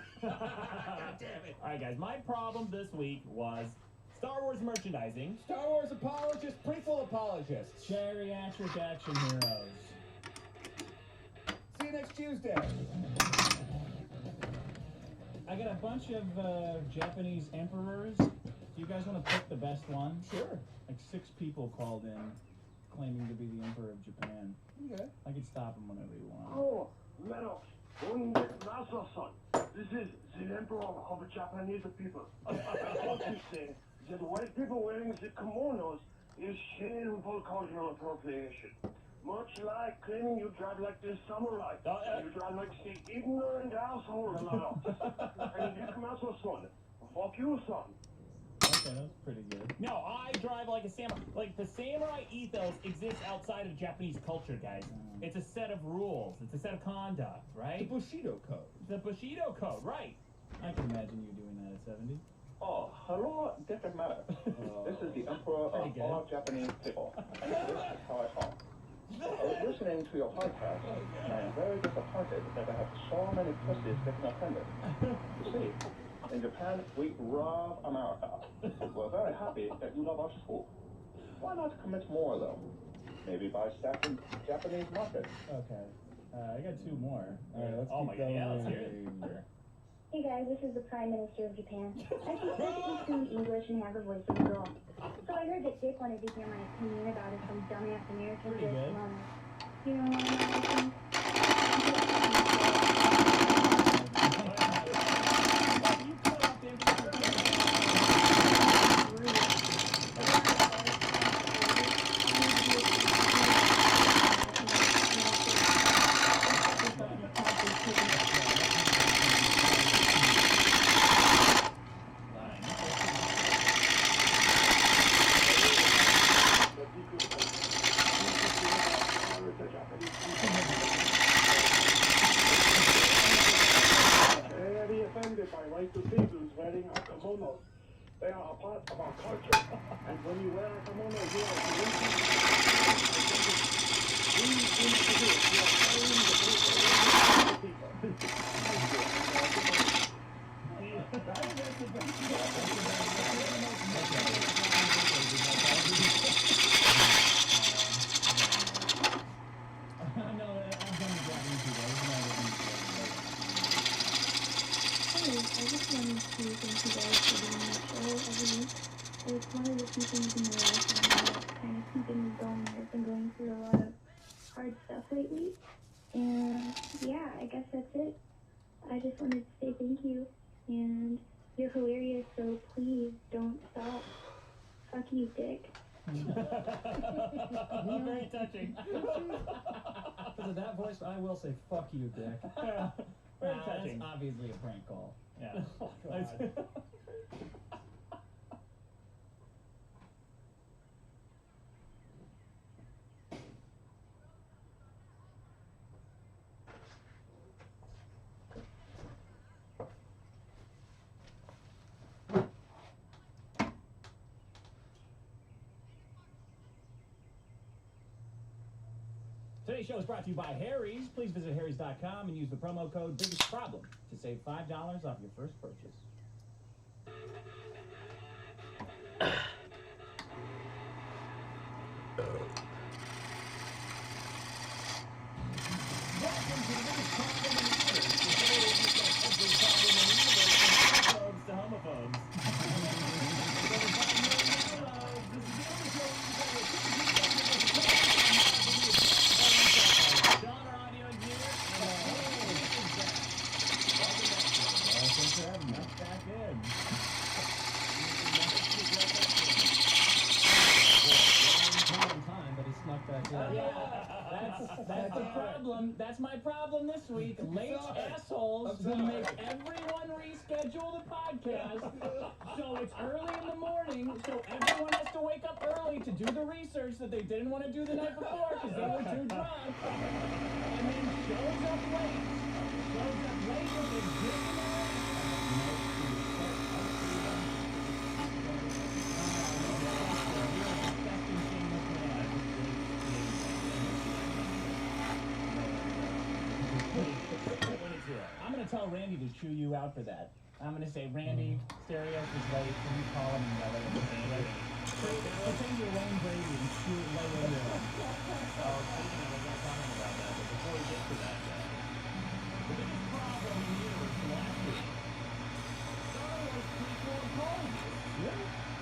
damn it. All right, guys. My problem this week was Star Wars merchandising. Star Wars apologists, prequel apologists. Geriatric action heroes. See you next Tuesday. I got a bunch of Japanese emperors. Do you guys want to pick the best one? Sure. Like 6 people called in claiming to be the Emperor of Japan. Okay. I could stop them whenever you want. Oh, Meadows. Son. This is the Emperor of the Japanese people. I want to say that white people wearing the kimonos is shameful cultural appropriation. Much like claiming you drive like this samurai. You drive like the ignorant asshole and all. And you come out so son. Fuck you, son. Okay, that's pretty good. No, I drive like a samurai. Like, the samurai ethos exists outside of Japanese culture, guys. It's a set of rules. It's a set of conduct, right? The Bushido Code. The Bushido Code, right. I can imagine you doing that at 70. Oh, hello, different matter. This is the Emperor of all Japanese people. This is how I talk. I was listening to your podcast, and I am very disappointed that I have so many pussies getting offended. You see, in Japan, we love America. We're very happy that you love our school. Why not commit more, though? Maybe by staffing Japanese market. Okay. I got two more. All right, let's Oh keep my God, yeah, let's hear it. going. Hey guys, this is the Prime Minister of Japan. I can perfectly speak English and have the voice of a girl. So I heard that Dick wanted to hear my opinion about if some dumbass American Pretty wears good. kimono. You know what I'm saying? Very offended by white Latinos wearing a kimono. They are a part of our culture. And when you wear a kimono, you are racist. You are carrying the weight of Hey, I just wanted to thank you guys for doing the show every week. It's one of the few things in my life that's kind of keeping me going. I've been going through a lot of hard stuff lately. And yeah, I guess that's it. I just wanted to say thank you. And you're hilarious, so please don't stop. Fuck you, Dick. Very touching. Because of that voice, I will say, fuck you, Dick. Very That's touching. obviously a prank call. Yeah. Oh, God. Today's show is brought to you by Harry's. Please visit harrys.com and use the promo code Biggest Problem to save $5 off your first purchase. Welcome to the biggest problem in the universe. The show where we discuss every problem in the universe from homophobes to homophobes. This is the only show where you can John, our audio engineer, Thanks for having me. Back in. Not on time, but he snuck back in. That's the problem. That's my problem this week. Late assholes who make everyone reschedule the podcast. So it's early in the morning, so everyone has to wake up early to do the research that they didn't want to do the night before because they were too drunk. And then shows up late. Shows up late with a I'm going to tell Randy to chew you out for that. I'm going to say, Randy, Stereos is late. Can you call him and yell at him? Pretend you're Wayne Brady and chew it right into him. Oh, speaking of, I was going to comment about that, but before we get to that, the biggest problem in the universe from last week, Star Wars prequel apologies.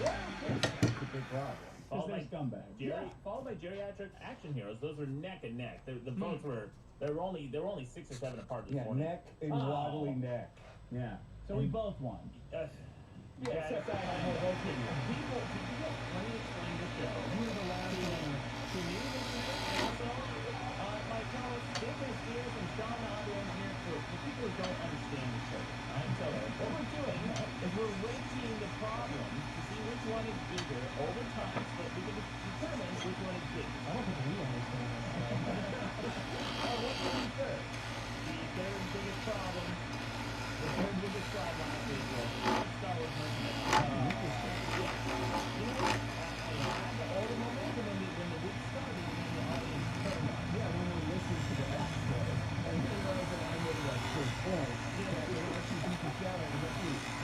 That's a big problem. Because they're scumbags. Followed by geriatric action heroes. Those were neck and neck. The votes were they were only 6 or 7 apart this Yeah, morning. neck and wobbly neck. Yeah. So we both won. Yeah, except I had no votes in you. People, let me explain the show. we're ranking the problems to see which one is bigger over time, so that we can determine which one is bigger. I don't think we understand this stuff. What's the third? The third biggest problem, the third biggest problem I think was Star Wars merchandise. You know, all the momentum when the week started, and then the audience turned on. Yeah, when we listened to the episode, and he realized that I made like good points. Yeah, they actually beat the shit out of it.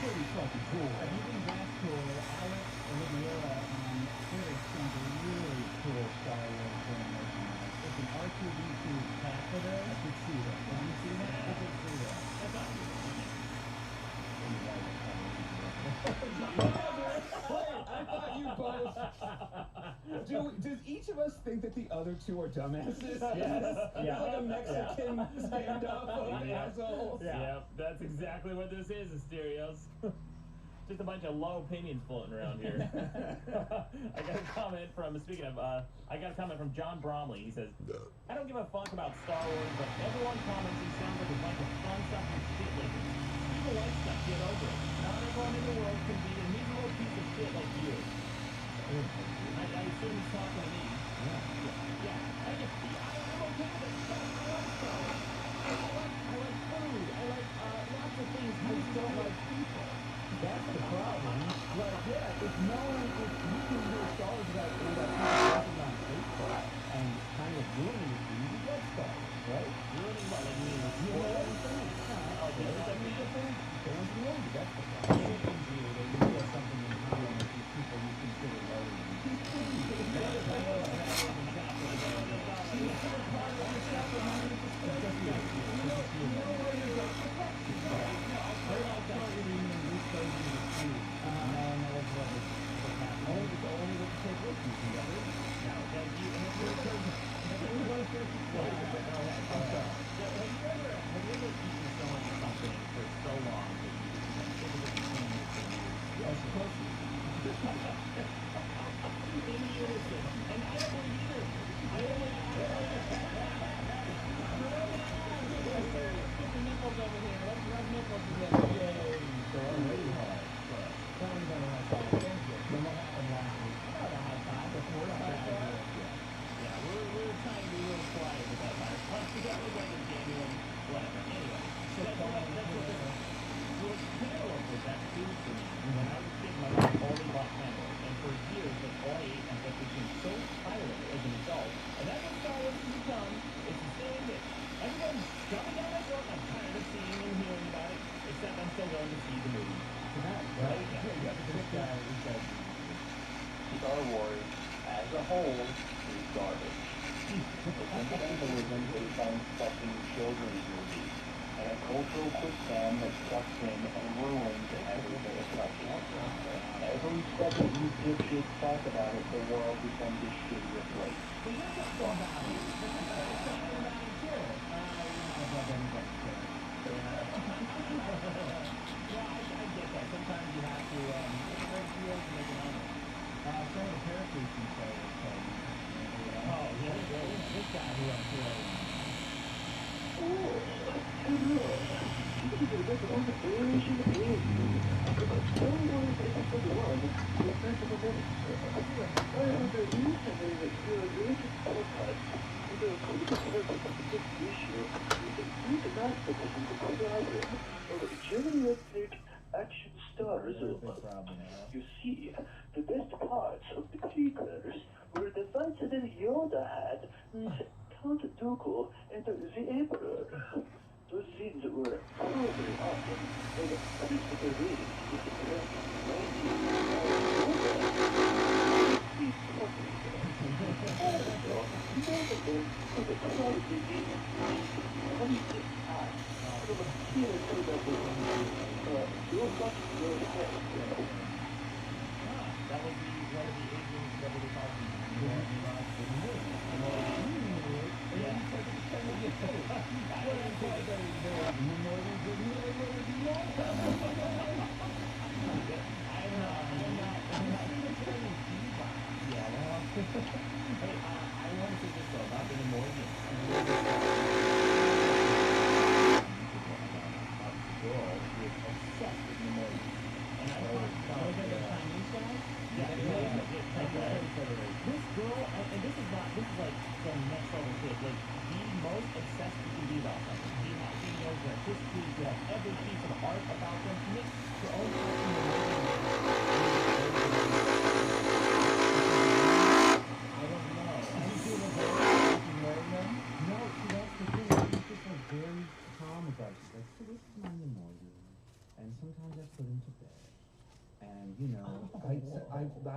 Pretty fucking cool. If you think that's cool, Alex Oliveira on Twitter sent a really cool Star Wars brand merchandise. It's an R2D2 catheter. I could see that. Did you see that? I could see that. That's not Wait, I thought you both. Does each of us think that the other two are dumbasses? Yes. Yeah. Like a Mexican standoff of assholes. Yeah, that's exactly what this is, Asterios. Just a bunch of low opinions floating around here. I got a comment from, speaking of, I got a comment from John Bromley. He says, I don't give a fuck about Star Wars, but everyone comments and sounds like a bunch of fun-sucking shit lately. People like stuff, get over it. Not everyone in the world can be a miserable piece of shit like you. I assume he's talking to me. Yeah. I'm okay with it. I like Star Wars. I like food. I like lots of things. I just don't like people. That's the problem. Like, yeah, if you can hear Star Wars about people on Facebook and kind of ruining it for you, you get Star Wars, right? Ruining what? Like, you You know what I'm saying? Oh, this is a big thing? Fans ruin you, that's the problem. They can feel something in common with these people you consider low. Star Wars, as a whole, is garbage. It's sentimentalism based on fucking children's movies, and a cultural quicksand that sucks in and ruins everything it touches. Every second you dipshits talk about it, the world becomes a shittier place. Sometimes you have to break deals and make it honest. Some of the paraphrasing players told me. Oh, yeah, this guy who I'm sure. Action stars. You see, the best parts of the prequels were the fights that Yoda had with Count Dooku and the Emperor. Those scenes were totally awesome, and Christopher Reeve is the best 19-year-old puppy. Also, notable for the quality of the time. From a kid to the you're fucking your head. That was one of the agents that were talking I want to say this though about the Nemoidians. Girl was obsessed with Nemoidians. And I you know, I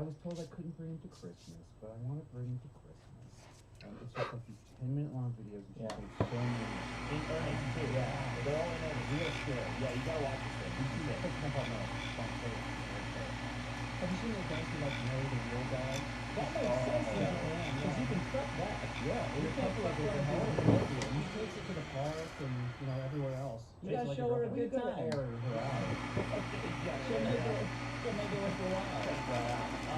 was told I couldn't bring him to Christmas, but I want to bring him to Christmas. And it's just like these 10-minute long videos. And Yeah. so many. In earnings too. Yeah. They're all in earnings. Real scary. Yeah, you gotta watch this thing. You see that. Have you seen those guys who like know the real guy? That makes sense, because you can trust that. Yeah, there's a couple of different he takes it to the park and, you know, everywhere else. You gotta show her a good time. Air her out. She'll make it worth your while.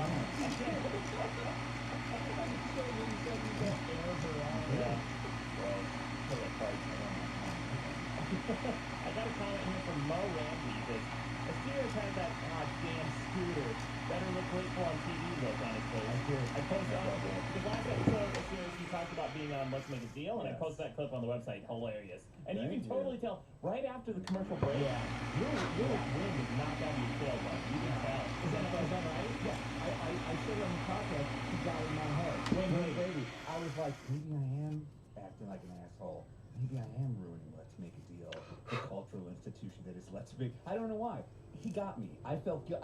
I got a comment here from Mo Ramsey. He says, Asterios has that damn scooter. Better look great for on TV look on his face. I posted on the last episode of Asterios, you talked about being on Let's Make a Deal, and I posted that clip on the website. Hilarious. And you can totally tell right after the commercial break. Yeah. Your wind is knocked out of your tailbone. You can tell. Is that right? Yeah. I said on the podcast, he got in my head. Wait, baby. I was like, maybe I am acting like an asshole. Maybe I am ruining Let's Make a Deal, the cultural institution that is Let's Make. I don't know why. He got me. I felt for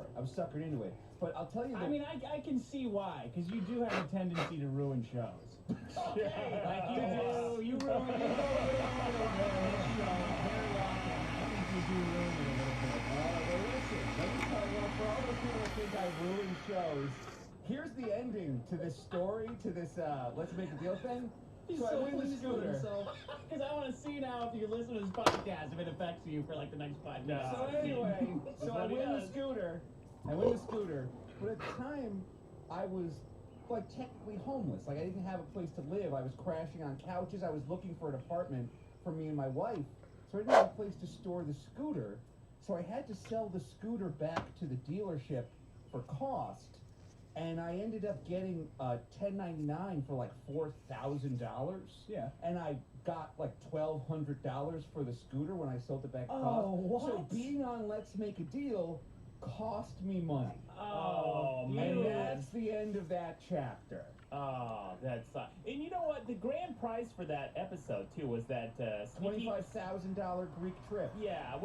it. I was suckered into it. But I'll tell you that. I mean, I can see why, because you do have a tendency to ruin shows. Okay. Like you do. You ruin it. You go a little bit over this show very often. I think you do ruin it a little bit. Well, listen. Let me tell you, for all those people that think I ruin shows, here's the ending to this story, to this Let's Make a Deal thing. He's So I so win the pleased with scooter. himself. Because I want to see now if you listen to this podcast, if it affects you for like the next 5 minutes. So anyway, so I what he win the does. scooter. But at the time, I was like technically homeless. Like I didn't have a place to live. I was crashing on couches. I was looking for an apartment for me and my wife. So I didn't have a place to store the scooter. So I had to sell the scooter back to the dealership for cost. And I ended up getting $10.99 for like $4,000. Yeah. And I got like $1,200 for the scooter when I sold it back. Oh, what? So being on Let's Make a Deal cost me money. Oh, And man. that's the end of that chapter. Oh, that's and you know what? The grand prize for that episode too was that sneaky. $25,000 Greek trip. Yeah,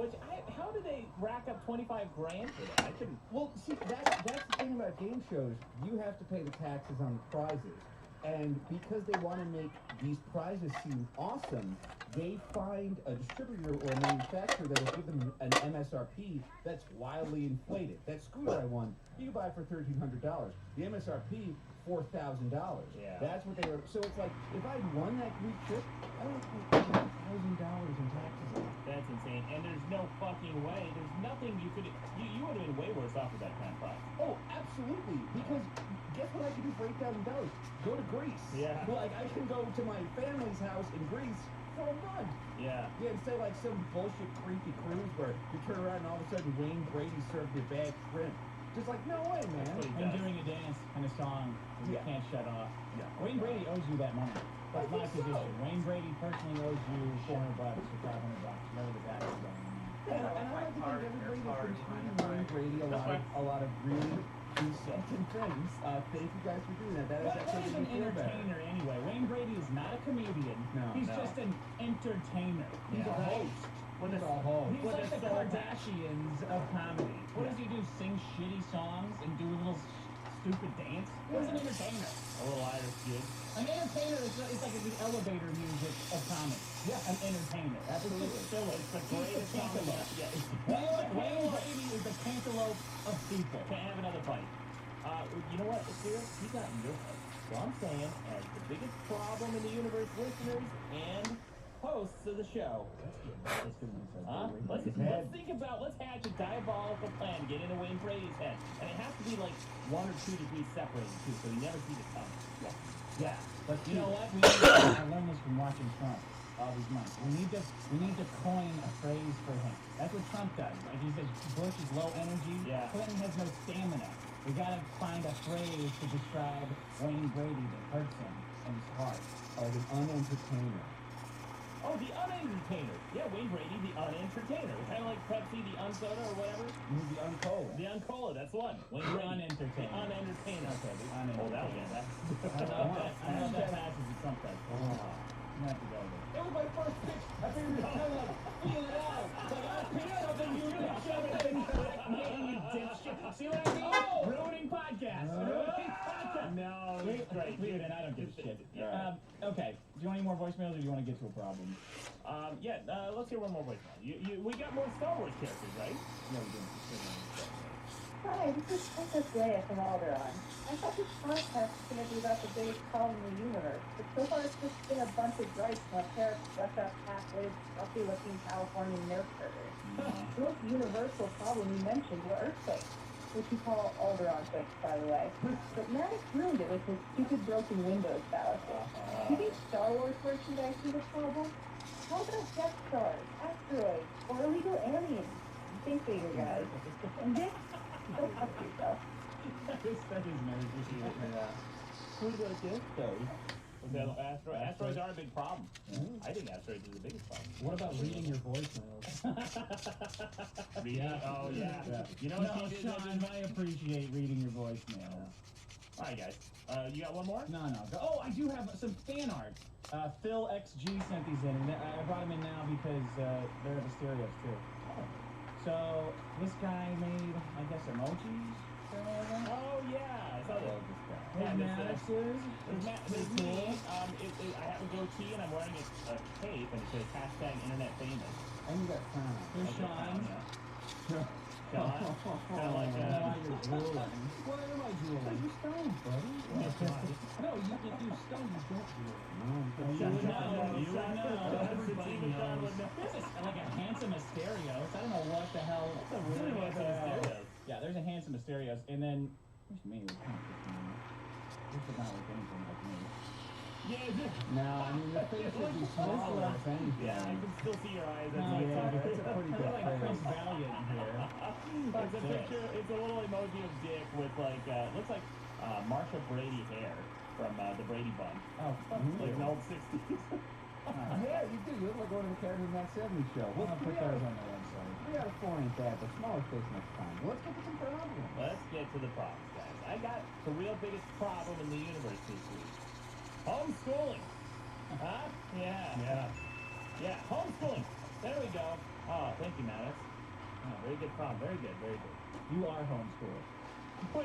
how did they rack up $25,000 for that? I couldn't. Well, see, that's the thing about game shows. You have to pay the taxes on the prizes. And because they want to make these prizes seem awesome, they find a distributor or a manufacturer that will give them an MSRP that's wildly inflated. That scooter I won, you can buy it for $1,300. The MSRP, $4,000. Yeah. That's what they were. So it's like, if I'd won that Greek trip, I would have paid $1,000 in taxes on it. That's insane. And there's no fucking way. There's nothing you could. You would have been way worse off with that kind of prize. Oh, absolutely. Because guess what I can do for $8,000? Go to Greece. Yeah. Like I can go to my family's house in Greece for a month. Yeah. Yeah, instead of like some bullshit creepy cruise where you turn around and all of a sudden Wayne Brady served your bag shrimp. Just like, no way, man. And doing a dance and a song that you can't shut off. Yeah. Wayne Brady owes you that money. That's my position. Wayne Brady personally owes you $400 or $500, whatever the tax is going on. And I like to think everybody that's been tweeting Wayne Brady a lot of really insulting things. Thank you guys for doing that. That is What actually is an making me feel better. entertainer anyway? Wayne Brady is not a comedian. No. He's No. just an entertainer. He's a host. With He's a host. He's With like a the soul Kardashians of comedy. What does he do? Sing shitty songs and do a little stupid dance? He's an entertainer. A little Irish kid. An entertainer is like the elevator music of comedy. Yeah, an entertainer. Absolutely. It's the filler. It's the He's greatest cantaloupe. song. Yeah, it's the Wayne Brady is the cantaloupe of people. Can't have another bite. You know what, Asterios? He got in your head. So I'm saying, as the biggest problem in the universe, listeners and hosts of the show. Let's hatch a diabolical plan to get into Wayne Brady's head. And it has to be like 1 or 2 degrees separated too, so you never see the coming. Yeah. But you know what? I learned this from watching Trump all these months. We need to coin a phrase for him. That's what Trump does. Like he says Bush is low energy. Yeah. Clinton has no stamina. We gotta find a phrase to describe Wayne Brady that hurts him in his heart. Oh, the unentertainer. Oh, the unentertainer. Yeah, Wayne Brady, the unentertainer. Kind of like Pepsi, the unsoda or whatever. The uncola. The uncola, that's one. Wayne The Brady. unentertainer. The unentertainer. Okay, the Oh, that was unentertainer. that. I know that passes the Trump test. You have to go there. It was my first pitch. I figured it was kind of like, feel it out. It's like, I'll pitch something, you pitch something. You dipshit. See what I mean? Ruining podcasts. Ruining podcasts. No, Leave great. it in. I don't give a shit. Yeah. Okay. Do you want any more voicemails, or do you want to get to a problem? Let's hear one more voicemail. We got more Star Wars characters, right? No, we didn't. Hi, this is Princess Leia from Alderaan. I thought this podcast was going to be about the biggest problem in the universe, but so far it's just been a bunch of gripes from a pair of stuck-up, half-witted, scruffy-looking Californian nerf herders. The most universal problem you mentioned were earthquakes, which you call Alderaan quakes, by the way. But Maddox ruined it with his stupid broken Windows fallacy. Do you think Star Wars merchandise is a problem? How about Death Stars, asteroids, or illegal aliens? Think bigger, guys. And Dick, go fuck yourself. That is nerdy. Yeah. Who's got Death Stars? Asteroids are a big problem. I think asteroids is the biggest problem. What about reading your voicemails? Reading? Oh, yeah. You know what you did? Sean, I appreciate reading your voicemail. All right, guys. You got one more? No. Oh, I do have some fan art. Phil XG sent these in, and I brought them in now because they're the stereos too. So this guy made, I guess, emojis. Oh yeah, I saw that. His Maddox's. There's me. I have a goatee and I'm wearing a cape, and it says #internet famous. And you got Crown. Here's Sean. Sean. Kind of like you're drooling. Why am I drooling? You're stoned, buddy. No, you can do stone, you don't drool. You would know. Everybody knows. This is like a handsome Asterios. I don't know what the hell. That's a really handsome Asterios. Yeah, there's a handsome Asterios, and then here's me. This is not like anything like me. No, I mean, your face should be smaller, if anything. Yeah, I can still see your eyes. No, That's a pretty good like Prince face. Valiant here. It's a picture. It's a little emoji of Dick with like looks like Marsha Brady hair from the Brady Bunch. Oh, Like an old '60s. Yeah, you do. You look like one of the characters in that '70s show. I'll put those on the website. 3 out of 4 ain't bad, but smaller face next time. Let's get to some problems. Let's get to the problems, guys. I got the real biggest problem in the universe this week. Homeschooling. Huh? Yeah, homeschooling. There we go. Oh, thank you, Maddox. Oh, very good problem. Very good. You are homeschooled. You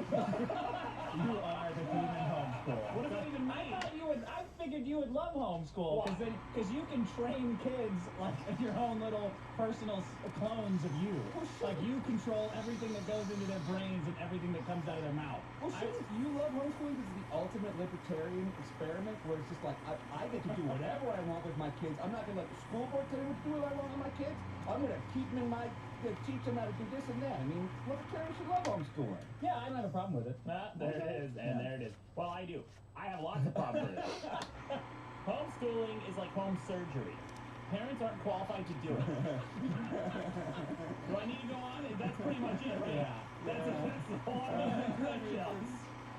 are the demon homeschool. What does that even mean? I figured you would love homeschool because you can train kids like your own little personal clones of you. Like you control everything that goes into their brains and everything that comes out of their mouth. Well, shit, you love homeschooling because it's the ultimate libertarian experiment where it's just like, I get to do whatever I want with my kids. I'm not going to let the school board tell me what to do what I want with my kids. I'm going to keep them in my, teach them how to do this and that. I mean, libertarians should love homeschooling. Yeah, I don't have a problem with it. There it is, and there it is. Well, I do. I have lots of problems with it. Homeschooling is like home surgery. Parents aren't qualified to do it. Do I need to go on? That's pretty much it, right? Yeah. That's the whole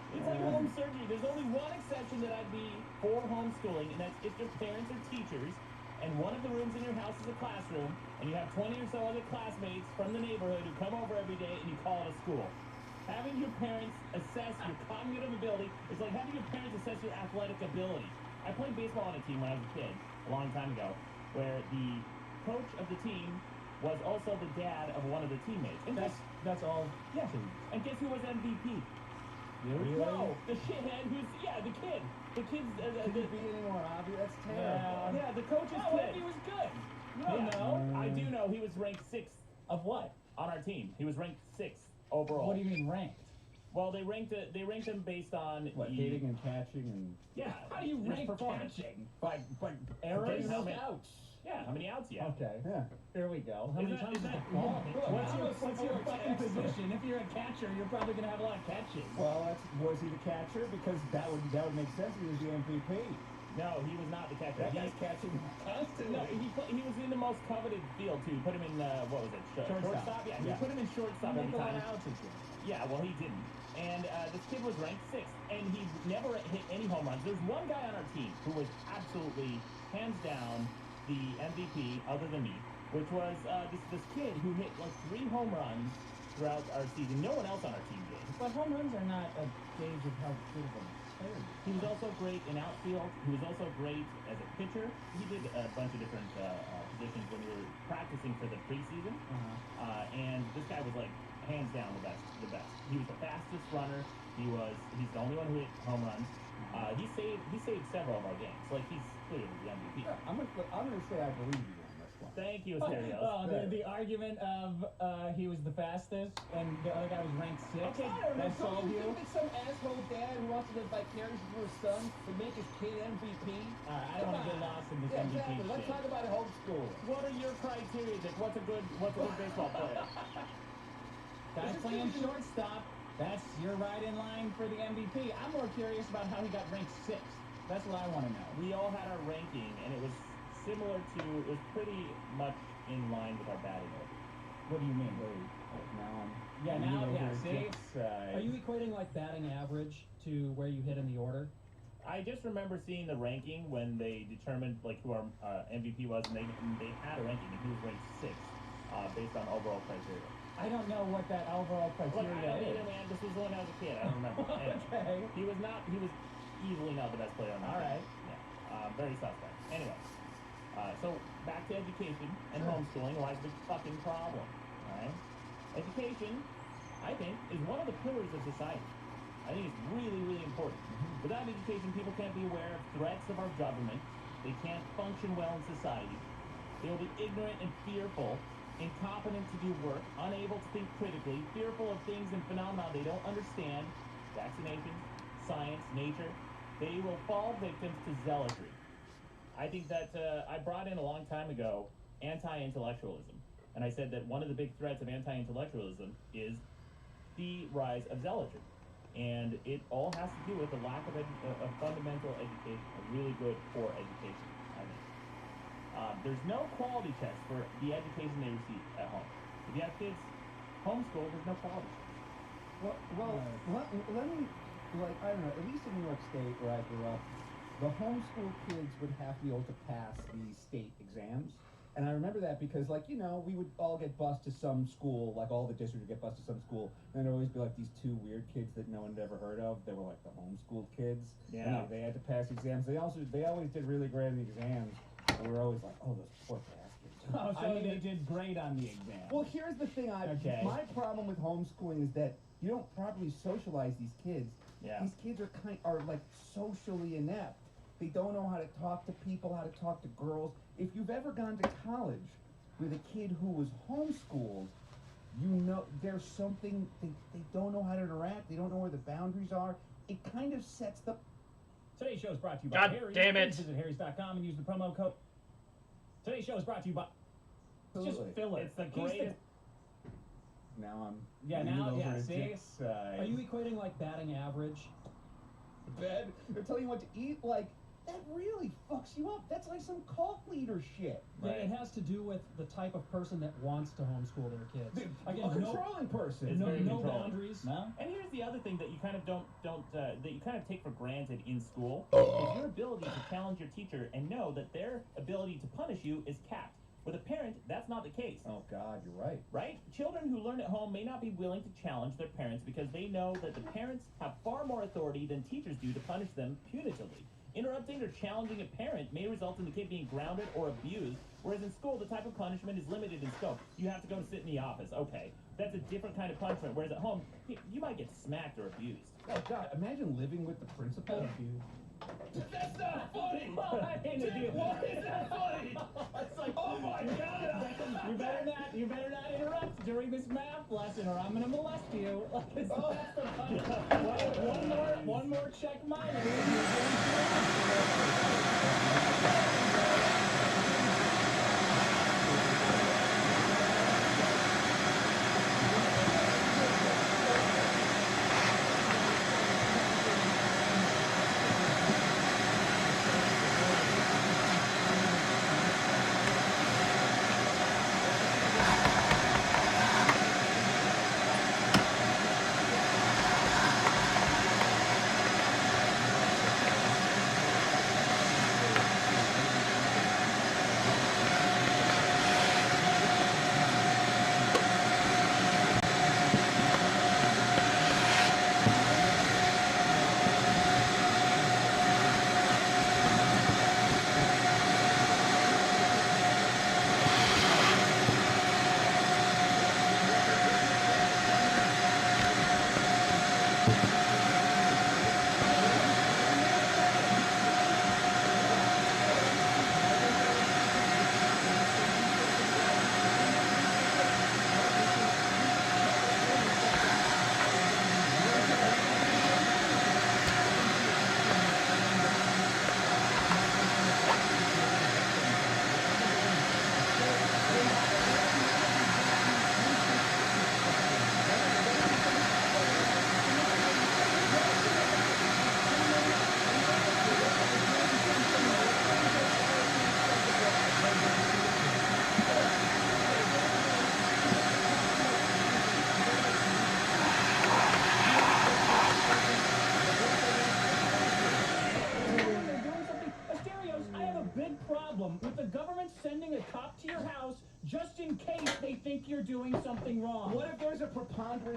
It's like home surgery. There's only one exception that I'd be for homeschooling, and that's if your parents are teachers, and one of the rooms in your house is a classroom, and you have 20 or so other classmates from the neighborhood who come over every day, and you call it a school. Having your parents assess your cognitive ability is like having your parents assess your athletic ability. I played baseball on a team when I was a kid, a long time ago, where the coach of the team was also the dad of one of the teammates. And That's all. yeah. And guess who was MVP? Really? No, the shithead who's, the kid. The kid's, Could it be any more obvious? That's terrible. yeah, the coach's kid. He was good. I do know he was ranked 6th. Of what? On our team. He was ranked 6th overall. What do you mean ranked? Well, they ranked him based on What, hitting and catching and... Yeah. How do you his rank performance. catching? By Errors? how How outs. Yeah, how many outs you have. Okay. Yeah. Here we go. How Is many that- times is is that- the ball? Well, What's your fucking position? If you're a catcher, you're probably gonna have a lot of catches. Well, was he the catcher? Because that would make sense. He was the MVP. No, he was not the catcher. That guy's catching constantly. No, he was in the most coveted field too. Put him in what was it? Shortstop. Yeah, you put him in shortstop every time. Yeah, well he didn't. And this kid was ranked 6th, and he never hit any home runs. There's one guy on our team who was absolutely hands down the MVP, other than me, which was this kid who hit like 3 home runs throughout our season. No one else on our team did. But home runs are not a gauge of how good of a player. He was also great in outfield. He was also great as a pitcher. He did a bunch of different positions when we were practicing for the preseason. And this guy was like hands down the best. The best. He was the fastest runner. He's the only one who hit home runs. He saved several of our games. Like, he's clearly the MVP. Yeah, I'm gonna say I believe you on this one. Thank you, Asterios. Oh, the argument of he was the fastest and the other guy was ranked 6th. Okay, That sold you? think it's some asshole dad who wants to live vicariously through his son to make his kid MVP? Alright, I don't want to get lost in this Yeah, MVP exactly. Let's shit. talk about homeschooling. What are your criteria, Dick? What's a good baseball player? Guys playing shortstop. You're right in line for the MVP. I'm more curious about how he got ranked 6th. That's what I want to know. We all had our ranking, and it was similar to. It was pretty much in line with our batting order. What do you mean? See? Are you equating like batting average to where you hit in the order? I just remember seeing the ranking when they determined like who our MVP was, and they had a ranking, and he was ranked 6th based on overall criteria. I don't know what that overall criteria is. Man, this was when I was a kid. I don't remember. Okay. He was easily not the best player on the team. All right. Yeah. Very suspect. Anyway, so back to education and homeschooling. Why is the fucking problem? All right. Education, I think, is one of the pillars of society. I think it's really, really important. Without education, people can't be aware of threats of our government. They can't function well in society. They will be ignorant and fearful, incompetent to do work, unable to think critically, fearful of things and phenomena they don't understand, vaccination, science, nature. They will fall victims to zealotry. I think that I brought in a long time ago anti-intellectualism. And I said that one of the big threats of anti-intellectualism is the rise of zealotry. And it all has to do with the lack of a fundamental education, a really good core education, I think. There's no quality test for the education they receive at home. If you have kids homeschooled, there's no quality test. Well, let me, like, I don't know, at least in New York State where I grew up, the homeschool kids would have to be able to pass the state exams. And I remember that because, like, you know, we would all get bused to some school, like all the districts would get bused to some school, and there'd always be like these 2 weird kids that no one had ever heard of. They were like the homeschooled kids. Yeah. And they had to pass exams. They always did really great on the exams. And we were always like, oh, those poor bastards. Oh, so they did great on the exam. Well, here's the thing. My problem with homeschooling is that you don't properly socialize these kids. Yeah. These kids are like socially inept. They don't know how to talk to people, how to talk to girls. If you've ever gone to college with a kid who was homeschooled, you know there's something they don't know how to interact. They don't know where the boundaries are. It kind of sets the. Today's show is brought to you by God Harry's. damn it. Visit harrys.com and use the promo code. Today's show is brought to you by. It's just filler. It's the greatest. Now I'm. Yeah, leaning now, over yeah, to see? Dick's side. Are you equating like batting average? Bed. They're telling you what to eat. Like that really fucks you up. That's like some cult leader shit. Yeah, it has to do with the type of person that wants to homeschool their kids. A controlling person. It's very no controlling. boundaries. No? And here's the other thing that you kind of that you kind of take for granted in school is your ability to challenge your teacher and know that their ability to punish you is capped. With a parent, that's not the case. Oh God, you're right. Right? Children who learn at home may not be willing to challenge their parents because they know that the parents have far more authority than teachers do to punish them punitively. Interrupting or challenging a parent may result in the kid being grounded or abused, whereas in school, the type of punishment is limited in scope. You have to go and sit in the office. Okay, that's a different kind of punishment, whereas at home, you might get smacked or abused. Oh God, imagine living with the principal. That's not funny! Why is that funny? It's like, oh my God! You better not interrupt during this math lesson, or I'm gonna molest you. That's the punishment. One more check minus.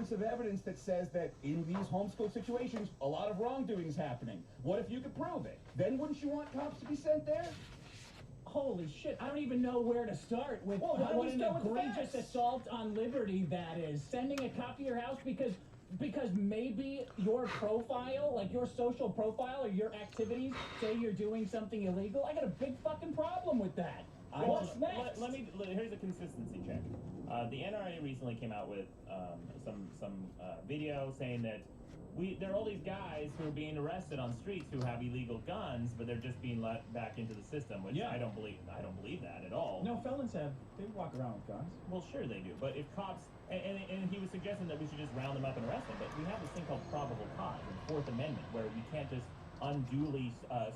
extensive evidence that says that in these homeschool situations, a lot of wrongdoing is happening. What if you could prove it? Then wouldn't you want cops to be sent there? Holy shit, I don't even know where to start with Well, how do what we an start with the egregious facts? assault on liberty that is. Sending a cop to your house because maybe your profile, like your social profile or your activities, say you're doing something illegal. I got a big fucking problem with that. What's next? Here's a consistency check. The NRA recently came out with some video saying that there are all these guys who are being arrested on streets who have illegal guns, but they're just being let back into the system, which I don't believe that at all. No, felons they walk around with guns. Well, sure they do, but if cops and he was suggesting that we should just round them up and arrest them, but we have this thing called probable cause in the Fourth Amendment, where we can't just unduly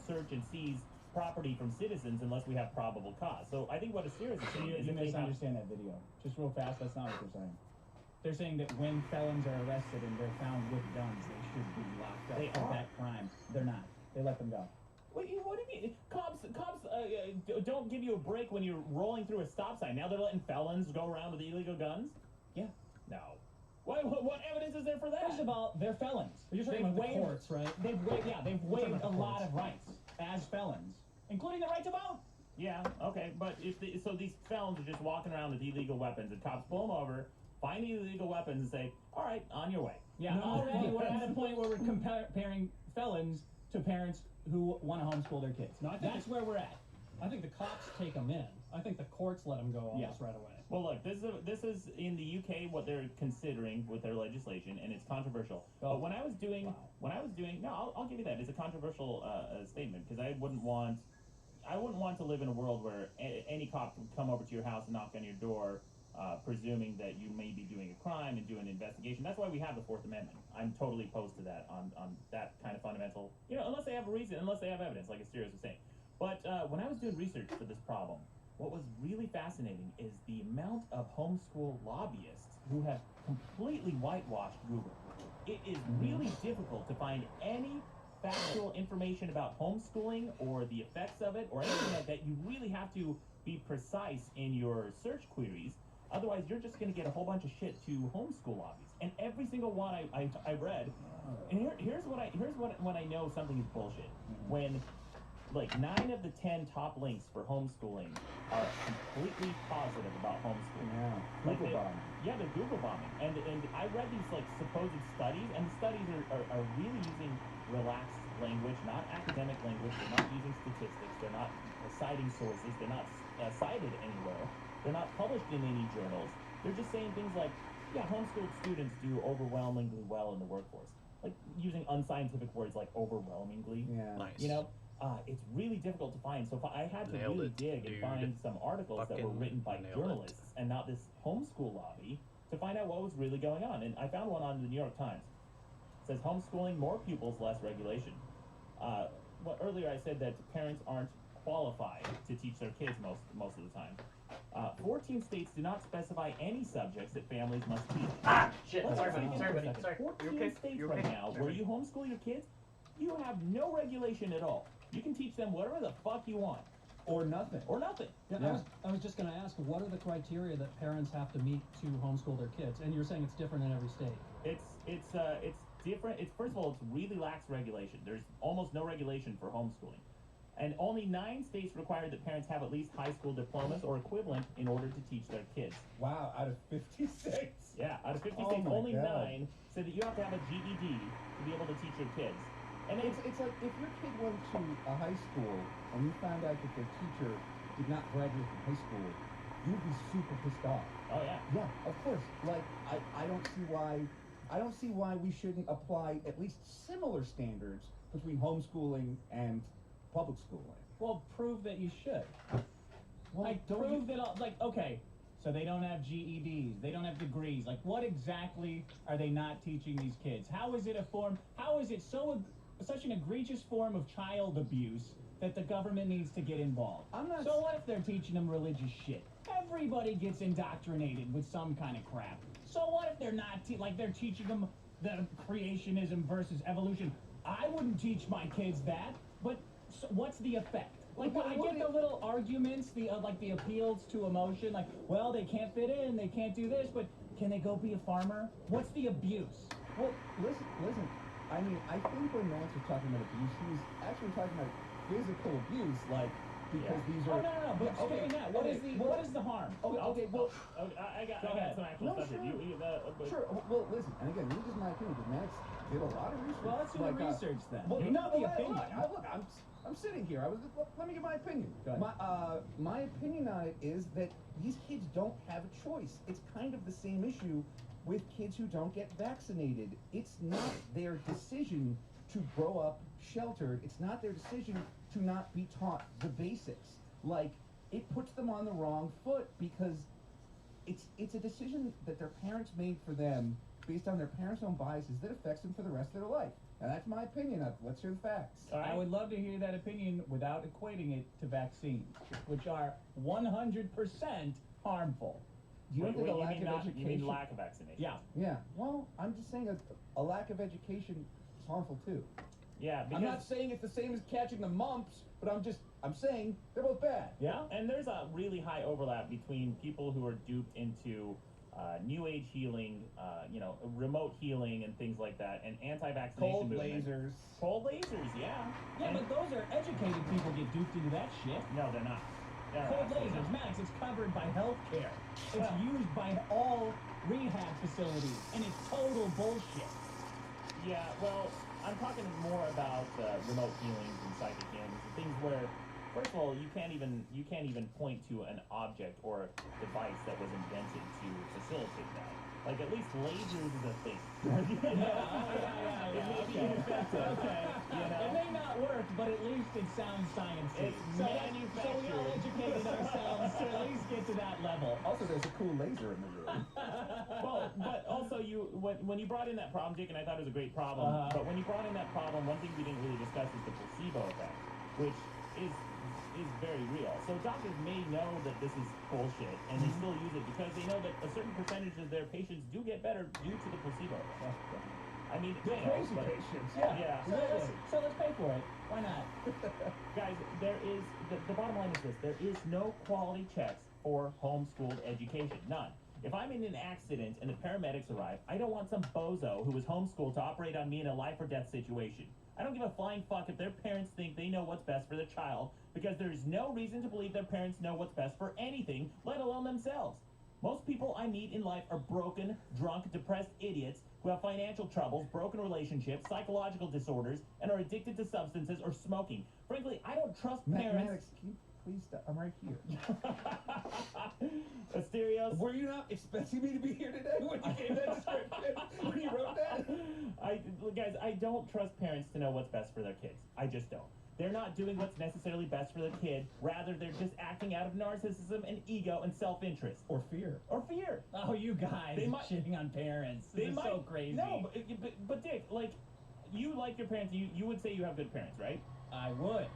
search and seize property from citizens unless we have probable cause. So I think what Asira is saying is You misunderstand that video. Just real fast, that's not what they're saying. They're saying that when felons are arrested and they're found with guns, they should be locked up for that crime. They're not. They let them go. What do you mean? Cops don't give you a break when you're rolling through a stop sign. Now they're letting felons go around with illegal guns? Yeah. No. What evidence is there for that? First of all, they're felons. You're talking about the courts, right? They've waived a lot of rights as felons, including the right to vote. Yeah, okay, but so these felons are just walking around with illegal weapons, and cops pull them over, find the illegal weapons, and say, "All right, on your way." Yeah, already we're at a point where we're comparing felons to parents who want to homeschool their kids. No, that's where we're at. I think the cops take them in. I think the courts let them go almost right away. Well, look, this is in the UK what they're considering with their legislation, and it's controversial. But when I was doing, I'll give you that. It's a controversial statement because I wouldn't want to live in a world where any cop would come over to your house and knock on your door, presuming that you may be doing a crime and do an investigation. That's why we have the Fourth Amendment. I'm totally opposed to that on that kind of fundamental, unless they have a reason, unless they have evidence, like Asterios was saying. But when I was doing research for this problem, what was really fascinating is the amount of homeschool lobbyists who have completely whitewashed Google. It is really difficult to find any factual information about homeschooling or the effects of it or anything like that. You really have to be precise in your search queries. Otherwise, you're just going to get a whole bunch of shit to homeschool lobbies. And every single one I read, and here's what I know something is bullshit. When like 9 of the 10 top links for homeschooling are completely positive about homeschooling. Yeah, Google bombing. Yeah, they're Google bombing. And I read these like supposed studies, and the studies are really using relaxed language, not academic language. They're not using statistics. They're not citing sources. They're not cited anywhere. They're not published in any journals. They're just saying things like, yeah, homeschooled students do overwhelmingly well in the workforce. Like using unscientific words like overwhelmingly. Yeah. Nice. It's really difficult to find. So I had to really dig and find some articles that were written by journalists and not this homeschool lobby to find out what was really going on. And I found one on the New York Times. It says homeschooling, more pupils, less regulation. Earlier I said that parents aren't qualified to teach their kids most of the time. 14 states do not specify any subjects that families must teach. Shit. Sorry, buddy. Sorry. 14 states right now where you homeschool your kids, you have no regulation at all. You can teach them whatever the fuck you want. Or nothing. Yeah. I was just going to ask, what are the criteria that parents have to meet to homeschool their kids? And you're saying it's different in every state. It's different. First of all, it's really lax regulation. There's almost no regulation for homeschooling. And only 9 states require that parents have at least high school diplomas or equivalent in order to teach their kids. Wow, out of 56? Yeah, out of 50 Oh states, my only God. 9 say that you have to have a GED to be able to teach your kids. And it's like if your kid went to a high school and you found out that their teacher did not graduate from high school, you'd be super pissed off. Oh yeah. Yeah, of course. Like I don't see why we shouldn't apply at least similar standards between homeschooling and public schooling. Well, prove that you should. Well, okay, so they don't have GEDs, they don't have degrees. Like, what exactly are they not teaching these kids? How is it such an egregious form of child abuse that the government needs to get involved? So what if they're teaching them religious shit? Everybody gets indoctrinated with some kind of crap. So what if they're not, they're teaching them the creationism versus evolution? I wouldn't teach my kids that, but what's the effect? Like, I get the little arguments, the appeals to emotion, like, well, they can't fit in, they can't do this, but Can they go be a farmer? What's the abuse? Well, listen. I mean, I think when Max was talking about abuse, he was actually talking about physical abuse, like, because these are... No, but okay, that. What is the harm? Okay, well... I got some actual stuff here. Sure, well, listen, and again, this is my opinion, because Max did a lot of research. Well, let's do the research then. Well, you know the opinion. Look, I'm sitting here. Let me give my opinion. My opinion on it is that these kids don't have a choice. It's kind of the same issue with kids who don't get vaccinated. It's not their decision to grow up sheltered. It's not their decision to not be taught the basics. Like, it puts them on the wrong foot because it's a decision that their parents made for them based on their parents' own biases that affects them for the rest of their life. And that's my opinion of it. Let's hear the facts. I would love to hear that opinion without equating it to vaccines, which are 100% harmful. Do you don't think a lack of education... You mean lack of vaccination? Yeah. Yeah. Well, I'm just saying a lack of education is harmful too. Yeah, because... I'm not saying it's the same as catching the mumps, but I'm saying they're both bad. Yeah, and there's a really high overlap between people who are duped into New Age healing, remote healing and things like that, and anti-vaccination movement. Cold lasers, yeah. Yeah, but those are educated people get duped into that shit. No, they're not. Cold lasers, Max, it's covered by healthcare. It's used by all rehab facilities, and it's total bullshit. Yeah, well, I'm talking more about remote healings and psychic healings and things where, first of all, you can't even point to an object or device that was invented to facilitate that. Like, at least lasers is a thing. Okay. It may not work, but at least it sounds sciencey. It's so manufactured. we all educated ourselves to at least get to that level. Also, there's a cool laser in the room. Well, but also when you brought in that problem, Jake, and I thought it was a great problem, but when you brought in that problem, one thing we didn't really discuss is the placebo effect, which is very real. So doctors may know that this is bullshit, and they still use it because they know that a certain percentage of their patients do get better due to the placebo effect. I mean, they're crazy patients. Yeah. So let's pay for it. Why not? Guys, there is the bottom line is this: there is no quality checks for homeschooled education. None. If I'm in an accident and the paramedics arrive, I don't want some bozo who was homeschooled to operate on me in a life or death situation. I don't give a flying fuck if their parents think they know what's best for their child, because there's no reason to believe their parents know what's best for anything, let alone themselves. Most people I meet in life are broken, drunk, depressed idiots who have financial troubles, broken relationships, psychological disorders, and are addicted to substances or smoking. Frankly, I don't trust parents... Maddox, can you please stop? I'm right here. Asterios? Were you not expecting me to be here today when you gave that description? When you wrote that? Guys, I don't trust parents to know what's best for their kids. I just don't. They're not doing what's necessarily best for their kid. Rather, they're just acting out of narcissism and ego and self-interest. Or fear. Oh, you guys shitting on parents. This is so crazy. No, but Dick, like, you like your parents. You would say you have good parents, right? I would.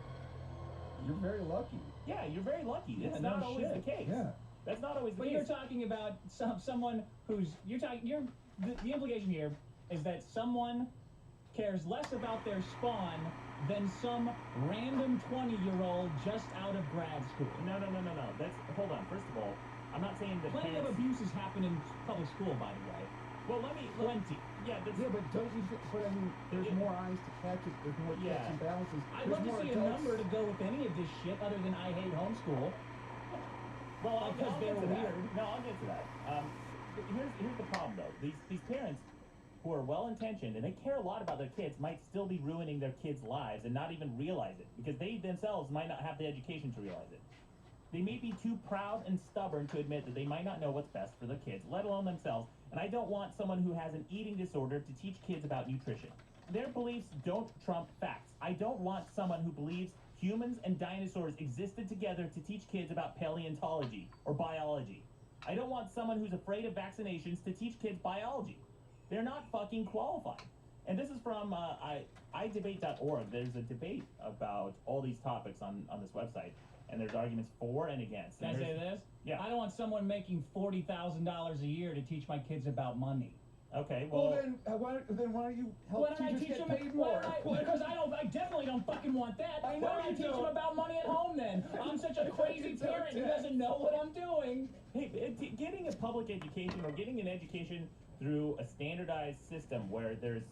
You're very lucky. Yeah, you're very lucky. Yeah, It's no not always shit. the case. Yeah. That's not always the case. But you're talking about someone who's... The implication here is that someone cares less about their spawn than some random 20-year-old just out of grad school. No. Hold on. First of all, I'm not saying that Plenty of abuses happen in public school, by the way. Well, Plenty. Yeah, but don't you think... But, I mean, there's more eyes to catch it. There's more checks and balances. I'd love to see a number to go with any of this shit other than I hate homeschool. Well, because they're weird. No, I'll get to that. Here's the problem, though. These parents who are well-intentioned and they care a lot about their kids might still be ruining their kids' lives and not even realize it, because they themselves might not have the education to realize it. They may be too proud and stubborn to admit that they might not know what's best for their kids, let alone themselves, and I don't want someone who has an eating disorder to teach kids about nutrition. Their beliefs don't trump facts. I don't want someone who believes humans and dinosaurs existed together to teach kids about paleontology or biology. I don't want someone who's afraid of vaccinations to teach kids biology. They're not fucking qualified. And this is from idebate.org. There's a debate about all these topics on this website, and there's arguments for and against. Can I say this? Yeah. I don't want someone making $40,000 a year to teach my kids about money. Okay, Well, then why don't you help teachers get paid more? Because I definitely don't fucking want that. I know Why don't I you teach them don't. about money at home then? I'm such a crazy parent who doesn't know what I'm doing. Hey, getting a public education or getting an education through a standardized system where there's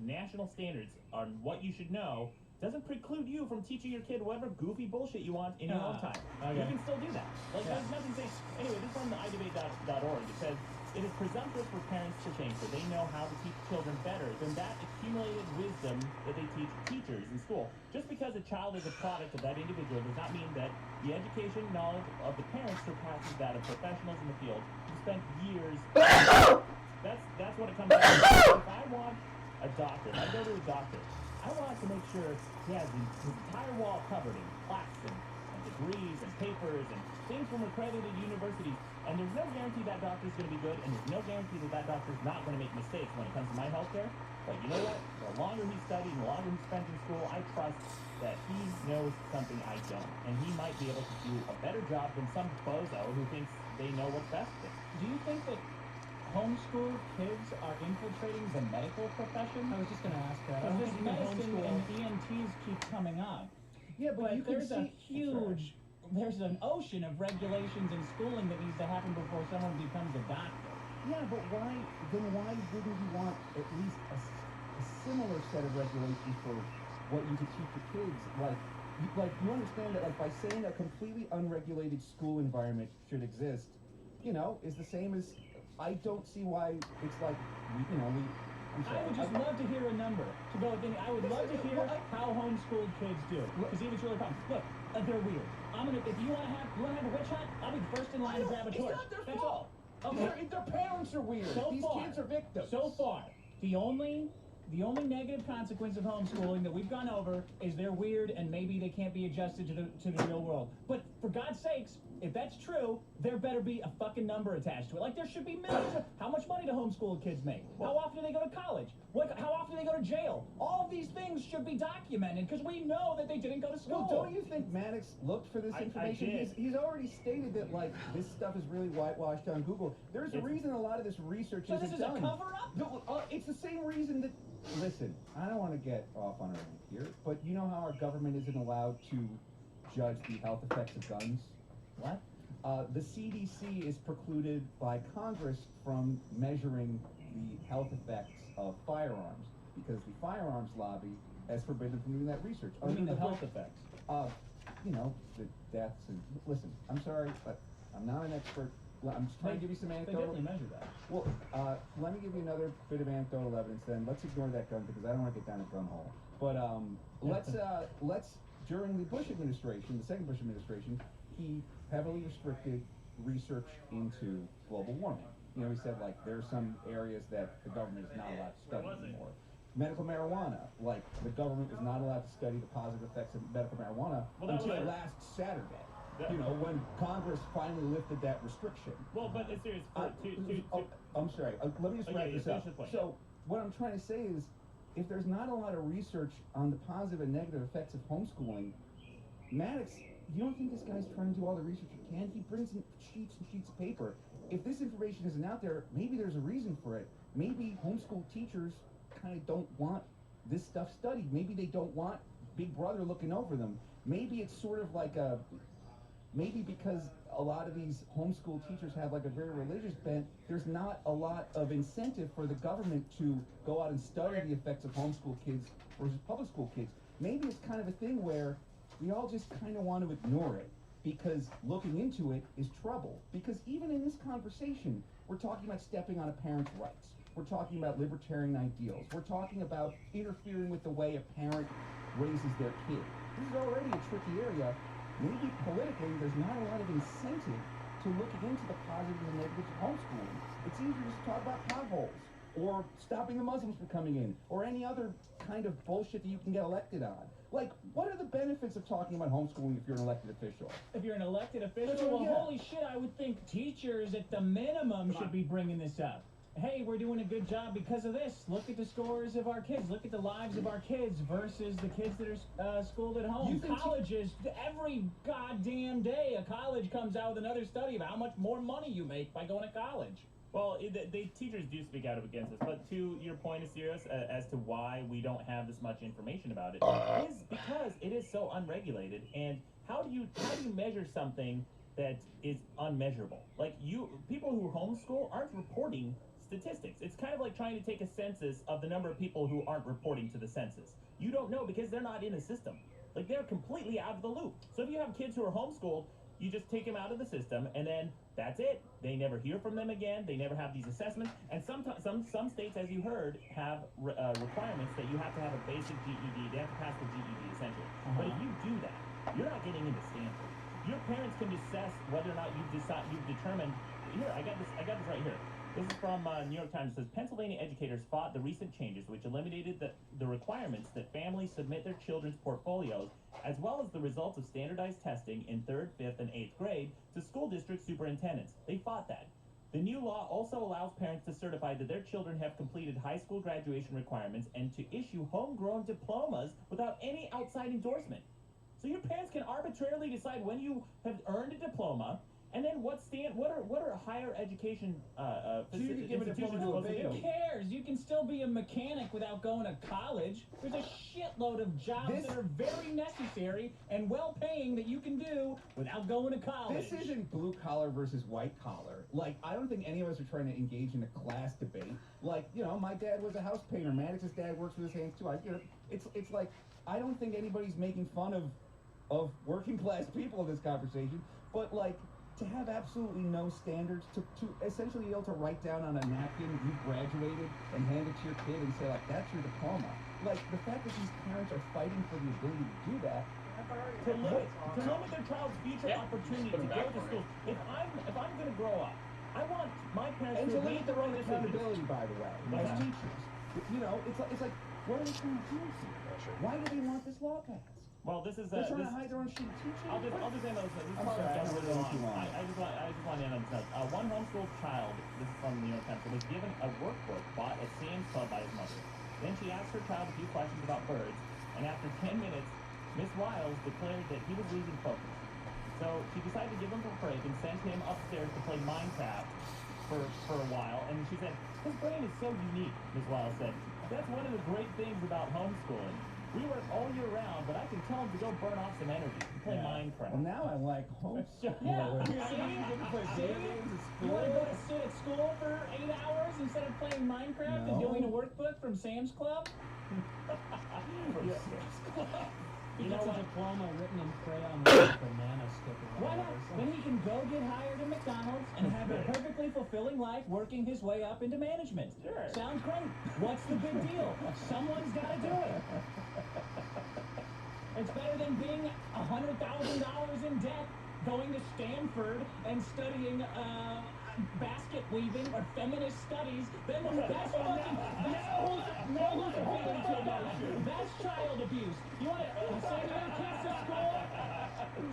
national standards on what you should know doesn't preclude you from teaching your kid whatever goofy bullshit you want in your own time. Okay. You can still do that. Like, there's nothing saying... Anyway, this is on the idebate.org. It says, it is presumptuous for parents to think that they know how to teach children better than that accumulated wisdom that they teach teachers in school. Just because a child is a product of that individual does not mean that the education knowledge of the parents surpasses that of professionals in the field who spent years... That's what it comes down to. If I want a doctor, if I go to a doctor, I want to make sure he has his entire wall covered in plaques and degrees and papers and things from accredited universities. And there's no guarantee that doctor's going to be good, and there's no guarantee that doctor's not going to make mistakes when it comes to my healthcare. But you know what? The longer he studied and the longer he spent in school, I trust that he knows something I don't. And he might be able to do a better job than some bozo who thinks they know what's best for him. Do you think that homeschool kids are infiltrating the medical profession? I was just going to ask that. I Because don't this think you can medicine homeschool. and EMTs keep coming up. Yeah, but you can there's a see huge, there's an ocean of regulations and schooling that needs to happen before someone becomes a doctor. Yeah, but why wouldn't you want at least a similar set of regulations for what you could teach your kids? You understand that, like, by saying a completely unregulated school environment should exist, is the same as, I don't see why it's like, I'm sorry. I would just love to hear a number to go with. I would love to hear how homeschooled kids do, because even it's really fun. Look, they're weird. If you want to have a witch hunt, I'll be the first in line to grab a torch. That's all. Okay. Their parents are weird. These kids are victims. So far, the only negative consequence of homeschooling that we've gone over is they're weird and maybe they can't be adjusted to the real world. But for God's sakes, if that's true, there better be a fucking number attached to it. Like, there should be millions of... How much money do homeschooled kids make? How often do they go to college? How often do they go to jail? All of these things should be documented because we know that they didn't go to school. Well, don't you think Maddox looked for this information? I did. He's already stated that, like, this stuff is really whitewashed on Google. There's a reason a lot of this research isn't done. So this is a cover-up? No, it's the same reason that... Listen, I don't want to get off on a rant here, but you know how our government isn't allowed to judge the health effects of guns? What? The CDC is precluded by Congress from measuring the health effects of firearms because the firearms lobby has forbidden them from doing that research. What do you mean the health effects? The deaths and... Listen, I'm sorry, but I'm not an expert. I'm just trying to give you some They anecdotal... definitely measure that. Well, let me give you another bit of anecdotal evidence then. Let's ignore that gun because I don't want to get down a gun hole. But let's during the Bush administration, the second Bush administration, he heavily restricted research into global warming. He said, like, there are some areas that the government is not allowed to study anymore. Medical marijuana, like, the government was not allowed to study the positive effects of medical marijuana until last Saturday. When Congress finally lifted that restriction. Well, but it's serious. I'm sorry. Let me just wrap this up. Point. So, what I'm trying to say is, if there's not a lot of research on the positive and negative effects of homeschooling, Maddox, you don't think this guy's trying to do all the research he can? He brings in sheets and sheets of paper. If this information isn't out there, maybe there's a reason for it. Maybe homeschool teachers kind of don't want this stuff studied. Maybe they don't want Big Brother looking over them. Maybe it's sort of like maybe because a lot of these homeschool teachers have like a very religious bent, there's not a lot of incentive for the government to go out and study the effects of homeschool kids versus public school kids. Maybe it's kind of a thing where we all just kind of want to ignore it because looking into it is trouble. Because even in this conversation, we're talking about stepping on a parent's rights. We're talking about libertarian ideals. We're talking about interfering with the way a parent raises their kid. This is already a tricky area. Maybe politically, there's not a lot of incentive to looking into the positives and negatives of homeschooling. It's easier just to talk about potholes, or stopping the Muslims from coming in, or any other kind of bullshit that you can get elected on. Like, what are the benefits of talking about homeschooling if you're an elected official? If you're an elected official, well, holy shit, I would think teachers at the minimum should be bringing this up. Hey, we're doing a good job because of this. Look at the scores of our kids. Look at the lives of our kids versus the kids that are schooled at home. Colleges, every goddamn day, a college comes out with another study of how much more money you make by going to college. Well, the teachers do speak out against this, but to your point, Asirius, as to why we don't have this much information about it, is because it is so unregulated. And how do you measure something that is unmeasurable? Like people who homeschool aren't reporting statistics. It's kind of like trying to take a census of the number of people who aren't reporting to the census. You don't know because they're not in a system. Like they're completely out of the loop. So if you have kids who are homeschooled, you just take them out of the system, and then that's it. They never hear from them again. They never have these assessments. And some states, as you heard, have requirements that you have to have a basic GED. They have to pass the GED, essentially. But if you do that, you're not getting into Stanford. Your parents can assess whether or not you've determined. Here, I got this right here. This is from New York Times. It says Pennsylvania educators fought the recent changes, which eliminated the requirements that families submit their children's portfolios, as well as the results of standardized testing in 3rd, 5th, and 8th grade to school district superintendents. They fought that. The new law also allows parents to certify that their children have completed high school graduation requirements and to issue homegrown diplomas without any outside endorsement. So your parents can arbitrarily decide when you have earned a diploma, and then what are higher education institutions supposed to do? Who cares? You can still be a mechanic without going to college. There's a shitload of jobs that are very necessary and well-paying that you can do without going to college. This isn't blue collar versus white collar. Like, I don't think any of us are trying to engage in a class debate. Like, you know, my dad was a house painter. Maddox's dad works with his hands too. It's like I don't think anybody's making fun of working class people in this conversation, but like, to have absolutely no standards, to essentially be able to write down on a napkin you graduated and hand it to your kid and say, like, that's your diploma. Like, the fact that these parents are fighting for the ability to do that. To limit their child's future opportunity to go to school. If I'm going to grow up, I want my parents and to limit their own accountability, by the way, as teachers. You know, it's like, what are they trying to do here? Why do they want this law passed? Well, this is they're trying to hide their own shit teaching. I'll just end on this. I'm sorry, I don't really too long. I just want to end on this. One homeschooled child, this is from the New York Times, was given a workbook bought at Sam's Club by his mother. Then she asked her child a few questions about birds, and after 10 minutes, Miss Wiles declared that he was losing focus. So she decided to give him a break and sent him upstairs to play Minecraft for a while. And she said, his brain is so unique, Miss Wiles said. That's one of the great things about homeschooling. We work all year round, but I can tell them to go burn off some energy and play Minecraft. Well, now I like homeschooling. You want to go to sit at school for 8 hours instead of playing Minecraft and doing a workbook from Sam's Club? Sam's Club. He gets a diploma written in crayon with a banana sticker. Why not? Then he can go get hired at McDonald's and have a perfectly fulfilling life working his way up into management. Sure. Sounds great. What's the big deal? Someone's got to do it. It's better than being $100,000 in debt, going to Stanford and studying basket weaving or feminist studies. Then that's fucking that's child abuse. You want to send your kids to school?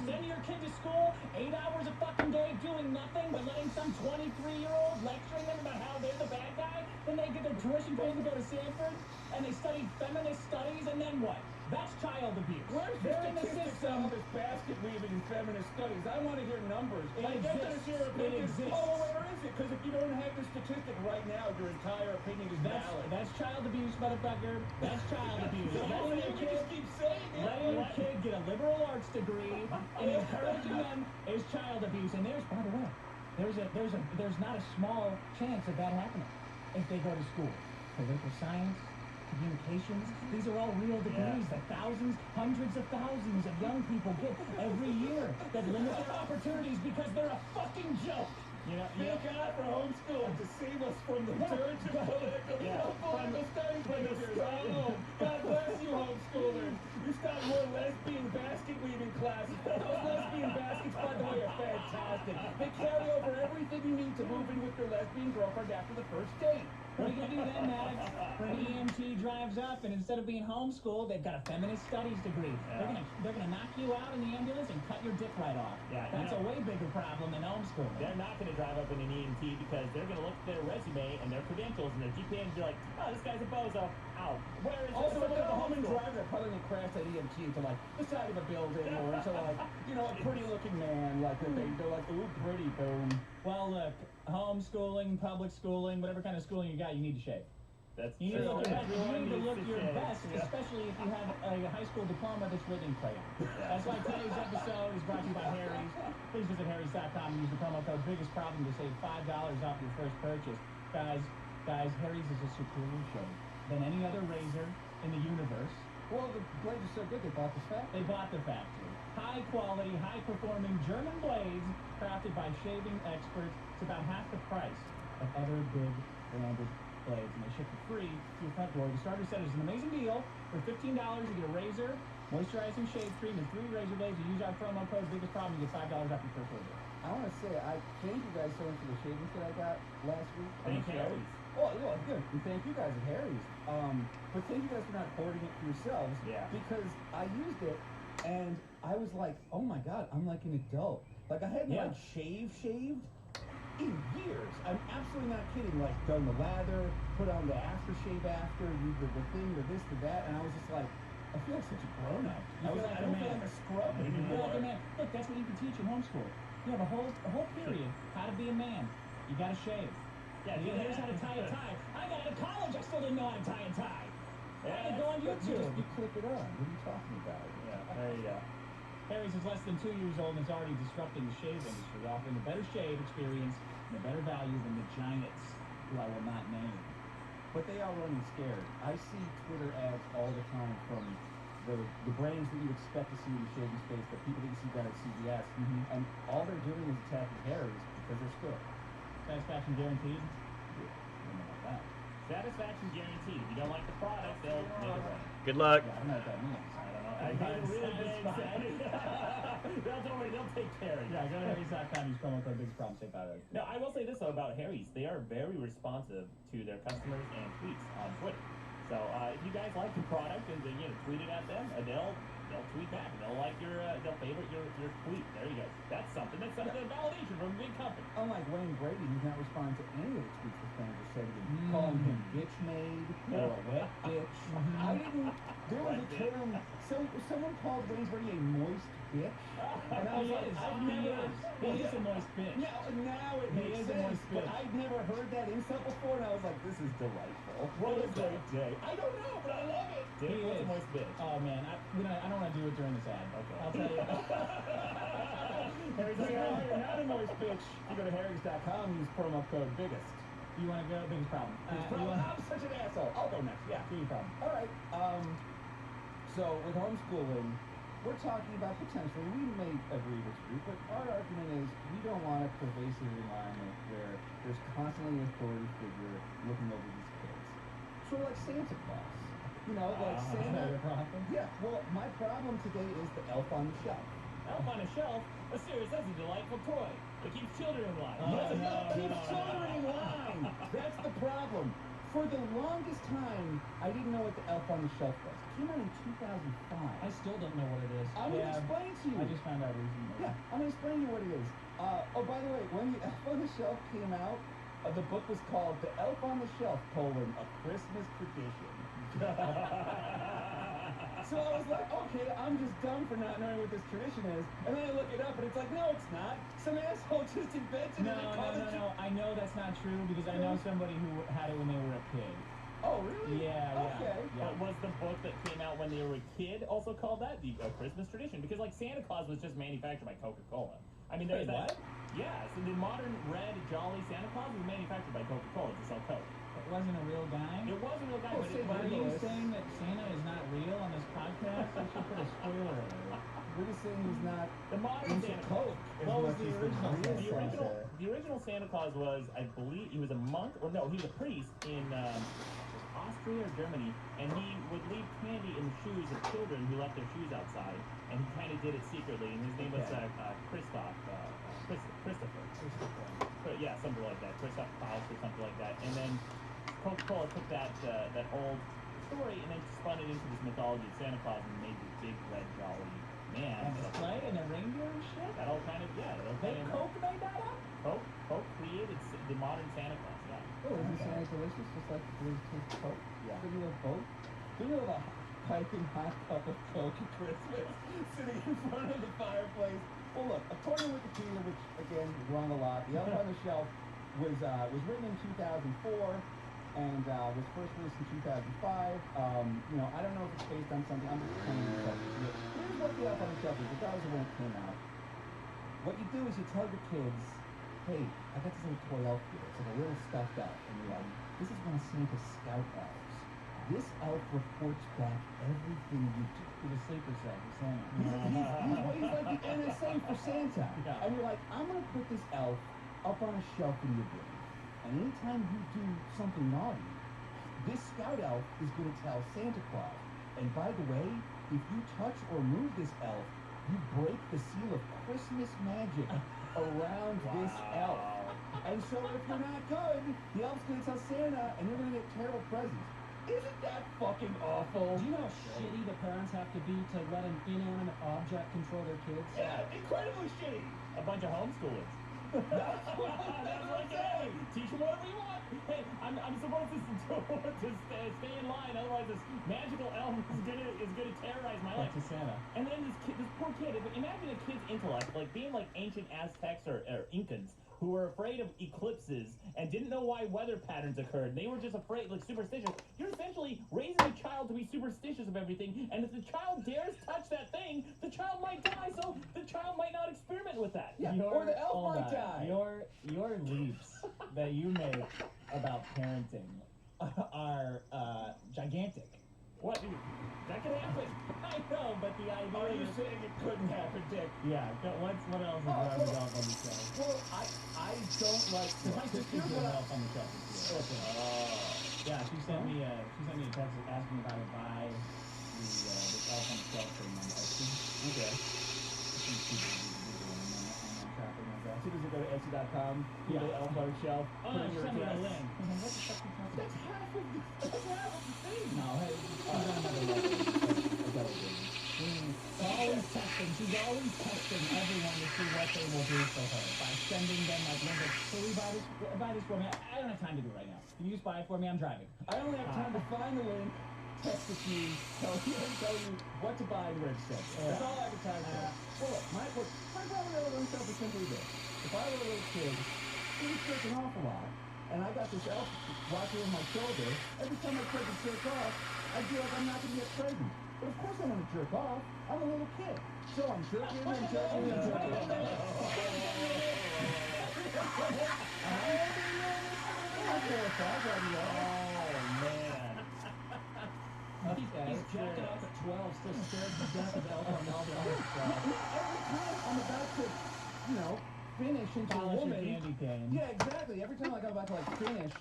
Send your kid to school 8 hours a fucking day doing nothing but letting some 23-year-old lecturing them about how they're the bad guy? Then they get their tuition paid to go to Stanford and they study feminist studies, and then what? That's child abuse. Where's the statistics on this basket weaving and feminist studies? I want to hear numbers. It exists. Oh, where is it? Because if you don't have the statistic right now, your entire opinion is valid. That's child abuse, motherfucker. That's child abuse. Letting your kid get a liberal arts degree and encouraging them is child abuse. And there's, by the way, there's not a small chance of that happening if they go to school. Political science, communications, these are all real degrees that thousands, hundreds of thousands of young people get every year that limit their opportunities because they're a fucking joke. Thank God for homeschooling to save us from the dirge of political studies majors. Oh, God bless you, homeschoolers. You start more lesbian basket weaving classes. Those lesbian baskets, by the way, are fantastic. They carry over everything you need to move in with your lesbian girlfriend after the first date. What are you going to do then, Maddox? When an EMT drives up and instead of being homeschooled, they've got a feminist studies degree. Yeah. They're gonna knock you out in the ambulance and cut your dick right off. Yeah, That's a way bigger problem than homeschooling. They're not going to drive up in an EMT because they're going to look at their resume and their credentials and their GPA and be like, oh, this guy's a bozo. Ow. Where is Also, this? if they're the home and driver, they're probably going to crash that EMT into, like, the side of a building or into, like, you know, a pretty-looking man. Like, they're like, ooh, pretty, boom. Well, look, homeschooling, public schooling, whatever kind of schooling you got, you need to shave. You need to look your best. You need to look your shave. best, especially if you have a high school diploma that's written in crayon. That's why today's episode is brought to you by Harry's. Please visit Harry's.com and use the promo code Biggest Problem to save $5 off your first purchase. Guys, Harry's is a superior shave than any other razor in the universe. Well, the blades are so good they bought the factory. They bought the factory. High quality, high performing German blades crafted by shaving experts. It's about half the price of other big branded blades, and they ship it free to your front door. The starter set is an amazing deal. For $15, you get a razor, moisturizing shave cream, and 3 razor blades. You use our promo code Biggest Problem, you get $5 off your first order. I want to say, I thank you guys so much for the shavings that I got last week. Thank you. Oh, yeah, good. And thank you guys at Harry's. But thank you guys for not hoarding it for yourselves. Yeah. Because I used it, and I was like, oh my god, I'm like an adult. Like, I hadn't like shaved in years. I'm absolutely not kidding. Like, done the lather, put on the aftershave after, use the thing, the this, the that, and I was just like, I feel like such a grown up. I don't feel like a scrub You feel anymore. like a man. Look, that's what you can teach in homeschool. You have a whole period how to be a man. You got to shave. Yeah, here's how to tie a tie. I got it in college. I still didn't know how to tie a tie. I had to go on YouTube. You click it on. What are you talking about? Yeah, there you go. Harry's is less than 2 years old and is already disrupting the shave industry, offering a better shave experience and a better value than the giants, who I will not name. But they are running scared. I see Twitter ads all the time from the brands that you'd expect to see in the shaving space, the people that you see down at CVS, and all they're doing is attacking Harry's because they're scared. Satisfaction guaranteed? Satisfaction guaranteed. If you don't like the product, they'll make it right. Good luck. Yeah, I don't know what that means. I don't know. I made a really big they'll take care of you. Yeah, go to Harry's.com, use promo code Biggest Problem, save $5. No, I will say this though about Harry's. They are very responsive to their customers and tweets on Twitter. So if you guys like the product and tweet it at them, they'll tweet back. They'll like they'll favorite your tweet. There you go. That's something. That's something. Validation from a big company. Unlike Wayne Brady, he's not responding to any of the tweets the fans have said to him, calling him bitch made or a wet bitch. I didn't. There was a term. Someone called Wayne Brady a moist bitch, and I was like, I've never. He is a moist bitch. Now it makes sense, but I've never heard that insult before, and I was like, this is delightful. What a great day. I don't know, but I love it. Dick, what's a moist bitch? Oh man, I don't want to do it during this ad. Okay. I'll tell you. You're not a moist bitch. You go to Harry's.com, use promo code Biggest. You want to go? Biggest Problem. I'm such an asshole. I'll go next. Yeah. Biggest Problem. All right. So with homeschooling, we're talking about potentially, we may agree or disagree, but our argument is we don't want a pervasive environment where there's constantly an authority figure looking over these kids. Sort of like Santa Claus. You know, like Santa. Your problem? Yeah. Well, my problem today is the elf on the shelf. Elf on a Shelf? A series that's a delightful toy that keeps children in line. Keeps children in line. That's the problem. For the longest time, I didn't know what the elf on the shelf was. It came out in 2005. I still don't know what it is. I'm going to explain to you. I just found out recently. Yeah, I'm going to explain to you what it is. Oh, by the way, when the elf on the shelf came out, the book was called The Elf on the Shelf, A Christmas Tradition. So I was like, okay, I'm just dumb for not knowing what this tradition is. And then I look it up, and it's like, no, it's not. Some asshole just invented it. No. I know that's not true because I know somebody who had it when they were a kid. Oh, really? Yeah. Okay. But was the book that came out when they were a kid also called that the Christmas Tradition? Because like Santa Claus was just manufactured by Coca-Cola. I mean, there's that. Yeah. So the modern red jolly Santa Claus was manufactured by Coca-Cola to sell Coke. It wasn't a real guy? It was a real guy. But are you saying that Santa is not real on this podcast? I should put a spoiler alert. We're just saying he's not the modern Santa Claus. What was the original? The original Santa Claus was, I believe, he was a monk, or no, he was a priest in Austria or Germany, and he would leave candy in the shoes of children who left their shoes outside, and he kind of did it secretly. And his name was Christopher. Yeah, something like that. Christoph Klaus or something like that. And then Coca-Cola took that old story and then spun it into this mythology of Santa Claus and made this big red jolly man. And the sleigh and the reindeer and shit? That all kind of, Coke made that up? Coke created the modern Santa Claus, yeah. Oh, isn't Santa delicious? Just like the delicious Coke? Yeah. Don't you love Coke? Don't you love a piping hot cup of Coke at Christmas sitting in front of the fireplace? Well, look, according to Wikipedia, which, again, is wrong a lot, the elf on the shelf was written in 2004 and was first released in 2005. You know, I don't know if it's based on something. I'm just telling you something. Here's what the Elf on the Shelf is. Regardless of when it came out, what you do is you tell your kids, hey, I got this little toy elf here. It's like a little stuffed elf. And you're like, this is one of Santa's scout elves. This elf reports back everything you do. He's a sleeper cell for Santa. He's like the NSA for Santa. Yeah. And you're like, I'm going to put this elf up on a shelf in your room. And anytime you do something naughty, this scout elf is going to tell Santa Claus. And by the way, if you touch or move this elf, you break the seal of Christmas magic around this elf. And so if you're not good, the elf's going to tell Santa, and you're going to get terrible presents. Isn't that fucking awful? Do you know how shitty the parents have to be to let an inanimate object control their kids? Yeah, incredibly shitty. A bunch of homeschoolers. That's what Like, hey, teach them whatever you want. Hey, I'm supposed to stay in line, otherwise this magical elf is gonna terrorize my life. To Santa. And then this poor kid. Imagine a kid's intellect, like being like ancient Aztecs or Incans, who were afraid of eclipses and didn't know why weather patterns occurred. They were just afraid, like superstitious. You're essentially raising a child to be superstitious of everything, and if the child dares touch that thing, the child might die. So the child might not experiment with that. Yeah, or the elf might die. Your leaps that you make about parenting are gigantic. What? That could happen. I know, but the idea. Are you saying it couldn't happen, Dick? Yeah. What else is driving off on the show? Well, I don't like. My sister's doing Elf on the Shelf. Yeah, she sent me a text asking if I would buy the Elf on the Shelf thing on Etsy. Okay. As soon as you go to Etsy.com, you go to Elf on the Shelf, Oh, put in your send me a address. link. What the fuck are you talking about? That's half of the thing. No, hey, she's on another level. She's always texting. She's always texting everyone to see what they will do for her by sending them like links. So we buy this for me. I don't have time to do it right now. Can you just buy it for me? I'm driving. I only have time to find the link, text it to you, tell you what to buy and where to send it. That's all I have time for. Well, look, my problem with Elf stuff is simply this. If I were a little kid, he was jerking off a lot, and I got this elf watching over my shoulder, every time I tried to jerk off, I'd feel like I'm not going to get pregnant. But of course I want to jerk off. I'm a little kid. So I'm jerking and jerking and jerking. He's jacking off at 12, still scared to death of Elf on the Shelf. Every time I'm about to, finish into a Polish your woman. candy cane. Yeah, exactly. Every time like I'm about to finish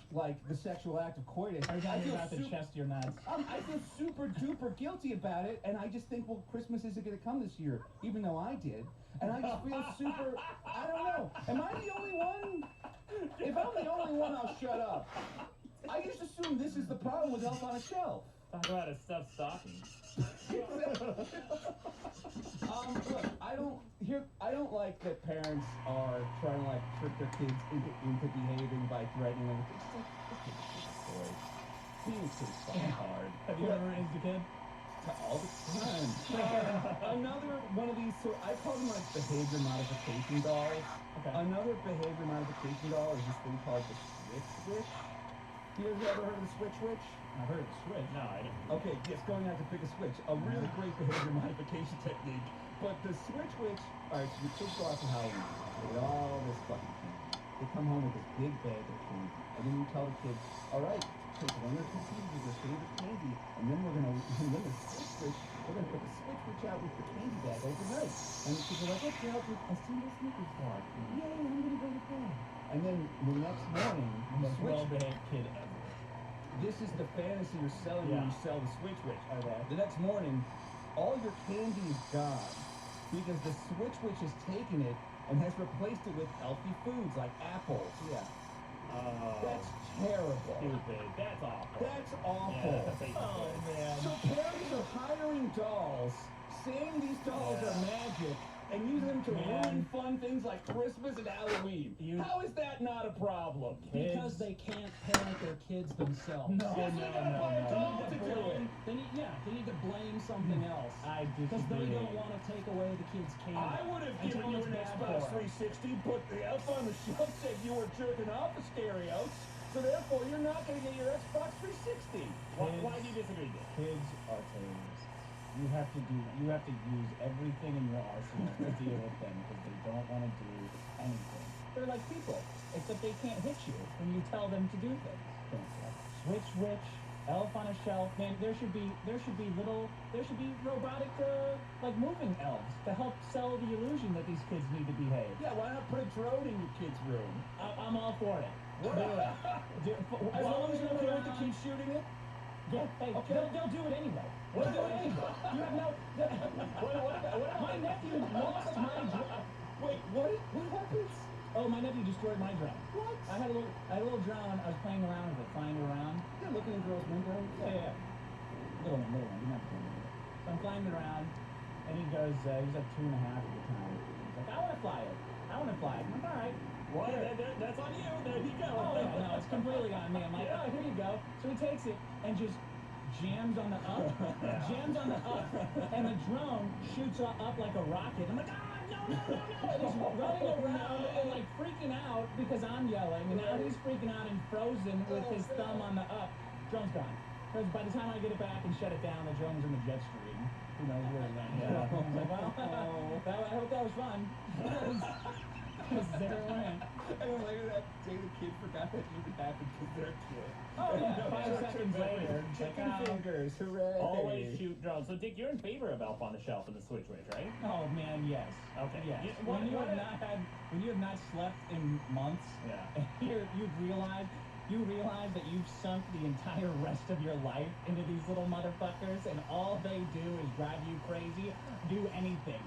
the sexual act of coitus, Every time I you're feel about to chest your nuts. I feel super duper guilty about it, and I just think, well, Christmas isn't going to come this year, even though I did, and I just feel super. I don't know. Am I the only one? If I'm the only one, I'll shut up. I just assume this is the problem with Elf on a Shelf. Talk about a stuffed stocking. Look, I don't like that parents are trying to trick their kids into behaving by threatening them. It's just like, boy, being kids fucking hard. Have you ever raised a kid? All the time. Another one of these, so I call them behavior modification dolls. Okay. Another behavior modification doll is this thing called the Switch Witch. You guys ever heard of the Switch Witch? I've heard of Switch. No, I didn't. Okay, just going out to pick a switch. A really great behavior modification technique. But the Switch Witch, alright, so your kids go out for Halloween. They get all this fucking candy. They come home with this big bag of candy. And then you tell the kids, alright, take one or two pieces of your favorite candy, and then we're gonna put the Switch Witch out with the candy bag overnight. And the kids are like, okay, I'll do a single Snickers bar. Yay, I'm gonna go to bed. And then the next morning, The most well-behaved kid ever. this is the fantasy you're selling when you sell the Switch Witch. The next morning, all your candy is gone because the Switch Witch has taken it and has replaced it with healthy foods like apples. Yeah. That's terrible. Stupid. That's awful. That's awful. Yeah, that's Oh, man. So parents are hiring dolls, saying these dolls are magic, and using them to ruin fun things like Christmas and Halloween. How is that not a problem? Because they can't parent their kids themselves. No, no, no, They no. need to blame, they need to blame something else. I Because they disagree. don't want to take away the kids' candy. I would have and given tell you them an it's bad Xbox for 'em. 360, but the elf on the shelf said you were jerking off a stereos, so therefore you're not going to get your Xbox 360. Why do you disagree, Dick? Kids are terrorists. You have to use everything in your arsenal to deal with them because they don't want to do anything. They're like people, except they can't hit you when you tell them to do things. Switch Witch, Elf on a Shelf, man, there should be robotic, like moving elves to help sell the illusion that these kids need to behave. Yeah, why not put a drone in your kid's room? I'm all for it. As long as you're okay with the kids shooting it? Yeah, hey, Okay. they'll do it anyway. They'll do it anyway. You have no... My nephew lost my drone. Wait, what happens? Oh, my nephew destroyed my drone. What? I had a little drone. I was playing around with it, flying around. Yeah, looking in girls' windows. Yeah. Little one, didn't have to do it. So I'm flying it around, and he goes, he was like 2.5 at the time. He's like, I want to fly it. I'm like, all right. Well, that's on you. There you go. Oh, yeah, no, it's completely on me. I'm like, oh, here you go. So he takes it and just jams on the up, and the drone shoots up like a rocket. I'm like, no. And he's running around and like freaking out because I'm yelling, and now he's freaking out and frozen with his thumb on the up. Drone's gone. Because by the time I get it back and shut it down, the drone's in the jet stream. Who knows where it went? Yeah. I was like, well, I hope that was fun. Because there it went. And then later that day, the kid forgot that even happened to their kid. Oh, yeah. 5 seconds later. Chicken fingers, hooray. Always shoot drones. So, Dick, you're in favor of Elf on the Shelf and the Switch Witch, right? Oh, man, yes. Okay. Yes. When When you have not slept in months, Yeah. you realize that you've sunk the entire rest of your life into these little motherfuckers, and all they do is drive you crazy. Do anything.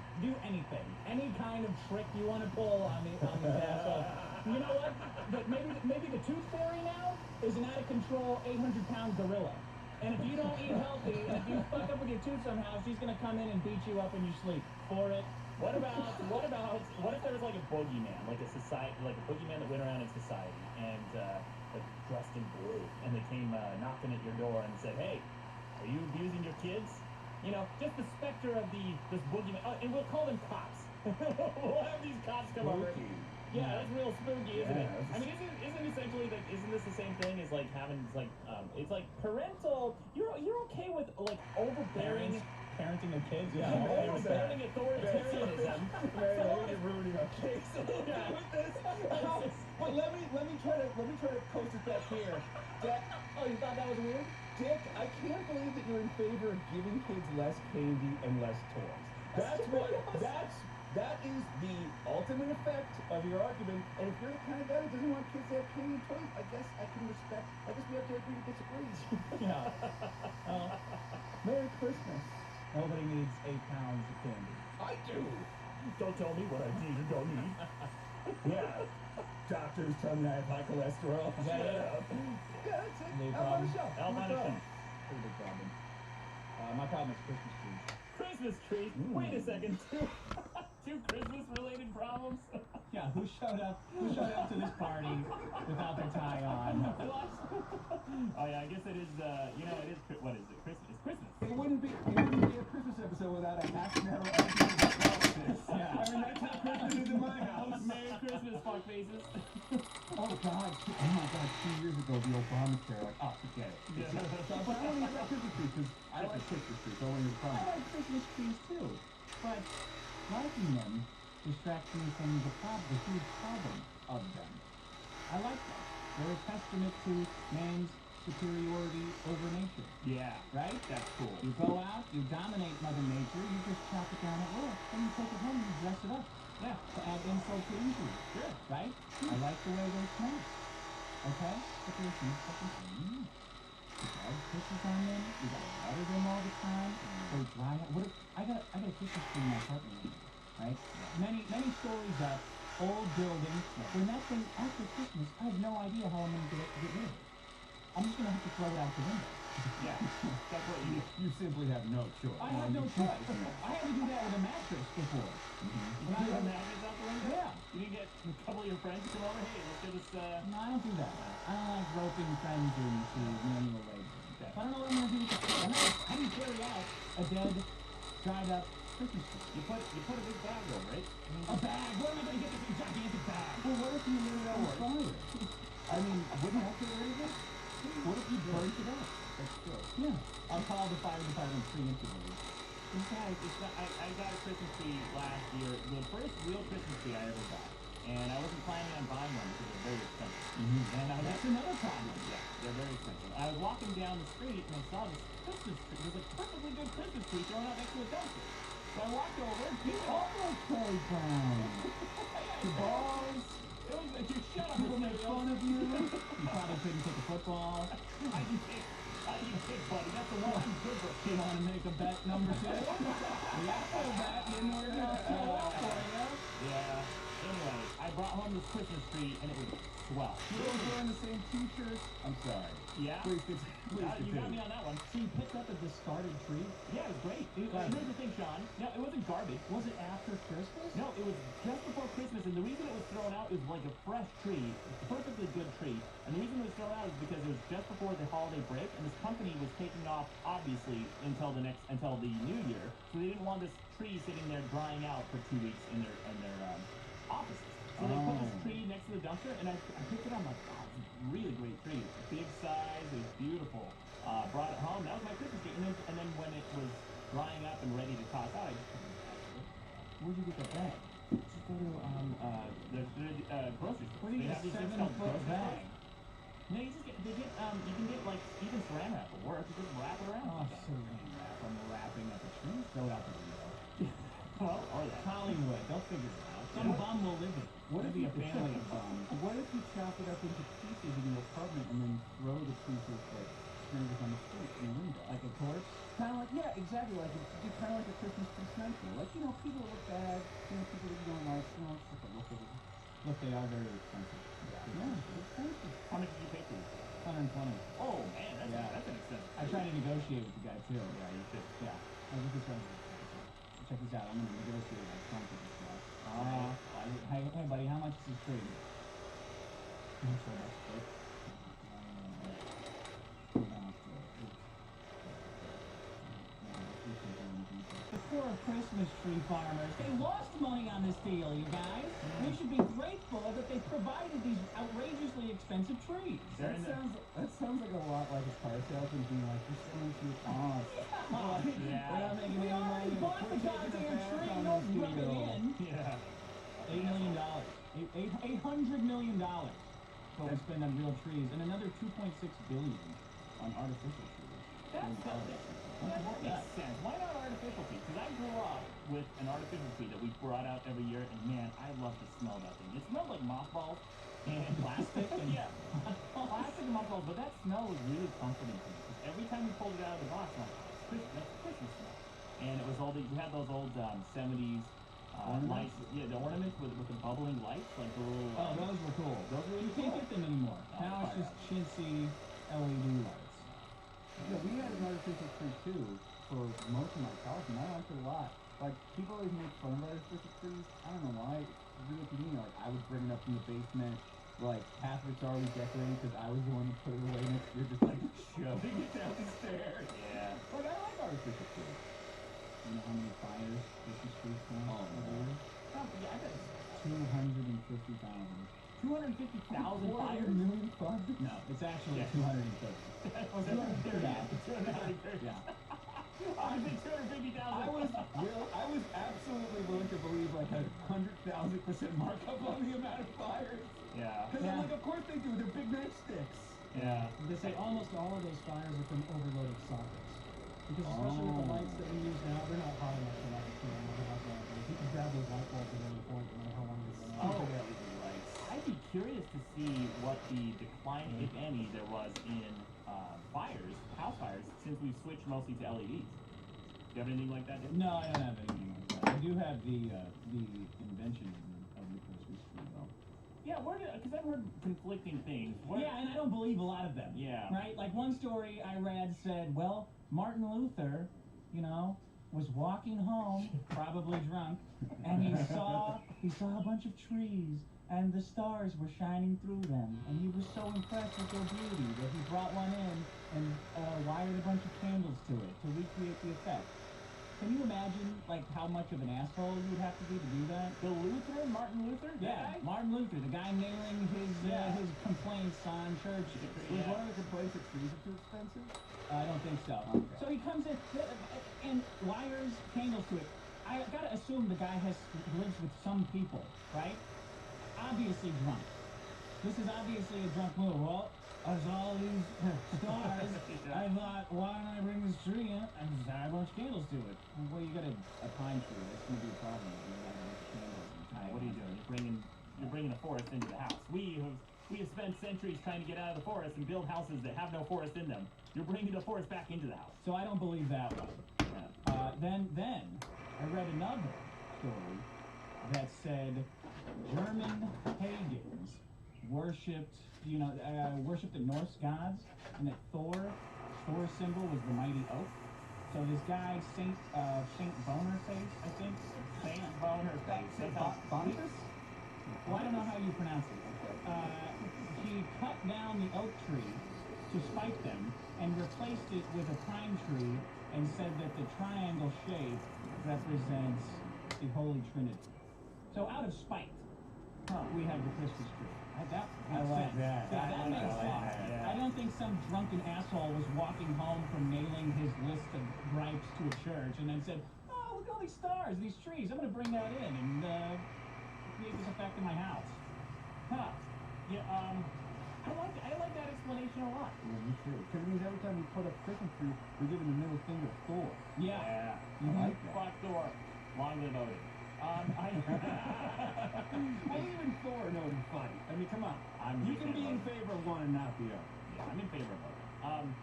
Any kind of trick you want to pull on these assholes. You know what? Maybe the Tooth Fairy now is an out-of-control 800-pound gorilla. And if you don't eat healthy, and if you fuck up with your tooth somehow, she's gonna come in and beat you up in your sleep. For it. What if there was like a boogeyman, like a boogeyman that went around in society and like dressed in blue, and they came knocking at your door and said, "Hey, are you abusing your kids?" You know, just the specter of this boogeyman, and we'll call them cops. We'll have these cops come over. Yeah, that's real spooky, isn't it? I mean, isn't essentially like, isn't this the same thing as like having it's like parental? You're okay with like overbearing parenting their kids? Yeah, overbearing authoritarianism. You're ruining our case a little bit with this. But let me try to coast it back here. Oh, you thought that was weird? Dick, I can't believe that you're in favor of giving kids less candy and less toys. That is the ultimate effect of your argument. And if you're the kind of guy that doesn't want kids to have candy and toys, I guess I can respect. I guess we have to agree to disagree. Yeah. Merry Christmas. Nobody needs 8 pounds of candy. I do. Don't tell me what I need or don't need. Yeah. Doctors tell me I have high cholesterol. Is that it? Yeah, that's it. Big Elf on problem. a shelf. Elf on a shelf. Pretty big problem. My problem is Christmas trees. Christmas tree. Wait a second. Two Christmas-related problems. Yeah, who showed up to this party without their tie on? Oh yeah, I guess it is. It is. What is it? Christmas. It's Christmas. It wouldn't be a Christmas episode without a half an hour argument about politics. Yeah. I mean, that's how Christmas is in my house. Merry Christmas, fuck faces. Oh God! 2 years ago, the Obamacare, like, forget it. So, but I don't even like Christmas trees because I like Christmas trees. I don't even I like Christmas trees too, but liking them distracts me from the huge problem of them. I like them. They're a testament to man's superiority over nature. Yeah. Right? That's cool. You go out, you dominate Mother Nature, you just chop it down at work, then you take it home and you dress it up. Yeah. To add insult to injury. Sure. Right? I like the way they smell. Okay? But there's no fucking thing. The dog pisses on them, you gotta water them all the time, they dry out. I got a Christmas tree in my apartment, right? Many stories of old buildings. When that thing, after Christmas, I have no idea how I'm gonna get rid of it. I'm just gonna have to throw it out the window. Yeah, that's what you do. You simply have no choice. I have no choice. I had to do that with a mattress before. When I had mattress out the window? Yeah. You didn't get a couple of your friends to come over? Hey, let's do this, No, I don't do that. I don't like roping friends into manual labor. Okay. I don't know what I'm gonna do with the tree. How do you carry out a dead dried up Christmas tree. You put a big bag over it. A bag? Where am I going to get this big gigantic bag? Well, what if you lit it on fire? I mean, wouldn't that get rid of it? What if you burnt it up? That's true. Yeah. I'll call the fire department preemptively. Guys, I got a Christmas tree last year, the first real Christmas tree I ever bought. And I wasn't planning on buying one because they're very expensive. And that's another problem. Yeah, they're very expensive. I was walking down the street and I saw this Christmas tree. There's a perfectly good Christmas tree thrown out next to a dumpster. So I walked over and picked it up. Kelly Brown. The balls. It was just shut up. People make fun of you. You probably couldn't kick a football. I can kick, buddy. That's the one I'm good for. You want to make a bet number 2? Yeah, a bet. You know we're going to show up for you. Yeah. Anyway, I brought home this Christmas tree and it was swell. You were wearing the same t-shirt? I'm sorry. Yeah? Please you got me on that one. So you picked up a discarded tree? Yeah, it was great. Here's the thing, Sean. No, it wasn't garbage. Was it after Christmas? No, it was just before Christmas, and the reason it was thrown out is like a fresh tree, a perfectly good tree, and the reason it was thrown out is because it was just before the holiday break, and this company was taking off, obviously, until the New Year, so they didn't want this tree sitting there drying out for 2 weeks in their offices. So they put this tree next to the dumpster, and I picked it up. I'm like, wow, it's a really great tree. It's a big size. It was beautiful. Brought it home. That was my Christmas tree. And then when it was drying up and ready to toss out, I just put it back. Where'd you get that bag? Just go to the grocery store. What do you get, 7-foot bag? No, you can get like even saran wrap at work. You just wrap it around. Oh, saran wrap. I'm wrapping up a tree. Throw it out the window. Well, or that. Hollywood. They'll figure it out. Some bum will live it. What if Maybe you a family of bums? What if you chop it up into pieces in your apartment and then throw the pieces like strangers on the street in the window? Like a corpse? Kind of like, yeah, exactly. Like it's kind of like a Christmas tree sniper. Like, you know, people look bad. You know, people that you don't like. You know, it's just a look at it. Look, they are very expensive. Yeah, it's expensive. How much did you pay for these? 120. Oh man, that's an expensive. I tried to negotiate with the guy too. Yeah, you should. Yeah. Look at this right here. Check this out. I'm gonna negotiate like Trump with this guy. Hey, buddy, how much is this tree? The poor Christmas tree farmers, they lost money on this deal, you guys. We should be grateful that they provided these outrageously expensive trees. That sounds like a lot like a car salesman being like, you're selling to your boss. Yeah. We're not making any money. We bought the goddamn tree, no rub it in. Yeah. $8 million. $800 million. What we spend on real trees, and another $2.6 billion on artificial trees. That makes sense. Why not artificial trees? Because I grew up with an artificial tree that we brought out every year, and man, I love to smell that thing. It smelled like mothballs and plastic, and plastic and mothballs. But that smell was really comforting to me. Because every time we pulled it out of the box, I'm like, that's Christmas smell. And it was all you had those old 70s lights. Yeah, the ornaments with the bubbling lights, like the little. Those were cool. Those were really You can't get them anymore. Now it's just chintzy LED lights. Yeah, we had an artificial tree too for most of my college, and I liked it a lot. Like, people always make fun of artificial trees. I don't know why. It's really convenient. Like, I would bring it up in the basement. Like, half of it's already decorated because I was the one that put it away next year, just like shoving it down the stairs. Yeah. Like, I like artificial trees. You know how many fires Christmas trees come? Oh, Yeah, I bet 250,000. 250,000 fires? million fires? No, it's actually 230. Oh, 230. Yeah. I was at 250,000. I was absolutely willing to believe like a 100,000% markup on the amount of fires. Yeah. Because I'm like, of course they do. They're big nightsticks. Yeah. They say almost all of those fires are from overloaded sockets. Because especially with the lights that we use now, they're not hot enough to light a candle. They're not that big. You can grab those light bulbs at any point, no matter how long you've been out. LED lights. I'd be curious to see what the decline, if any, there was in house fires, since we've switched mostly to LEDs. Do you have anything like that? No, I don't have anything like that. I do have the invention of the Christmas tree, though. Yeah, because I've heard conflicting things. Yeah, and I don't believe a lot of them. Yeah. Right? Like one story I read said, well, Martin Luther, was walking home, probably drunk, and he saw a bunch of trees, and the stars were shining through them, and he was so impressed with their beauty that he brought one in and wired a bunch of candles to it to recreate the effect. Can you imagine, like, how much of an asshole you would have to be to do that? The Luther, Martin Luther? Yeah, Martin Luther, the guy nailing his complaints on churches. Was one of the complaints that trees are too expensive? I don't think so. Okay. So he comes in, and wires, candles to it. I gotta assume the guy lives with some people, right? Obviously drunk. This is obviously a drunk move. Well, I saw all these stars. I thought, why don't I bring this tree in and just add a bunch of candles to it? Well, you got a pine tree. That's gonna be a problem. You got a bunch of candles and tie What are you doing? You're bringing a forest into the house. We have spent centuries trying to get out of the forest and build houses that have no forest in them. You're bringing the forest back into the house. So I don't believe that one. Then I read another story that said German pagans worshipped the Norse gods, and that Thor's symbol was the mighty oak. So this guy, Saint Bonerface, I think. Saint Bonerface. Boniface? Well, I don't know how you pronounce it. He cut down the oak tree to spike them and replaced it with a pine tree and said that the triangle shape represents the Holy Trinity. So out of spite, we have the Christmas tree. I like that. Yeah, that makes sense. Yeah. I don't think some drunken asshole was walking home from nailing his list of gripes to a church and then said, "Oh, look at all these stars, these trees. I'm going to bring that in and create this effect in my house." Yeah. I like that explanation a lot. Yeah, me too. Because it means every time we put up a Christmas tree, we're giving the middle finger to Thor. Yeah. I like that. Fuck Thor. Long live Odin. Well, even Thor knows he's funny. I mean, come on. You can be in favor of one and not the other. Yeah, I'm in favor of Odin.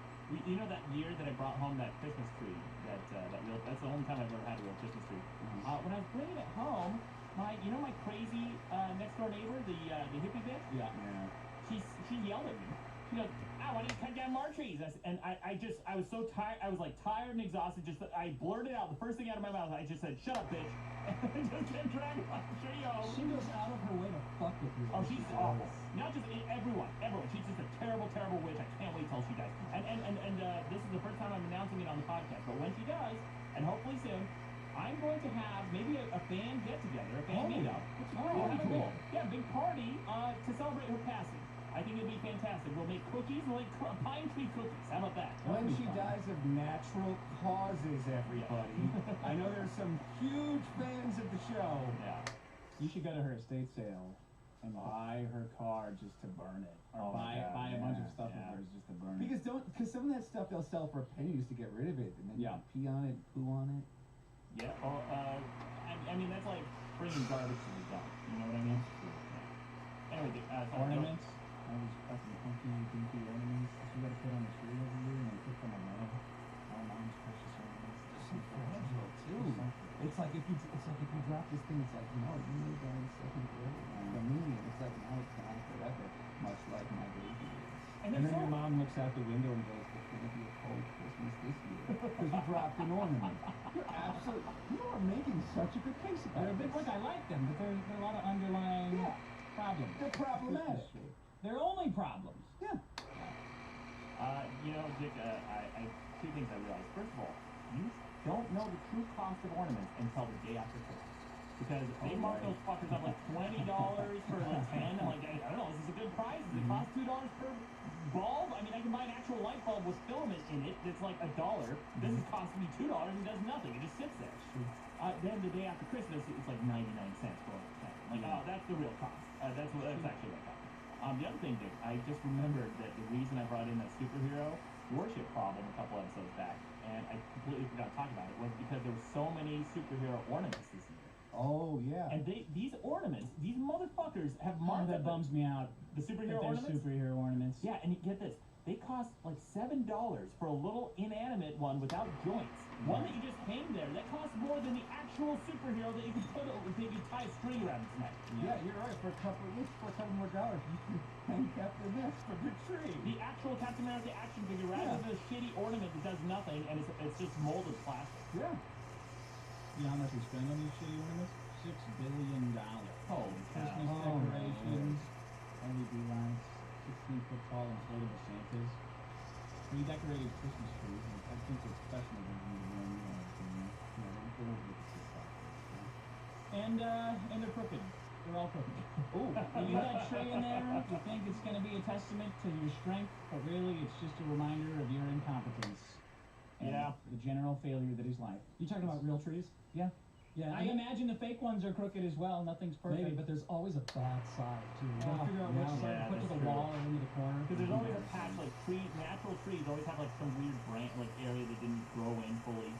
You know that year that I brought home that Christmas tree, that's the only time I've ever had a real Christmas tree. When I was bringing it home, my crazy next door neighbor, the hippie bitch. Yeah. She yelled at me. She goes, "Ah, why didn't you cut down more trees?" I was so tired. I was like tired and exhausted. I blurted out the first thing out of my mouth. I just said, "Shut up, bitch!" And just kept dragging my tree home. She goes out of her way to fuck with you. Oh, she's awful. Not just everyone. She's just a terrible, terrible witch. I can't wait till she dies. And this is the first time I'm announcing it on the podcast. But when she does, and hopefully soon, I'm going to have maybe a fan get together, a fan meetup. We'll have a big party to celebrate her passing. I think it'd be fantastic. We'll make cookies. We'll make pine tree cookies. How about that? When she dies of natural causes, everybody. I know there's some huge fans of the show. Yeah. You should go to her estate sale and buy her car just to burn it, or buy a bunch of stuff of hers just to burn it. Because some of that stuff they'll sell for a penny just to get rid of it, and then you can pee on it, poo on it. Yeah. Well, I mean that's like bringing garbage to the dump. You know what I mean? Yeah. Anyway, ornaments. All these fucking funky, dinky ornaments that you gotta put on the tree every year, and they put them away. All mom's precious ornaments. It's so fragile too. It's like if you drop this thing, it's like, no, you made that in second grade. For me, it's like, no, it's not forever. Much like my baby is. And then your mom looks out the window and goes, "It's gonna be a cold Christmas this year because you dropped an ornament." You are making such a good case about it. Look, I like them, but there's a lot of underlying problems. They're problematic. They're only problems. Yeah. Dick, I two things I realized. First of all, you don't know the true cost of ornaments until the day after Christmas. Because they mark those fuckers up like $20 for like 10. I'm like, I don't know, is this a good price? Does it cost $2 per bulb? I mean, I can buy an actual light bulb with filament in it that's like $1. This is costing me $2 and does nothing. It just sits there. Then the day after Christmas, it's like 99 cents for like 10. Like, oh, that's the real cost. That's actually what cost. The other thing, Dick, I just remembered that the reason I brought in that superhero worship problem a couple episodes back, and I completely forgot to talk about it, was because there were so many superhero ornaments this year. Oh, yeah. And these ornaments, these motherfuckers have marked that bums me out. The superhero ornaments? Superhero ornaments. Yeah, and get this. They cost like $7 for a little inanimate one without joints. One that you just hang there, that costs more than the actual superhero that you can put over, that you tie a string around his neck. Yeah, you're right. For a couple more dollars, you can hang Captain This for the tree. The actual Captain America action figure, rather than a shitty ornament that does nothing and it's just molded plastic. Yeah. You know how much we spend on these shitty ornaments? $6 billion. Holy Christmas decorations, LED lights, 16-foot tall inflatable Santas, redecorated Christmas trees, and I think the professional version of the one you know, and they're crooked. They're all crooked. Ooh, you leave that tree in there, you think it's going to be a testament to your strength, but really it's just a reminder of your incompetence. And the general failure that is life. You talking about real trees? Yeah. Yeah. I imagine the fake ones are crooked as well. Nothing's perfect. Maybe, but there's always a bad side too. You gotta figure out which side to put to the wall or into the corner. Because there's always a patch, like natural trees always have like some weird branch, like area that didn't grow in fully.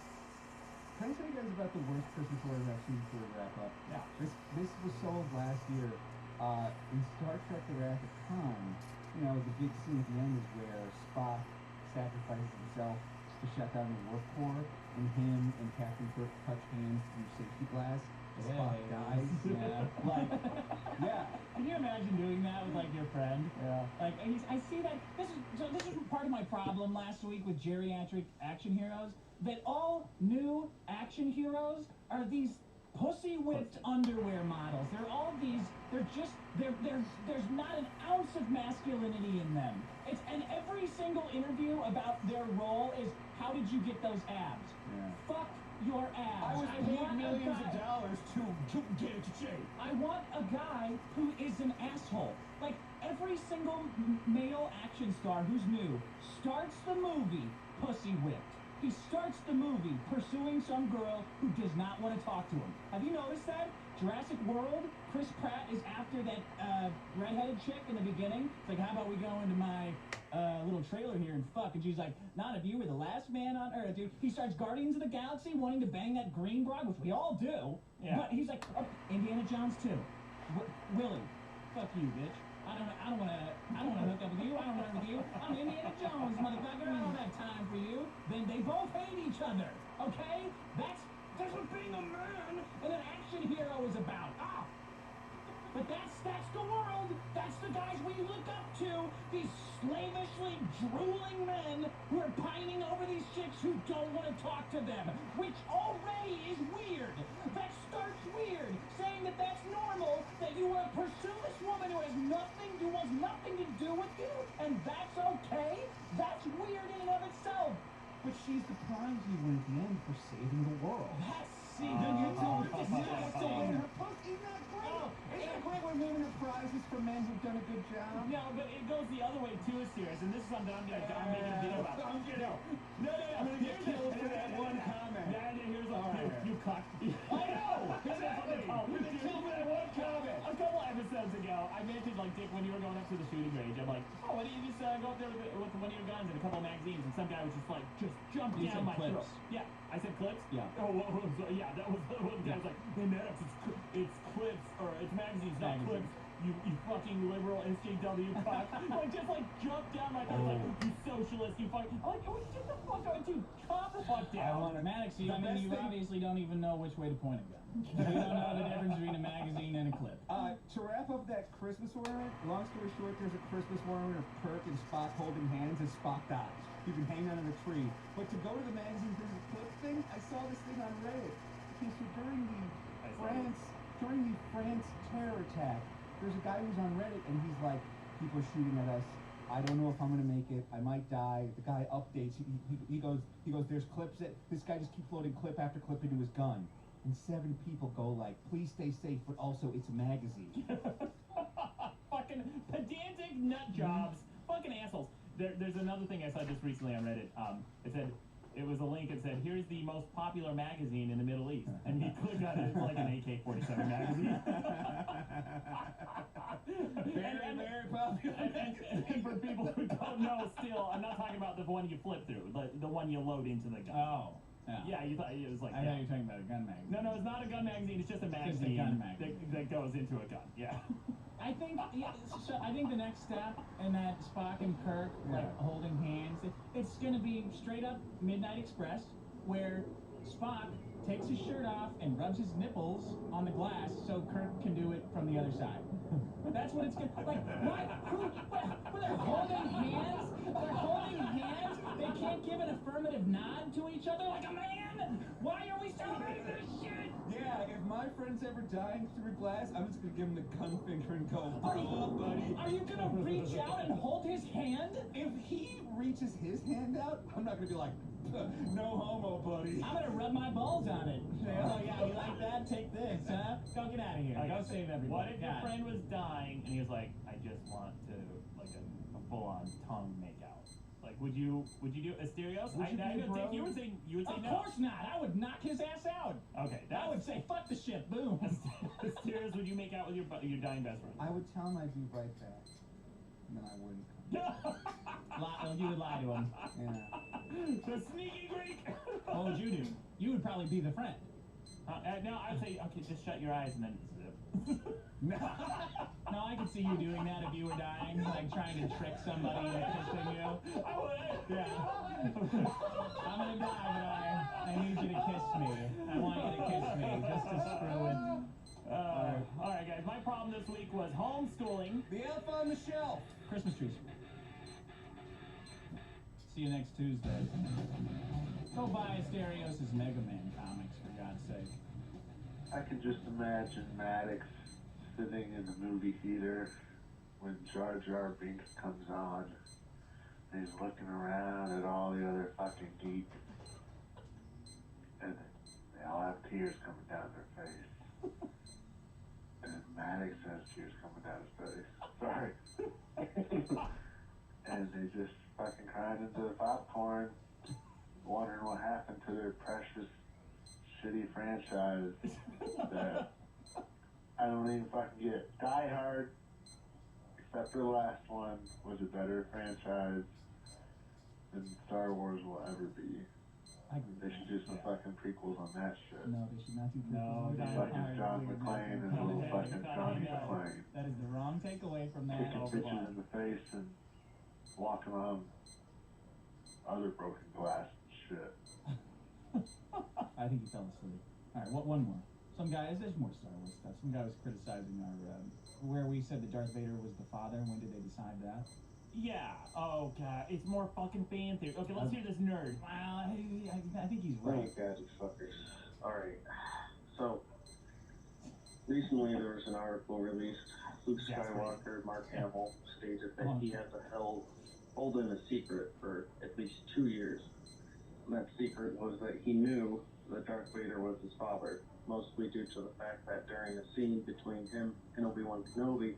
Can I tell you guys about the worst Christmas order I've seen before we wrap up? Yeah. This was sold last year. In Star Trek: The Wrath of Khan, you know, the big scene at the end is where Spock sacrifices himself to shut down the warp core, and him and Captain Kirk touch hands through safety glass. Spock dies. Yeah. Like, yeah. Can you imagine doing that with like your friend? Yeah. Like I see that this is part of my problem last week with geriatric action heroes. That all new action heroes are these pussy-whipped underwear models. They're all these. There's not an ounce of masculinity in them. And every single interview about their role is, how did you get those abs? Yeah. Fuck your abs. I was paid millions of dollars to get into shape. I want a guy who is an asshole. Like, every single male action star who's new starts the movie pussy whipped. He starts the movie pursuing some girl who does not want to talk to him. Have you noticed that? Jurassic World, Chris Pratt is after that redheaded chick in the beginning. It's like, how about we go into my little trailer here and fuck? And she's like, not if you were the last man on Earth, dude. He starts Guardians of the Galaxy wanting to bang that green broad, which we all do. Yeah. But he's like, oh, Indiana Jones too. Willie, fuck you, bitch. I don't want to hook up with you. I don't run with you. I'm Indiana Jones, motherfucker. I don't have time for you. Then they both hate each other. Okay? That's what being a man and an action hero is about. But that's the world. That's the guys we look up to. These slavishly drooling men who are pining over these chicks who don't want to talk to them, which already is weird. That starts weird, saying that that's normal, that you want to pursue this woman who wants nothing to do with you, and that's okay. That's weird in and of itself. But she's the prize you win at the end for saving the world. Then you're too disgusting. Isn't that great? Isn't it great when women are prizes for men who've done a good job? No, but it goes the other way too, serious, and this is something I'm making a video about. I'm gonna get killed for that one comment. Here's you cock. I know! Exactly! You're gonna kill for that one comment. A couple episodes ago, I mentioned, like, Dick, when you were going up to the shooting range, I'm like, oh, why don't you just go up there with one of your guns and a couple of magazines, and some guy was just like, just jump down my throat. Yeah, I said clips? Yeah. Oh, yeah, that was the one guy was like, hey, Maddox, it's clips, or it's magazines, not clips. You fucking liberal SJW cock. Like, just like jump down my throat, like, you socialist, you fucking. I'm like, oh, get the fuck out, dude, calm the fuck down. Maddox, you obviously don't even know which way to point a gun. You don't know the difference between a magazine and a clip. To wrap up that Christmas ornament, long story short, there's a Christmas ornament of Kirk and Spock holding hands as Spock dies. You can hang that on a tree. But to go to the magazine for the clip thing, I saw this thing on Reddit. Okay, so during the France terror attack, there's a guy who's on Reddit and he's like, people are shooting at us. I don't know if I'm gonna make it. I might die. The guy updates. He goes. There's clips that this guy just keeps loading clip after clip into his gun. And 7 people go like, please stay safe, but also it's a magazine. Fucking pedantic nut jobs. Fucking assholes. There's another thing I saw just recently on Reddit. It said, it was a link that said, here's the most popular magazine in the Middle East. And you click on it, it's like an AK-47 magazine. Very popular. And for people who don't know, still, I'm not talking about the one you flip through, the one you load into the gun. Oh. Yeah, you thought it was like. I thought you were talking about a gun magazine. No, it's not a gun magazine. It's just a magazine, that goes into a gun. Yeah. I think the next step in that Spock and Kirk holding hands, it's going to be straight up Midnight Express, where Spock takes his shirt off and rubs his nipples on the glass so Kirk can do it from the other side. That's what it's going to like. What? They're holding hands? They're holding hands? They can't give an affirmative nod to each other like a man? Why are we celebrating this shit? Yeah, if my friend's ever dying through glass, I'm just gonna give him the gun finger and go, buddy. Are you gonna reach out and hold his hand? If he reaches his hand out, I'm not gonna be like, no homo, buddy. I'm gonna rub my balls on it. Say, oh yeah, you like that? Take this, huh? go get out of here. Okay. Go save everybody. What if your God. friend was dying and he was like, I just want to like a full-on tongue makeout? Like, would you do Asterios? Would you be I know, a bro? Dick, you would say Of no. course not. I would knock his ass out. Okay, I would say, fuck the shit. Boom. Asterios, would you make out with your dying best friend? I would tell him I'd be right back, and then I wouldn't come. You would lie to him. Yeah. The sneaky Greek. What would you do? You would probably be the friend. No, I'd say, okay, just shut your eyes and then zip. No, I could see you doing that if you were dying, like trying to trick somebody into kissing you. I would. Yeah. I'm gonna die, but I need you to kiss me. I want you to kiss me, just to screw with. All right, guys. My problem this week was homeschooling. The elf on the shelf. Christmas trees. See you next Tuesday. Go buy Asterios' Mega Man comics, for God's sake. I can just imagine Maddox sitting in the movie theater when Jar Jar Binks comes on. And he's looking around at all the other fucking geeks. And they all have tears coming down their face. And Maddox has tears coming down his face. Sorry. And they just fucking crying into the popcorn, wondering what happened to their precious shitty franchise that I don't even fucking get. Die Hard, except for the last one, was a better franchise than Star Wars will ever be. I agree. They should do some fucking prequels on that shit. No, they should not do No, prequels. Fucking John McClane and little fucking Johnny McClane. That is the wrong takeaway from that. Kicking bitches in the face and walking on other broken glass and shit. I think he fell asleep. All right, one more. Some guy, there's more Star Wars stuff. Some guy was criticizing our, where we said that Darth Vader was the father. When did they decide that? Yeah. Oh god, it's more fucking fan theory. Okay, let's hear this nerd. Well, I think he's Right, right. guys, you fuckers. Alright. So, recently there was an article released. Luke Skywalker, Mark Hamill, stated that he had to hold in a secret for at least 2 years. And that secret was that he knew that Darth Vader was his father, mostly due to the fact that during a scene between him and Obi-Wan Kenobi,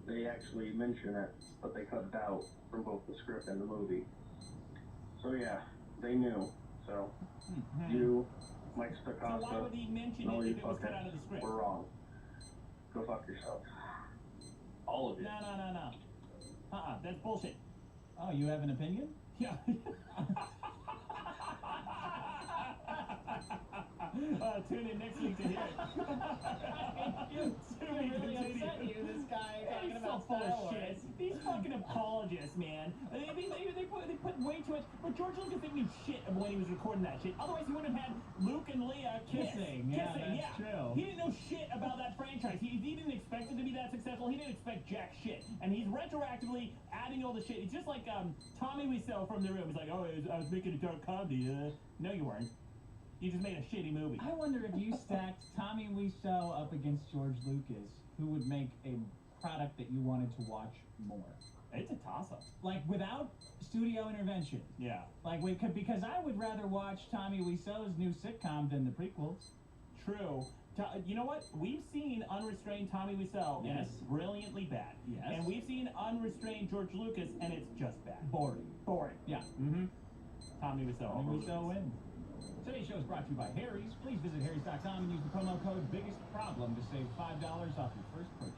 they actually mention it, but they cut it out from both the script and the movie. So yeah, they knew. So you, Mike Stacasa, So why would he mention no, it you if it was cut out of the script? We're wrong. Go fuck yourself. All of you. No. That's bullshit. Oh, you have an opinion? Yeah. Tune in next week to hear it. really upset you, this guy talking He's about so full Star of Wars. shit. These fucking apologists, man. They put way too much. But George Lucas didn't mean shit when he was recording that shit. Otherwise, he wouldn't have had Luke and Leia Kissing. Yeah, that's true. He didn't know shit about that franchise. He didn't expect it to be that successful. He didn't expect jack shit. And he's retroactively adding all the shit. It's just like Tommy Wiseau from The Room. He's like, oh, I was making a dark comedy. No, you weren't. You just made a shitty movie. I wonder if you stacked Tommy Wiseau up against George Lucas, who would make a product that you wanted to watch more. It's a toss-up. Like, without studio intervention. Yeah. Like, because I would rather watch Tommy Wiseau's new sitcom than the prequels. True. You know what? We've seen unrestrained Tommy Wiseau, and Yes. it's brilliantly bad. Yes. And we've seen unrestrained George Lucas, and it's just bad. Boring. Yeah. Mm-hmm. Tommy Wiseau. Tommy Wiseau wins. Today's show is brought to you by Harry's. Please visit harrys.com and use the promo code BIGGESTPROBLEM to save $5 off your first purchase.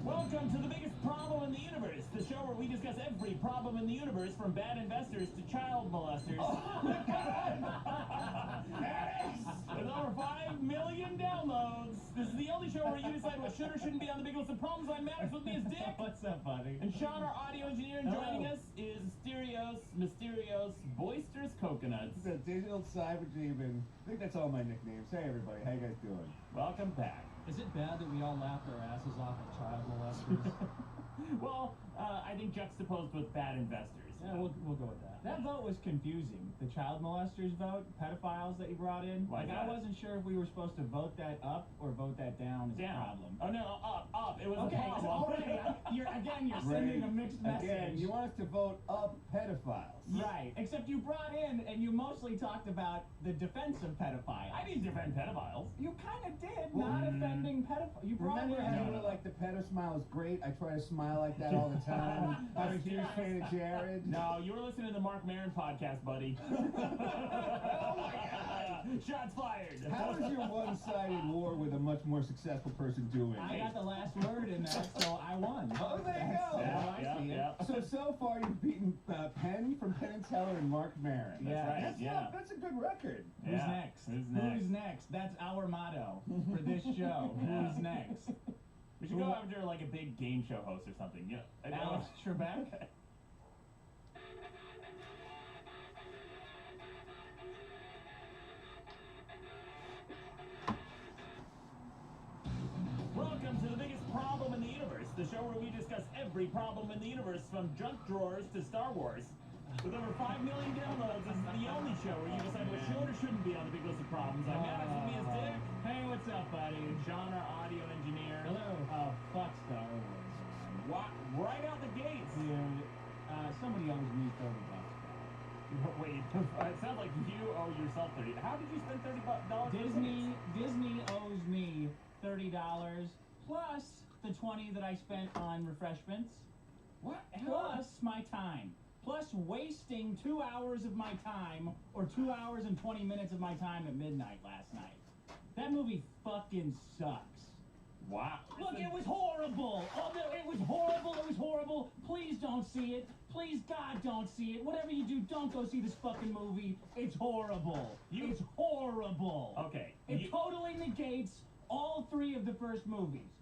Welcome to the biggest problem in the universe, the show where we discuss every problem in the universe, from bad investors to child molesters. With over 5 million downloads, this is the only show where you decide what should or shouldn't be on the big list of problems. I'm Maddox, with me is Dick. What's so funny? And Sean, our audio engineer, and joining us is Mysterios, Boisterous Coconuts. The digital cyber demon. I think that's all my nicknames. Hey everybody, how you guys doing? Welcome back. Is it bad that we all laughed our asses off at child molesters? Well, I think juxtaposed with bad investors. Yeah, we'll go with that. That vote was confusing. The child molesters vote, pedophiles that you brought in. Why Like, not? I wasn't sure if we were supposed to vote that up or vote that down as a problem. Oh no, up. It was Okay, a problem. already. You're sending a mixed message. Again, you want us to vote up pedophiles. Right. Except you brought in and you mostly talked about the defense of pedophiles. I didn't defend pedophiles. You kind of did, not offending pedophiles. You brought Remember how in. you were like, the pedo smile is great? I try to smile like that all the time. I'm a huge fan of Jared. No, you were listening to the Mark Maron podcast, buddy. Oh my God! Shots fired. How is your one-sided war with a much more successful person doing? I got the last word in that, so I won. Oh, there you go. Yeah. So far you've beaten Penn from Penn and Teller and Mark Maron. That's right. That's a good record. Who's next? Who's next? That's our motto for this show. Who's next? We should go after like a big game show host or something. Yeah. Alex Trebek? Welcome to the biggest problem in the universe, the show where we discuss every problem in the universe from junk drawers to Star Wars. With over 5 million downloads, this is the only show where you decide what should or shouldn't be on the big list of problems. I'm Alex, with me is Dick. Hey, what's up, buddy? Sean, our audio engineer. Hello. Oh, fuck Star Wars. What? Right out the gates. Dude, somebody owes me $30. Wait, it sounds like you owe yourself $30. How did you spend $30? Disney owes me $30 plus the $20 that I spent on refreshments. What? Plus my time. Plus wasting 2 hours of my time, or 2 hours and 20 minutes of my time at midnight last night. That movie fucking sucks. Wow. Look, it was horrible. Oh, no, it was horrible. It was horrible. Please don't see it. Please, God, don't see it. Whatever you do, don't go see this fucking movie. It's horrible. It's horrible. Okay. It totally negates all 3 of the first movies.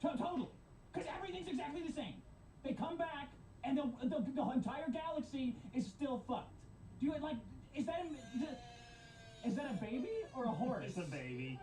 Totally. Because everything's exactly the same. They come back, and the entire galaxy is still fucked. Do you, like, is that a baby or a horse? It's a baby.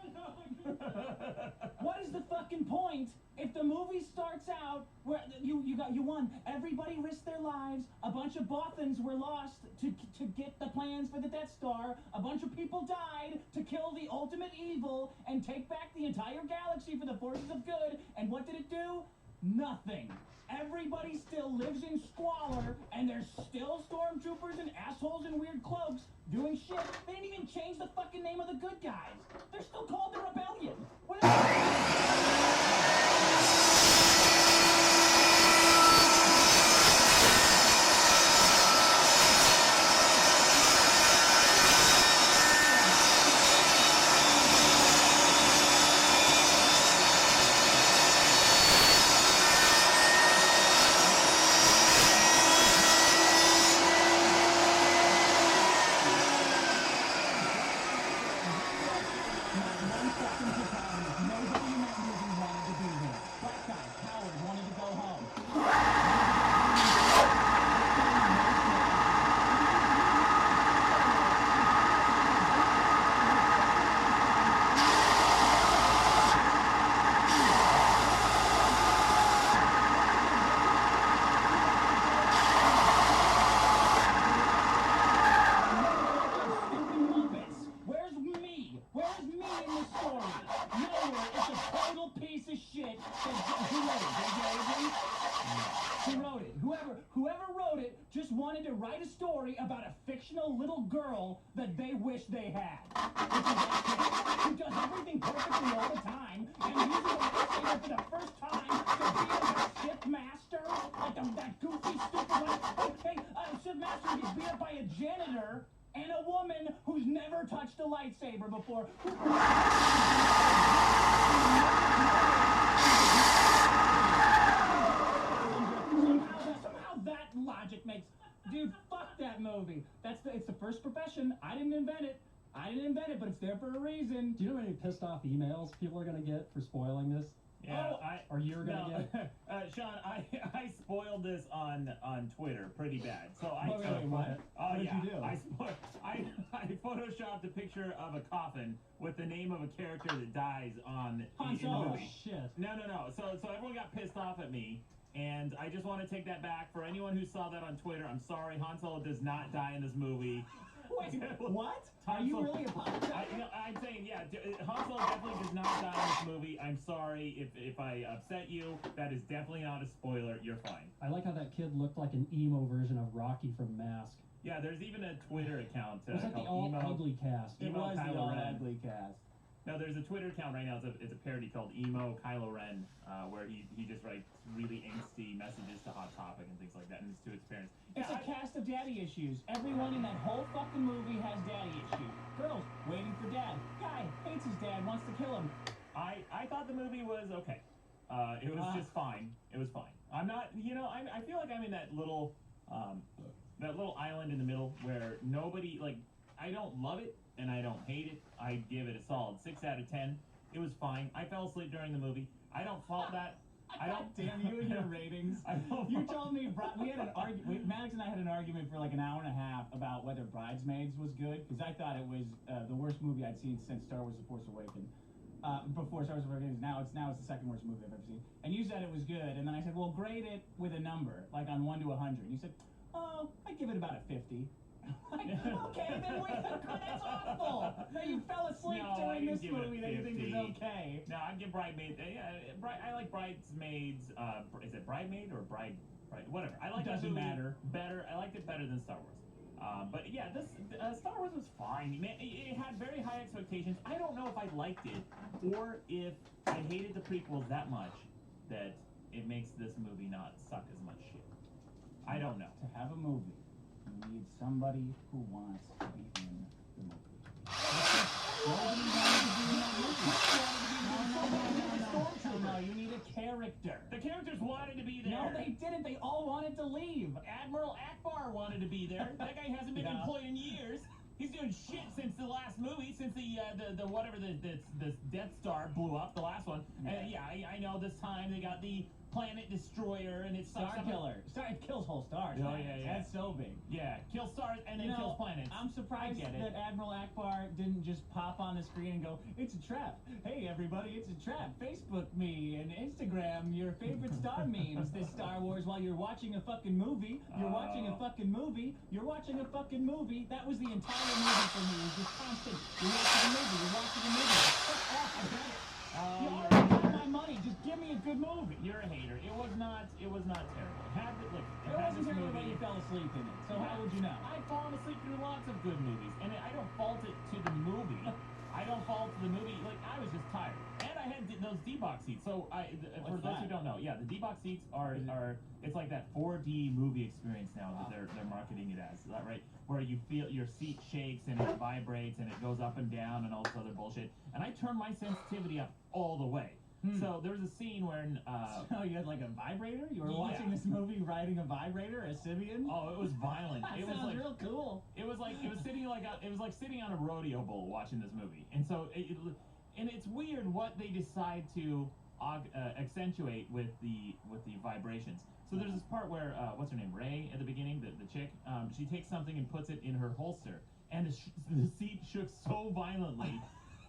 What is the fucking point if the movie starts out where you won? Everybody risked their lives. A bunch of Bothans were lost to get the plans for the Death Star. A bunch of people died to kill the ultimate evil and take back the entire galaxy for the forces of good. And what did it do? Nothing. Everybody still lives in squalor, and there's still stormtroopers and assholes in weird cloaks doing shit. They didn't even change the fucking name of the good guys. They're still called the Rebellion. What Whoever wrote it just wanted to write a story about a fictional little girl that they wish they had. Who does everything perfectly all the time and uses a lightsaber for the first time to be a Sith master, like that goofy, stupid one. Okay, Sith master gets beat up by a janitor and a woman who's never touched a lightsaber before. Somehow that logic makes... Dude, fuck that movie. It's the first profession. I didn't invent it, but it's there for a reason. Do you know how many pissed off emails people are going to get for spoiling this? Yeah, or you're gonna get? Sean, I spoiled this on Twitter pretty bad. So what did you do? I photoshopped a picture of a coffin with the name of a character that dies in the movie. Shit. No. So everyone got pissed off at me, and I just want to take that back. For anyone who saw that on Twitter, I'm sorry. Han Solo does not die in this movie. Wait, what? Are you really apologizing? I'm saying, yeah, Han Solo definitely does not die in this movie. I'm sorry if I upset you. That is definitely not a spoiler. You're fine. I like how that kid looked like an emo version of Rocky from Mask. Yeah, there's even a Twitter account It was like the called all ugly cast. It was the Kylo all Ren. ugly cast. No, there's a Twitter account right now. It's a parody called Emo Kylo Ren, where he just writes really angsty messages to Hot Topic and things like that, and it's to his parents. It's a cast of daddy issues. Everyone in that whole fucking movie has daddy issues. Girls waiting for dad. Guy hates his dad, wants to kill him. I thought the movie was okay. It was just fine. It was fine. I'm not, I feel like I'm in that little island in the middle where nobody, like, I don't love it and I don't hate it. I give it a solid 6 out of 10. It was fine. I fell asleep during the movie. I don't fault that. God damn you and your ratings. You told me, we had an argument, Maddox and I had an argument for like an hour and a half about whether Bridesmaids was good, because I thought it was the worst movie I'd seen since Star Wars The Force Awakens. Before Star Wars The Force Awakens, now it's the second worst movie I've ever seen. And you said it was good, and then I said, well, grade it with a number, like on 1 to 100. And you said, oh, I'd give it about a 50. Like, okay, then that's awful. Now you fell asleep during this movie that you think is okay. No, I'd give Bridesmaids. I like Bridesmaids. Is it Bridemaid or Bride? Whatever. I like that movie better. I liked it better than Star Wars. But yeah, this Star Wars was fine. Man, it had very high expectations. I don't know if I liked it or if I hated the prequels that much that it makes this movie not suck as much shit. I don't know. To have a movie, you need somebody who wants to be in the movie. No, you need a character. The characters wanted to be there. No, they didn't. They all wanted to leave. Admiral Akbar wanted to be there. That guy hasn't been employed in years. He's doing shit since the last movie, since the whatever the Death Star blew up, the last one. And I know this time they got the Planet Destroyer and it's Star Killer. It kills whole stars. Oh yeah. That's so big. Yeah, kills stars and then kills planets. I'm surprised that Admiral Akbar didn't just pop on the screen and go, "It's a trap. Hey everybody, it's a trap. Facebook me and Instagram your favorite star memes this Star Wars while you're watching a fucking movie. You're watching a fucking movie. You're watching a fucking movie." That was the entire movie for me. It was just constant. You're watching a movie. You're watching a movie. Fuck off. I got it. You already got my money. Just give me a good movie. You're a hater. It was not terrible. It wasn't terrible that you fell asleep in it. So how would you know? I've fallen asleep through lots of good movies, and I don't fault it to the movie. I don't fault the movie. Like, I was just tired, and I had those D-box seats. So for those who don't know, the D-box seats are it's like that 4D movie experience now that they're marketing it as. Is that right? Where you feel your seat shakes and it vibrates and it goes up and down and all this other bullshit. And I turned my sensitivity up all the way. So there was a scene where so you had like a vibrator? You were watching this movie riding a vibrator, a Sibian? Oh, it was violent. It was like real cool. It was like sitting on a rodeo bull watching this movie. And so it's weird what they decide to accentuate with the vibrations. So there's this part where what's her name, Ray, at the beginning, the chick, she takes something and puts it in her holster, and the seat shook so violently.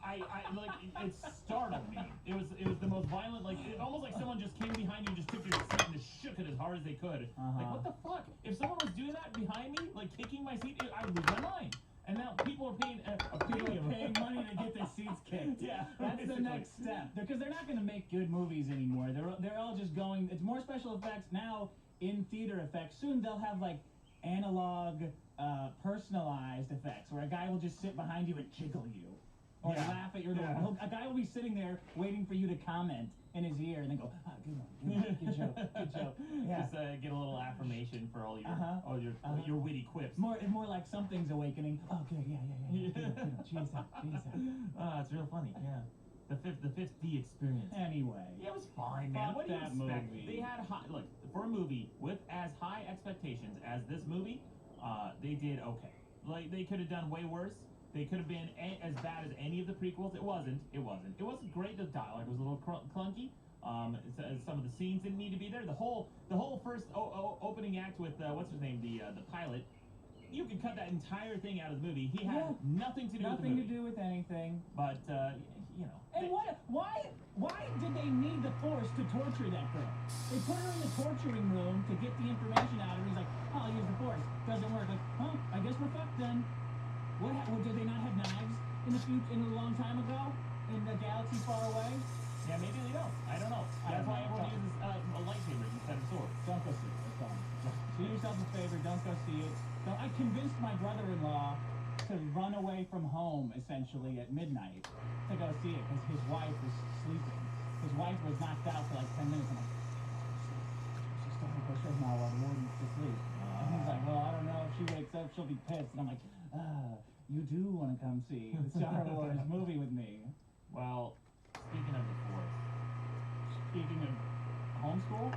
It startled me. It was the most violent, almost like someone just came behind you and just took your seat and just shook it as hard as they could. Like, what the fuck? If someone was doing that behind me, like kicking my seat, I would lose my mind. And now people are paying paying money to get their seats kicked. Yeah, that's the next step. Because they're not going to make good movies anymore. They're all just going. It's more special effects now in theater effects. Soon they'll have like analog, personalized effects where a guy will just sit behind you and jiggle you. Or laugh at your little... A guy will be sitting there waiting for you to comment in his ear and then go, good one, good joke, good joke. Yeah. Just get a little affirmation for all your witty quips. More like something's awakening. Oh, good, yeah. Good. Jesus. It's real funny, yeah. The fifth D experience. Anyway. Yeah, it was fine, man. What do you expect? Movie. They had look, for a movie with as high expectations as this movie, they did okay. Like, they could have done way worse. They could have been as bad as any of the prequels. It wasn't. It wasn't great. The dialogue was a little clunky. Some of the scenes didn't need to be there. The whole first opening act with what's his name, the pilot. You could cut that entire thing out of the movie. He had nothing to do with the movie. Nothing to do with anything. But And why did they need the Force to torture that girl? They put her in the torturing room to get the information out of her. He's like, oh, I'll use the Force. Doesn't work. Like, I guess we're fucked then. Did they not have knives in the future, in a long time ago, in the galaxy far away? Yeah, maybe they don't. I don't know. That's why everyone uses lightsabers instead of swords. Don't go see it. That's all. Do yourself a favor. Don't go see it. I convinced my brother-in-law to run away from home, essentially, at midnight to go see it because his wife was sleeping. His wife was knocked out for like 10 minutes. I'm like, she's starting to push her now while the morning's to sleep. And he's like, well, I don't know. If she wakes up, she'll be pissed. And I'm like, you do want to come see the Star Wars movie with me. Well, speaking of the Force, Speaking of homeschool?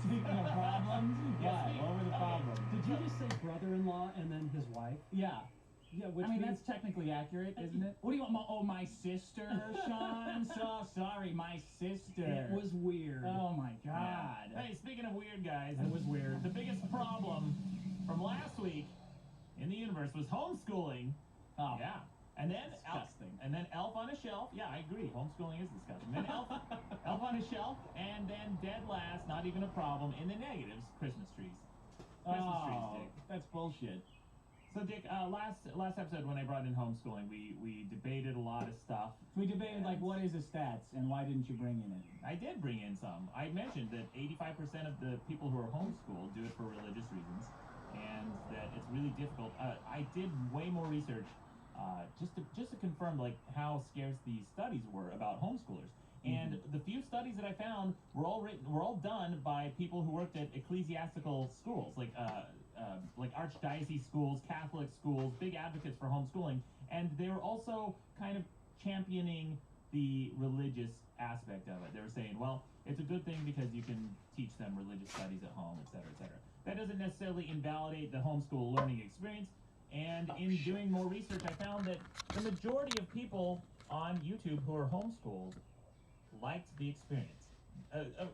Speaking of problems? What were the problems? Did you just say brother-in-law and then his wife? Yeah. Yeah, which I mean, means... that's technically accurate, isn't it? What do you want? Oh, my sister, Sean? So sorry, my sister. It was weird. Oh, my God. Yeah. Hey, speaking of weird, guys. It was weird. The biggest problem from last week in the universe was homeschooling. Oh. Yeah. And then disgusting. Elf on a Shelf. Yeah, I agree. Homeschooling is disgusting. Then Elf on a Shelf, and then dead last, not even a problem. In the negatives, Christmas trees. Christmas trees, Dick. That's bullshit. So, Dick, last episode when I brought in homeschooling, we debated a lot of stuff. We debated, like, what is the stats, and why didn't you bring in it? I did bring in some. I mentioned that 85% of the people who are homeschooled do it for religious reasons, and that it's really difficult. I did way more research just to confirm, like, how scarce these studies were about homeschoolers. And the few studies that I found were all done by people who worked at ecclesiastical schools, like archdiocese schools, Catholic schools, big advocates for homeschooling, and they were also kind of championing the religious aspect of it. They were saying, well, it's a good thing because you can teach them religious studies at home, et cetera, et cetera. That doesn't necessarily invalidate the homeschool learning experience. And in doing more research, I found that the majority of people on YouTube who are homeschooled liked the experience.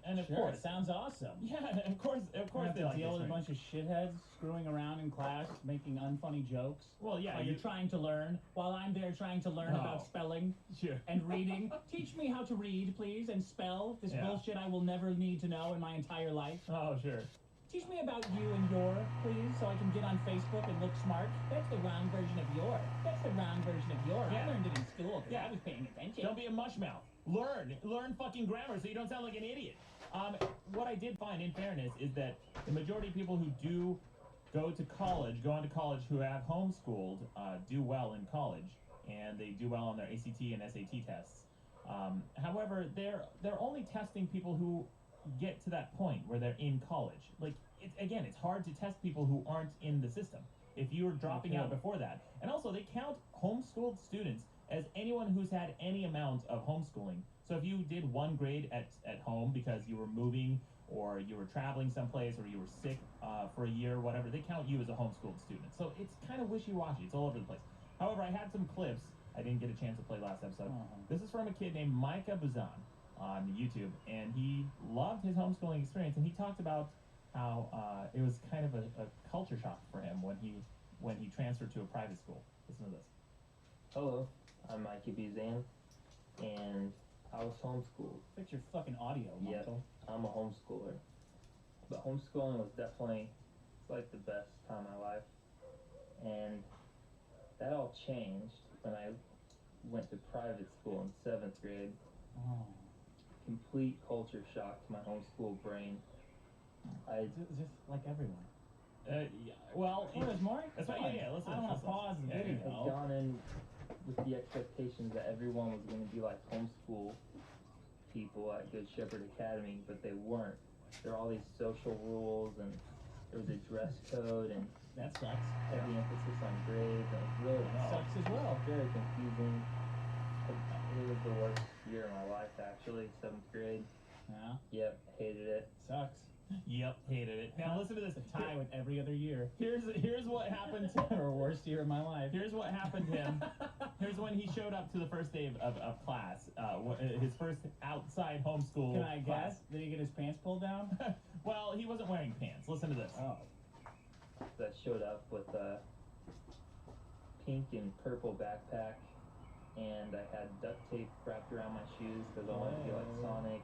And of course, sounds awesome. Yeah, of course, they like deal with a bunch of shitheads screwing around in class, making unfunny jokes. Well, yeah, while you're trying to learn, while I'm there trying to learn about spelling and reading. Teach me how to read, please, and spell this bullshit I will never need to know in my entire life. Oh, sure. Teach me about you and your, please, so I can get on Facebook and look smart. That's the wrong version of your. That's the wrong version of your. I learned it in school because I was paying attention. Don't be a mushmouth. Learn fucking grammar so you don't sound like an idiot. What I did find, in fairness, is that the majority of people who do go on to college, who have homeschooled, do well in college, and they do well on their ACT and SAT tests. However, they're only testing people who get to that point where they're in college. Like, it's hard to test people who aren't in the system if you're dropping out before that. And also, they count homeschooled students as anyone who's had any amount of homeschooling. So if you did one grade at home because you were moving or you were traveling someplace or you were sick for a year or whatever, they count you as a homeschooled student. So it's kind of wishy-washy. It's all over the place. However, I had some clips I didn't get a chance to play last episode. This is from a kid named Micah Buzan on YouTube, and he loved his homeschooling experience, and he talked about how it was kind of a culture shock for him when he transferred to a private school. Listen to this. Hello, I'm Mikey Buzan, and I was homeschooled. Fix your fucking audio, Michael. Yeah, I'm a homeschooler. But homeschooling was definitely like the best time of my life. And that all changed when I went to private school in 7th grade. Oh. Complete culture shock to my homeschool brain. Just like everyone. Well, there's more? That's right. Yeah, listen. I don't want to pause the video. I've gone in with the expectations that everyone was going to be like homeschool people at Good Shepherd Academy, but they weren't. There were all these social rules, and there was a dress code, and that sucks. Heavy emphasis on grades, and it really sucks as well. Very confusing. It was the worst year of my life, actually. 7th grade. Yeah. Yep, hated it. Sucks. Yep, hated it. Now listen to this. It's a tie with every other year. Here's what happened. Or worst year of my life. Here's what happened to him. Here's when he showed up to the first day of class. His first outside homeschool. Can I class. guess? Did he get his pants pulled down? Well, he wasn't wearing pants. Listen to this. Oh. So I showed up with a pink and purple backpack, and I had duct tape wrapped around my shoes because I wanted to be like Sonic.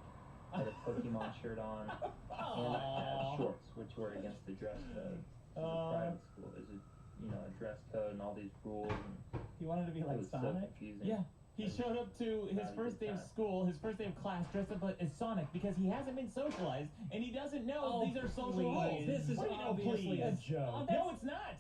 I had a Pokemon shirt on, and I had shorts, which were against the dress code. It was a private school. There's a a dress code and all these rules. And He wanted to be it like was so Sonic? confusing. Yeah. He showed up to his first day of school, his first day of class, dressed up as Sonic because he hasn't been socialized and he doesn't know these are social rules. This is What do you know, obviously a please? joke. No, it's not.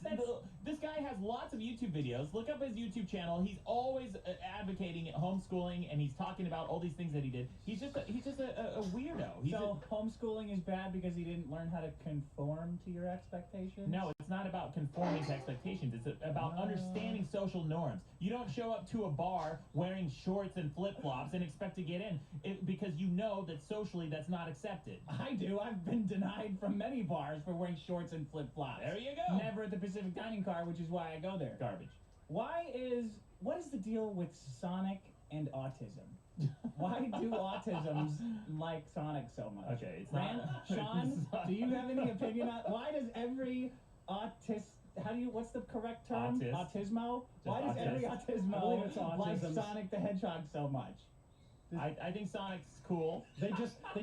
This guy has lots of YouTube videos. Look up his YouTube channel. He's always advocating homeschooling, and he's talking about all these things that he did. He's just a weirdo. So homeschooling is bad because he didn't learn how to conform to your expectations? No, it's not about conforming to expectations. It's about understanding social norms. You don't show up to a bar wearing shorts and flip-flops and expect to get in because you know that socially that's not accepted. I do. I've been denied from many bars for wearing shorts and flip-flops. There you go. Never at the Pacific Dining Car, which is why I go there. Garbage. What is the deal with Sonic and autism? Why do autisms like Sonic so much? Okay, it's Rand, not. Sean, do you have any opinion on why does every what's the correct term? Autist. Autismo? Why does every I believe autismo it's like autism. Sonic the Hedgehog so much? I think Sonic's cool. They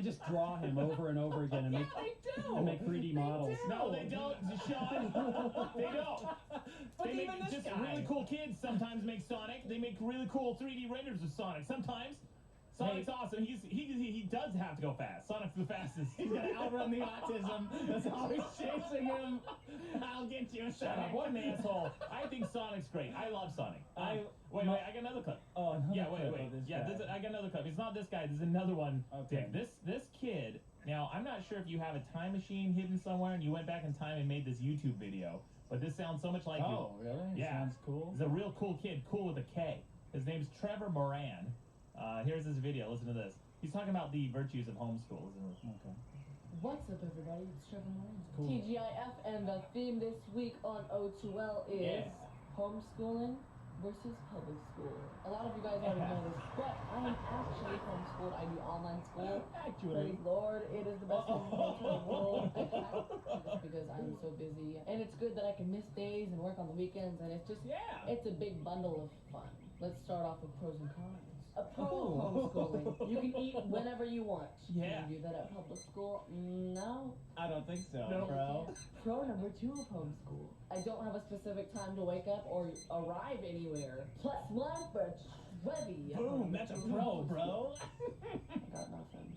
just draw him over and over again and make they do. and make 3D models. No, they don't, Sean. They don't. But They even make this just guy. really cool kids sometimes make Sonic. They make really cool 3D renders of Sonic. Sometimes Sonic's awesome. He does have to go fast. Sonic's the fastest. He's gonna outrun the autism that's always chasing him. I'll get you, Shut up! Sonic. What an asshole! I think Sonic's great. I love Sonic. Wait, I got another clip. Oh, another Yeah, clip wait. of this Yeah, guy. I got another clip. It's not this guy. There's another one. Okay. Dick. This kid. Now, I'm not sure if you have a time machine hidden somewhere and you went back in time and made this YouTube video, but this sounds so much like you. Oh, really? Yeah. Sounds cool. He's a real cool kid. Cool with a K. His name's Trevor Moran. Here's his video. Listen to this. He's talking about the virtues of homeschool. Okay. What's up, everybody? It's Trevor Moran. Cool. TGIF, and the theme this week on O2L is homeschooling versus public school. A lot of you guys already know this, but I am actually homeschooled. I do online school. Actually. Praise Lord, it is the best thing in the world. I have to do this because I'm so busy. And it's good that I can miss days and work on the weekends, and it's just, it's a big bundle of fun. Let's start off with pros and cons. A pro of homeschooling. You can eat whenever you want. Yeah. Can you do that at public school? No. I don't think so, No. bro. Pro number 2 of homeschool. I don't have a specific time to wake up or arrive anywhere. +1 for Trevi. Boom, that's a pro, bro. I got nothing.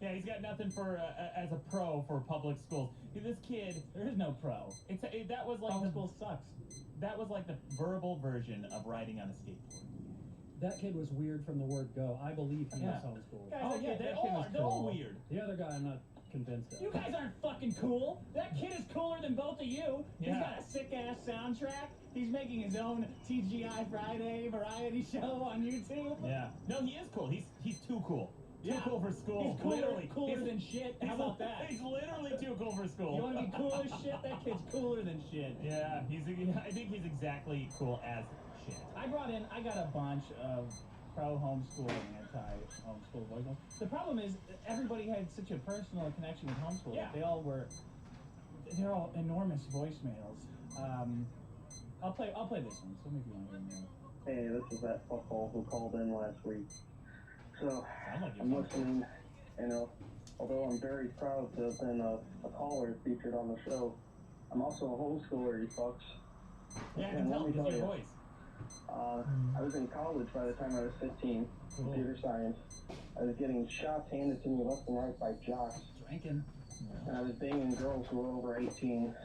Yeah, he's got nothing for as a pro for public schools. This kid, There is no pro. that was like Homeschool sucks. that was like the verbal version of riding on a skateboard. That kid was weird from the word go. I believe he Yeah. was homeschooled. Guys, Oh that yeah, kid- they that kid are. was They're all cool. weird. The other guy, I'm not convinced of. You guys aren't fucking cool. That kid is cooler than both of you. He's Yeah. got a sick ass soundtrack. He's making his own TGI Friday variety show on YouTube. Yeah. No, he is cool. He's too cool. Too Yeah. cool for school. He's cooler, Literally. cooler He's- than shit. How he's- about that? He's literally too cool for school. You want to be cool as shit? That kid's cooler than shit. Yeah, I think he's exactly cool as shit. I got a bunch of pro homeschool and anti-homeschool voices. The problem is everybody had such a personal connection with homeschool. Yeah. They're all enormous voicemails. I'll play this one. Some of you want to hear more. Hey, this is that fuckhole who called in last week. So, Sound like I'm listening, although I'm very proud to have been a caller featured on the show, I'm also a homeschooler, you fucks. Yeah, I And can let tell me because of your you, voice. I was in college by the time I was 15, computer science. I was getting shots handed to me left and right by jocks. Drinking. And I was banging girls who were over 18.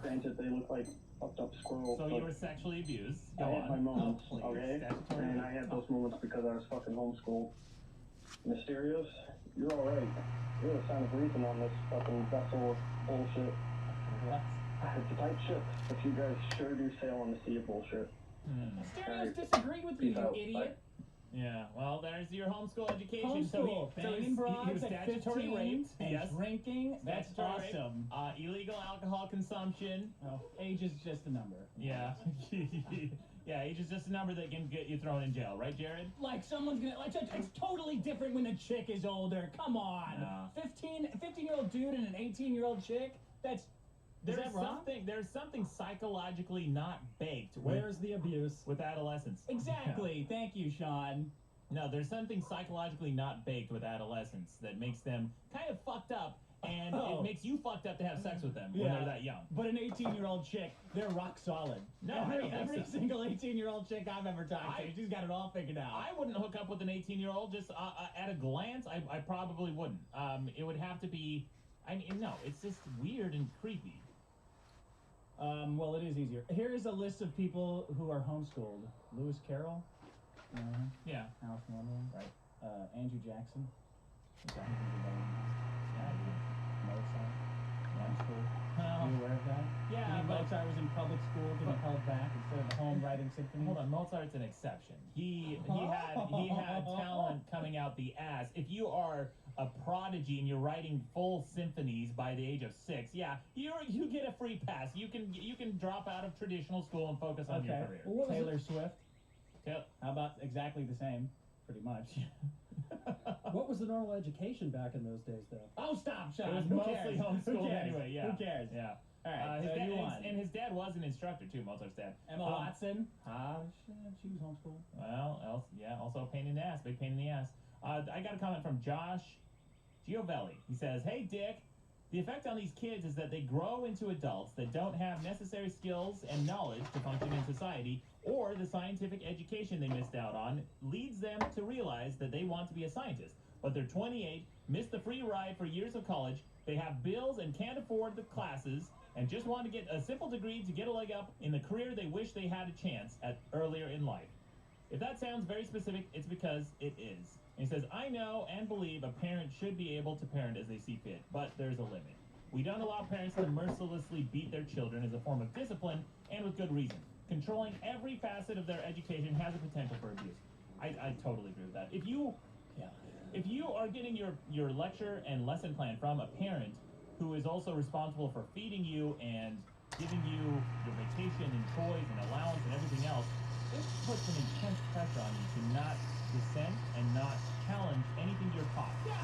Granted, they look like fucked up squirrels. So but you were sexually abused. I Go had my on. moments, Please. okay? Statutory And rape. I had those moments because I was fucking homeschooled. Mysterious, you're alright. You're the sign of reason on this fucking vessel of bullshit. It's a tight ship, but you guys sure do sail on the sea of bullshit. Stereos disagree with you, Peace you out. idiot. Yeah, well, there's your homeschool education. So Homeschool. he Banging broads was at statutory 15 raped. and Yes. drinking. That's Statutory rape. awesome. Illegal alcohol consumption. Oh, age is just a number. Yeah. Yeah, age is just a number that can get you thrown in jail, right, Jared? Like someone's gonna it's totally different when the chick is older. Come on. No. 15-year-old dude and an 18-year-old chick? Is that wrong? There's something psychologically not baked Where's the abuse? with adolescence. Exactly. Thank you, Sean. No, there's something psychologically not baked with adolescents that makes them kind of fucked up, and it makes you fucked up to have sex with them when they're that young. But an 18-year-old chick, they're rock solid. No, I don't think every so. single 18-year-old chick I've ever talked to, she's got it all figured out. I wouldn't hook up with an 18-year-old just at a glance. I probably wouldn't. It would have to be. I mean, no, it's just weird and creepy. Well, it is easier. Here is a list of people who are homeschooled. Lewis Carroll. Yeah. Alice in Wonderland. Right. Andrew Jackson. Okay. Yeah, I do. Mozart. Homeschool. Well, Are you aware of that? Yeah, You mean but- Mozart was in public school, getting held back instead of home writing symphonies. Hold on, Mozart's an exception. He had talent coming out the ass. If you are a prodigy and you're writing full symphonies by the age of 6, yeah, you get a free pass. You can drop out of traditional school and focus on your career. Well, Taylor Swift. How about exactly the same? Pretty much. What was the normal education back in those days, though? Oh, stop, Sean. It was Who mostly cares? homeschooled Who cares? anyway. Yeah. Who cares? Yeah. All right. His So dad, you won. and his dad was an instructor too. Mozart's dad. Emma Watson. She was homeschooled. Well, also a pain in the ass. Big pain in the ass. I got a comment from Josh Giovelli. He says, "Hey Dick, the effect on these kids is that they grow into adults that don't have necessary skills and knowledge to function in society, or the scientific education they missed out on leads them to realize that they want to be a scientist. But they're 28, missed the free ride for years of college, they have bills and can't afford the classes, and just want to get a simple degree to get a leg up in the career they wish they had a chance at earlier in life. If that sounds very specific, it's because it is." And he says, "I know and believe a parent should be able to parent as they see fit, but there's a limit. We don't allow parents to mercilessly beat their children as a form of discipline, and with good reason. Controlling every facet of their education has a potential for abuse." I totally agree with that. If you are getting your lecture and lesson plan from a parent who is also responsible for feeding you and giving you your vacation and toys and allowance and everything else, it puts an intense pressure on you to not dissent and not challenge anything you're taught. Yeah,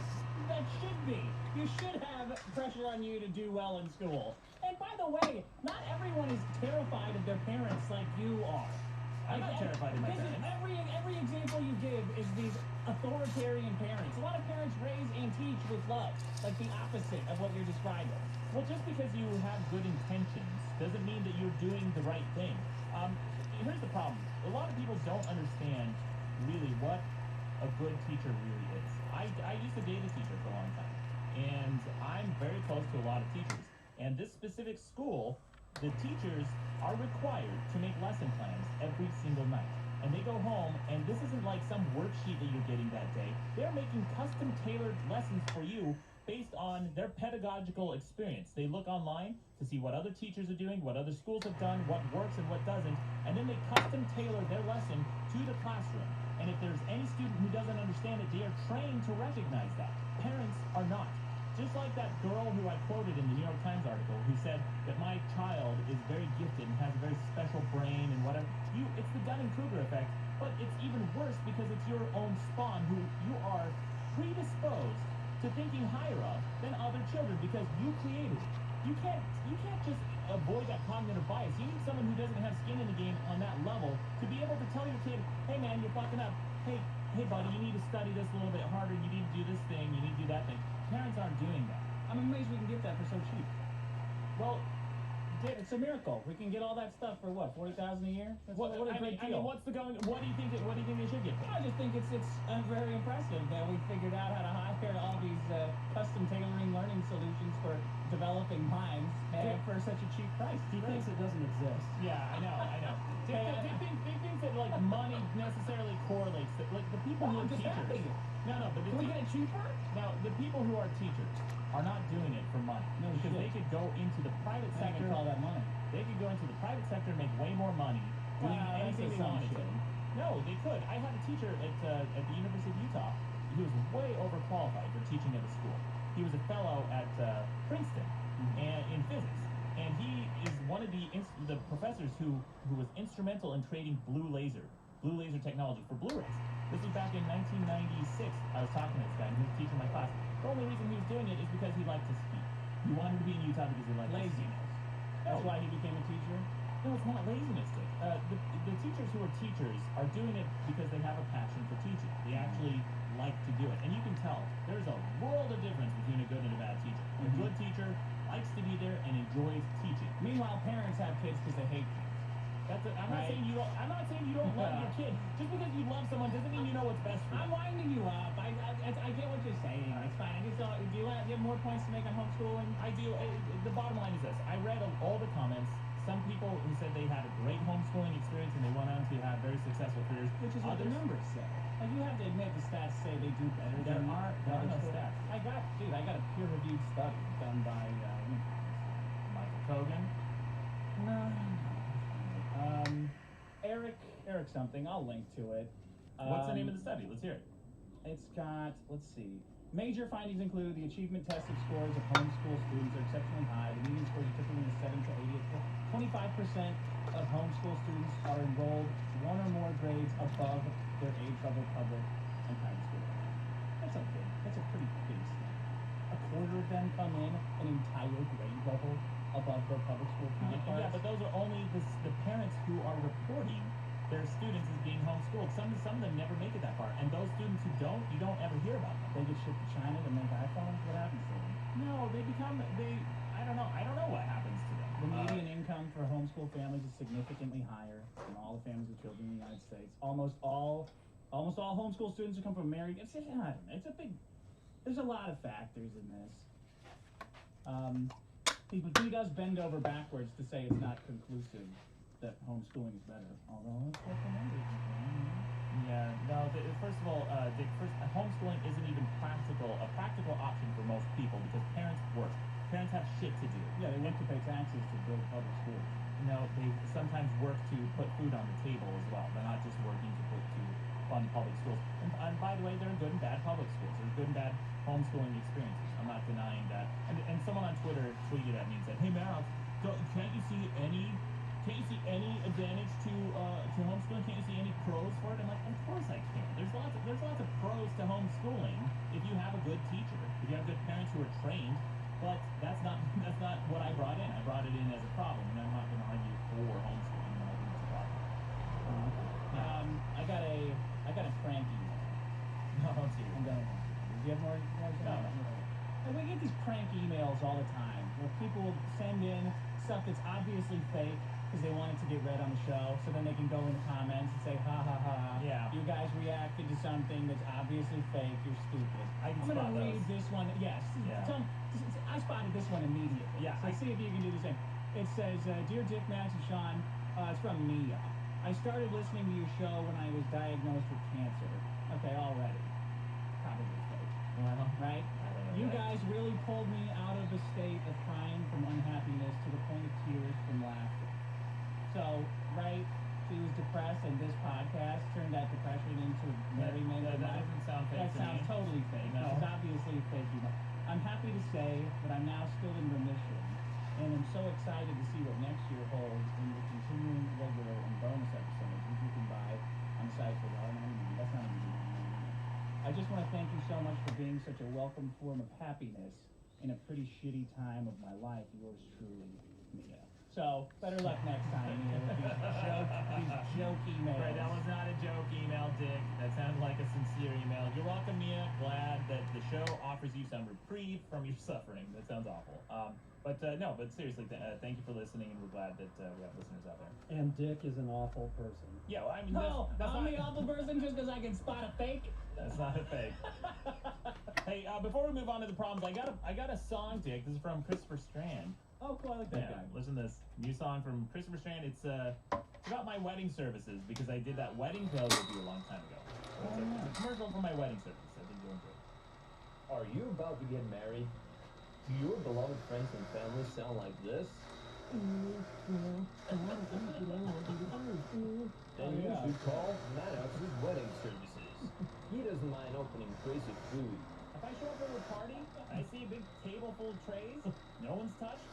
that should be. You should have pressure on you to do well in school. And by the way, not everyone is terrified of their parents like you are. I'm not terrified of my parents. Every example you give is these authoritarian parents. A lot of parents raise and teach with love, like the opposite of what you're describing. Well, just because you have good intentions doesn't mean that you're doing the right thing. Here's the problem. A lot of people don't understand really what a good teacher really is. I used to date a teacher for a long time, and I'm very close to a lot of teachers. And this specific school, the teachers are required to make lesson plans every single night. And they go home, and this isn't like some worksheet that you're getting that day. They're making custom-tailored lessons for you based on their pedagogical experience. They look online to see what other teachers are doing, what other schools have done, what works and what doesn't, and then they custom-tailor their lesson to the classroom. And if there's any student who doesn't understand it, they are trained to recognize that. Parents are not. Just like that girl who I quoted in the New York Times article who said that my child is very gifted and has a very special brain and whatever. It's the Dunning-Kruger effect, but it's even worse because it's your own spawn who you are predisposed to thinking higher of than other children because you created it. You can't just avoid that cognitive bias. You need someone who doesn't have skin in the game on that level to be able to tell your kid, "Hey man, you're fucking up. Hey buddy, you need to study this a little bit harder. You need to do this thing. You need to do that thing." Parents aren't doing that. I'm amazed we can get that for so cheap. Well, it's a miracle. We can get all that stuff for what, $40,000 a year? What a great deal. What do you think they should get paid? I just think it's very impressive that we figured out how to hire all these custom tailoring learning solutions for developing minds for such a cheap price. He thinks it doesn't exist. Yeah, I know. They think that like money necessarily correlates. Like the people who are teachers. No, but can we get it cheaper? Now, the people who are teachers are not doing it for money. No, because they could go into the private sector. All that money. They could go into the private sector and make way more money doing anything they wanted to. No, they could. I had a teacher at the University of Utah. He was way overqualified for teaching at a school. He was a fellow at Princeton and in physics, and he is one of the professors who was instrumental in creating blue laser technology for Blu-rays. This was back in 1996. I was talking to this guy, and he was teaching my class. The only reason he was doing it is because he liked to ski. He wanted to be in Utah because he liked laziness. That's why he became a teacher? No, it's not laziness, Dick. The teachers who are teachers are doing it because they have a passion for teaching. They actually like to do it. And you can tell there's a world of difference between a good and a bad teacher. A good teacher because they hate kids. I'm not saying you don't. I'm not saying you don't love your kid. Just because you love someone doesn't mean you know what's best for them. I'm winding you up. I get what you're saying. It's fine. I just don't. Do you have more points to make on homeschooling? I do. The bottom line is this: I read all the comments. Some people who said they had a great homeschooling experience and they went on to have very successful careers, which is what the numbers say. Like you have to admit, the stats say they do better. There are no stats. I got a peer-reviewed study done by Michael Kogan. No. Eric something. I'll link to it. What's the name of the study? Let's hear it. It's got, let's see. Major findings include the achievement tested scores of homeschool students are exceptionally high. The median scores are typically in the 7 to 80th. 25% of homeschool students are enrolled one or more grades above their age level public and private school. That's a pretty big stat. A quarter of them come in an entire grade level above their public school counterparts. Yeah, but those are only the parents who are reporting their students as being homeschooled. Some of them never make it that far, and those students who don't, you don't ever hear about them. They get shipped to China to make iPhones. What happens to them? No, I don't know what happens to them. The median income for homeschool families is significantly higher than all the families with children in the United States. Almost all homeschool students who come from married. It's a big. There's a lot of factors in this. He does bend over backwards to say it's not conclusive that homeschooling is better, although let's get the numbers. Yeah, no, first of all, Dick, homeschooling isn't even a practical option for most people because parents work. Parents have shit to do. Yeah, they work to pay taxes to build public schools. No, they sometimes work to put food on the table as well. They're not just working to fund public schools. And by the way, there are good and bad public schools. There's good and bad homeschooling experiences. I'm not denying that. And someone on Twitter tweeted at me and said, "Hey, Mal, can't you see any advantage to homeschooling? Can't you see any pros for it?" I'm like, of course I can. There's lots of pros to homeschooling if you have a good teacher, if you have good parents who are trained. But that's not what I brought in. I brought it in as a problem, and I'm not going to argue for homeschooling. I think it's a problem. I got a prank email. No, let's hear it. I'm done. Do you have more? No. And we get these prank emails all the time where people will send in stuff that's obviously fake because they want it to get read on the show, so then they can go in the comments and say, ha ha ha, yeah, you guys reacted to something that's obviously fake, you're stupid. I'm going to read this one. Yes. Yeah. I spotted this one immediately. Yeah. So see if you can do the same. It says, Dear Dick, Max, and Sean, it's from Mia. I started listening to your show when I was diagnosed with cancer. Okay, already. Probably fake. Well, right? You guys really pulled me out of a state of crying from unhappiness to the point of tears from laughter. So, right, she was depressed, and this podcast turned that depression into merriment. That doesn't sound fake. That sounds totally fake. No. This is obviously fake humor. I'm happy to say that I'm now still in remission, and I'm so excited to see what next year holds in the continuing regular and bonus episodes, which you can buy on the site for $1.99. That's not a easy. I just want to thank you so much for being such a welcome form of happiness in a pretty shitty time of my life. Yours truly, Mia. So, better luck next time, Mia, with these joke emails. Right, that was not a joke email, Dick. That sounded like a sincere email. You're welcome, Mia. Glad that the show offers you some reprieve from your suffering. That sounds awful. But seriously, thank you for listening, and we're glad that we have listeners out there. And Dick is an awful person. Yeah, well, I mean, No, that's I'm not... the awful person just because I can spot a fake. That's not a fake. Hey, before we move on to the problems, I got a song, Dick. This is from Christopher Strand. Oh, cool. I like that guy. Listen to this new song from Christopher Strand. It's about my wedding services because I did that wedding tale review a long time ago. It's a commercial for my wedding service. I think you'll enjoy it. Are you about to get married? Do your beloved friends and family sound like this? Then you should call Maddox's Wedding Services. He doesn't mind opening crazy food. If I show up at a party, I see a big table full of trays, no one's touched,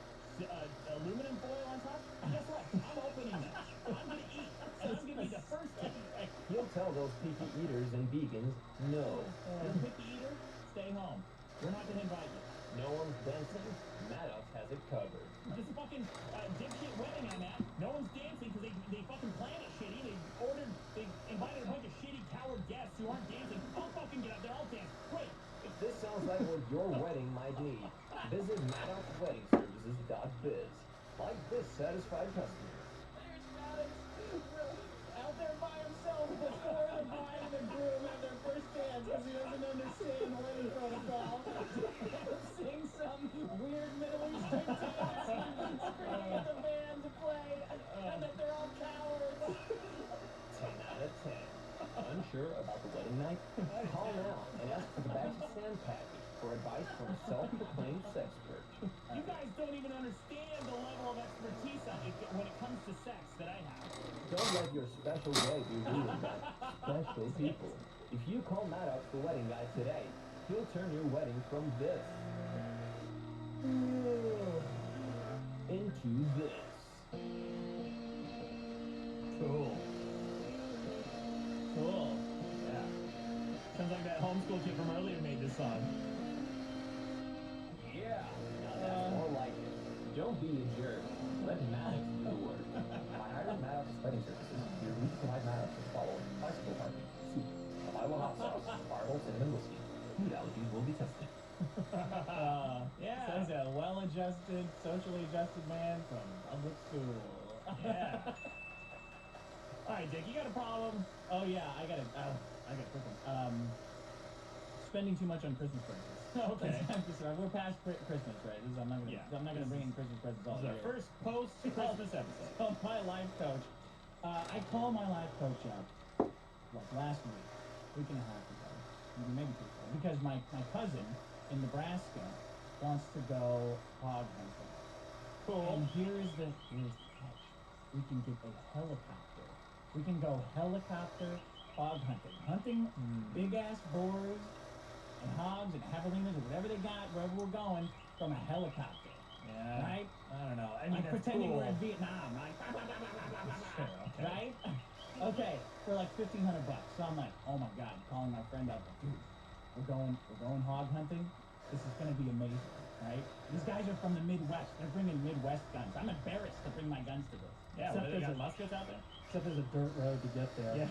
aluminum foil on top, guess what? I'm opening them. I'm going to eat. And I'm going to be the first to eat. He'll tell those picky eaters and vegans no. Picky eater, stay home. We're not going to invite you. No one's dancing. Maddox has it covered. This fucking dipshit wedding I'm at, no one's dancing because they fucking planned it shitty. They invited a bunch of shitty coward guests who aren't dancing. I'll fucking get up there, I'll dance. Great. If this sounds like what your wedding might need, visit MaddoxWeddingServices.biz. Like this satisfied customer. Maddox, out there by himself before the bride and the groom have their first dance because he doesn't understand wedding protocol. Sing some weird Middle Eastern dance, screaming at the band to play, and that they're all cowards. 10 out of 10. Unsure about the wedding night? Call now and ask for the Bags of Sand package for advice from a self-proclaimed sexpert. You guys don't even understand the level of expertise when it comes to sex that I have. Don't let your special day be ruined by special people. If you call Maddox the wedding guy today, he'll turn your wedding from this into this. Cool. Cool. Yeah. Sounds like that homeschool kid from earlier made this song. Yeah. Now that's more like it. Don't be a jerk. Let Maddox do the work. By hiring Maddox Wedding Services, you need to provide Maddox with the following: bicycle parking, soup, a bottle of hot sauce, Bartle cinnamon whiskey. Food allergies will be tested. Yeah. So he's a well-adjusted, socially adjusted man from public school. Yeah. All right, Dick, you got a problem? Oh yeah, I got a quick one. Spending too much on Christmas presents. Okay. We're past Christmas, right? I'm not gonna bring in Christmas presents all This is year. our first post-Christmas episode. So my life coach, I called my life coach up like last week and a half ago, maybe 2 weeks ago, because my cousin in Nebraska wants to go hog hunting. Cool. And here's the catch: we can get a helicopter. We can go helicopter hog hunting big ass boars and hogs and javelinas or whatever they got wherever we're going from a helicopter. Yeah. Right? I don't know. I mean, like that's pretending cool. we're in Vietnam, like Sure, okay. right? Okay, for like $1,500. So I'm like, oh my god, calling my friend up, like, dude, we're going hog hunting. This is gonna be amazing, right? These guys are from the Midwest. They're bringing Midwest guns. I'm embarrassed to bring my guns to this. Yeah, Except they there's got a- muskets out there? Except there's a dirt road to get there. Yeah.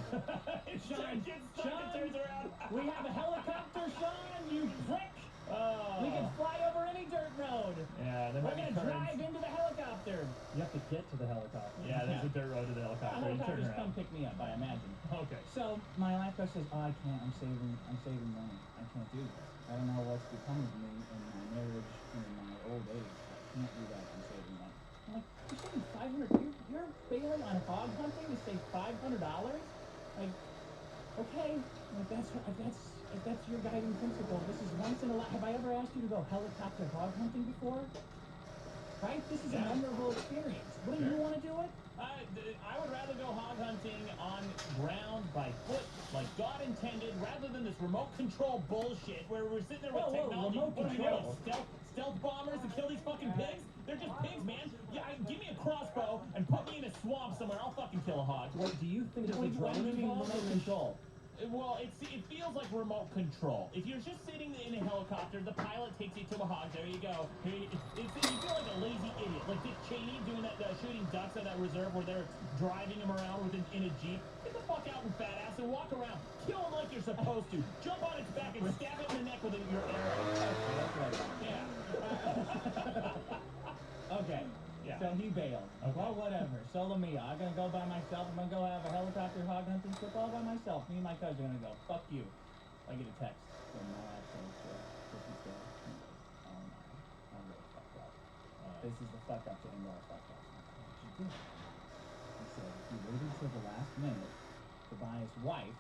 Sean gets stuck and turns around. We have a helicopter, Sean, you prick! Oh. We can fly over any dirt road. Yeah, there We're might be gonna currents. drive into the helicopter. You have to get to the helicopter. Yeah, there's a dirt road to the helicopter. You turn Helicopters around. come pick me up, I imagine. Okay. So my life coach says, oh, I can't. I'm saving money. I can't do this. I don't know what's becoming of me in my marriage and in my old age. I can't do that. I'm saving money. I'm like, you're saving $500. You're bailing on hog hunting to save $500. Like, okay, if that's your guiding principle, this is once in a life. Have I ever asked you to go helicopter hog hunting before? Right? This is a memorable experience. Wouldn't you want to do it? I would rather go hog hunting on ground by foot, like God intended, rather than this remote control bullshit where we're sitting there with technology. remote What are we control? doing? Stealth bombers to kill these fucking pigs? They're just pigs, man. Yeah, give me a crossbow and put me in a swamp somewhere. I'll fucking kill a hog. Wait, do you think there's a What do drone you mean involved? remote control? Well, it feels like remote control. If you're just sitting in a helicopter, the pilot takes you to the hog. There you go. You feel like a lazy idiot, like Dick Cheney doing that, shooting ducks at that reserve where they're driving him around in a jeep. Get the fuck out, you fat ass, and walk around. Kill him like you're supposed to. Jump on its back and stab it in the neck with your arrow. Yeah. Okay. Yeah. So he bailed. Okay. Well, whatever. Solo me. I'm gonna go by myself. I'm gonna go have a helicopter hog hunting trip all by myself. Me and my cousin are gonna go. Fuck you. I get a text from my life coach. Christmas Day. He goes, oh no, I'm really fucked up. This is the fuck up to end all fuck ups. What did you do? He said he waited till the last minute to buy his wife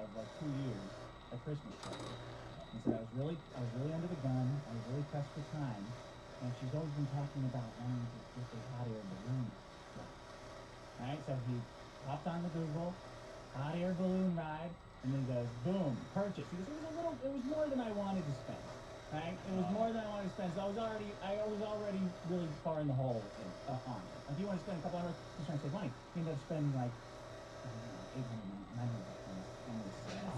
of like 2 years a Christmas present. He said I was really under the gun. I was really pressed for time. And she's always been talking about wanting to get the hot air balloon. Alright, so he hopped on the Google, hot air balloon ride, and then goes, boom, purchase. He goes, it was more than I wanted to spend. Right? It was more than I wanted to spend. So I was already really far in the hole on it. Like, if you want to spend a couple $100, he's trying to save money. He ended up spending like, I don't know, $800, $900.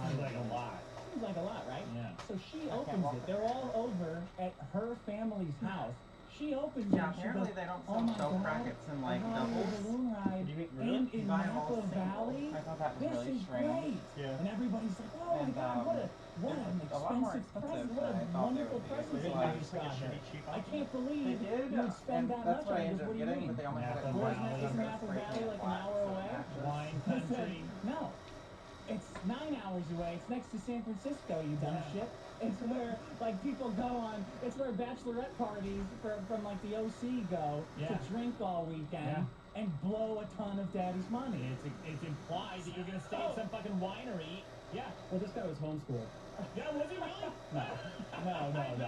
Sounds like a lot. Seems like a lot, right? Yeah. So she opens it. They're all over at her family's house. She opens it. Yeah, and she apparently goes, they don't oh sell my dough God, brackets in like a hot air doubles. balloon ride Really? in You buy them all Napa single. Valley. I thought that was This really is strange. great. Yeah. And everybody's like, oh my And, God, What an a lot more expensive present. expensive What than I a thought they wonderful would be. present It's that like- you just got her. I can't They believe did, you would spend and that that's much what I on this. ended What up do you getting, mean? but they only had Napa it Where's Valley. Isn't Valley, Napa Valley like an hour away? Wine I said, country. no. It's 9 hours away. It's next to San Francisco, you dumb shit. It's where, like, people go on, it's where bachelorette parties from like, the OC go to drink all weekend and blow a ton of daddy's money. It's implied that you're gonna stay at some fucking winery. Yeah. Well, this guy was homeschooled. Yeah, was he really? No.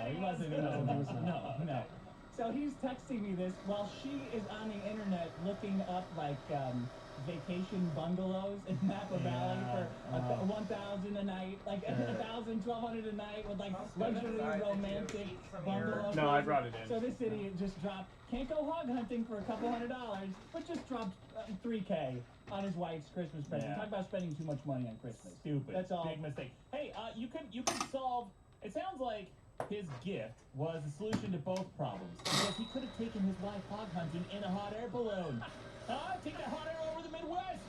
He wasn't. No. So he's texting me this while she is on the internet looking up, like, vacation bungalows in Napa Valley for $1,000 a night, like $1,000, $1,200 a night with, like, luxury romantic bungalows. No, I brought it in. So this idiot just dropped, can't go hog hunting for a couple $100, but just dropped $3K on his wife's Christmas present. Yeah. Talk about spending too much money on Christmas. Stupid. That's all. Big mistake. Hey, you could solve. It sounds like his gift was a solution to both problems because he could have taken his wife hog hunting in a hot air balloon. Take that hot air over the Midwest.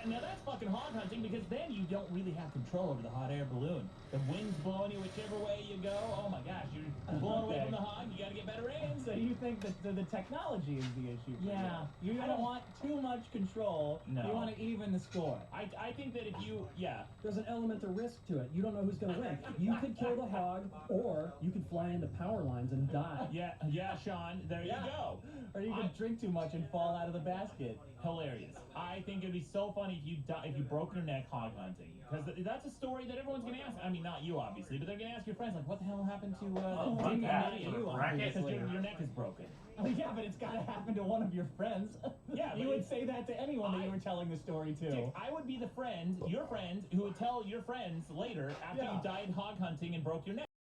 Now that's fucking hog hunting because then you don't really have control over the hot air balloon. The wind's blowing you whichever way you go. Oh my gosh, you're blown away from the hog. You got to get better aim. So you think that the technology is the issue? Yeah. You don't want too much control. No. You want to even the score. I think that if you There's an element of risk to it. You don't know who's going to win. You could kill the hog, or you could fly into power lines and die. Yeah, Sean. There you go. Or you could drink too much and fall out of the basket. Hilarious. I think it'd be so funny if you broke your neck hog hunting, because that's a story that everyone's gonna ask. I mean, not you obviously, but they're gonna ask your friends like, "What the hell happened to fuck that. you?" Because your neck is broken. Oh, yeah, but it's got to happen to one of your friends. Yeah, you but would say that to anyone that you were telling the story to. Dude, I would be your friend, who would tell your friends later after you died hog hunting and broke your neck.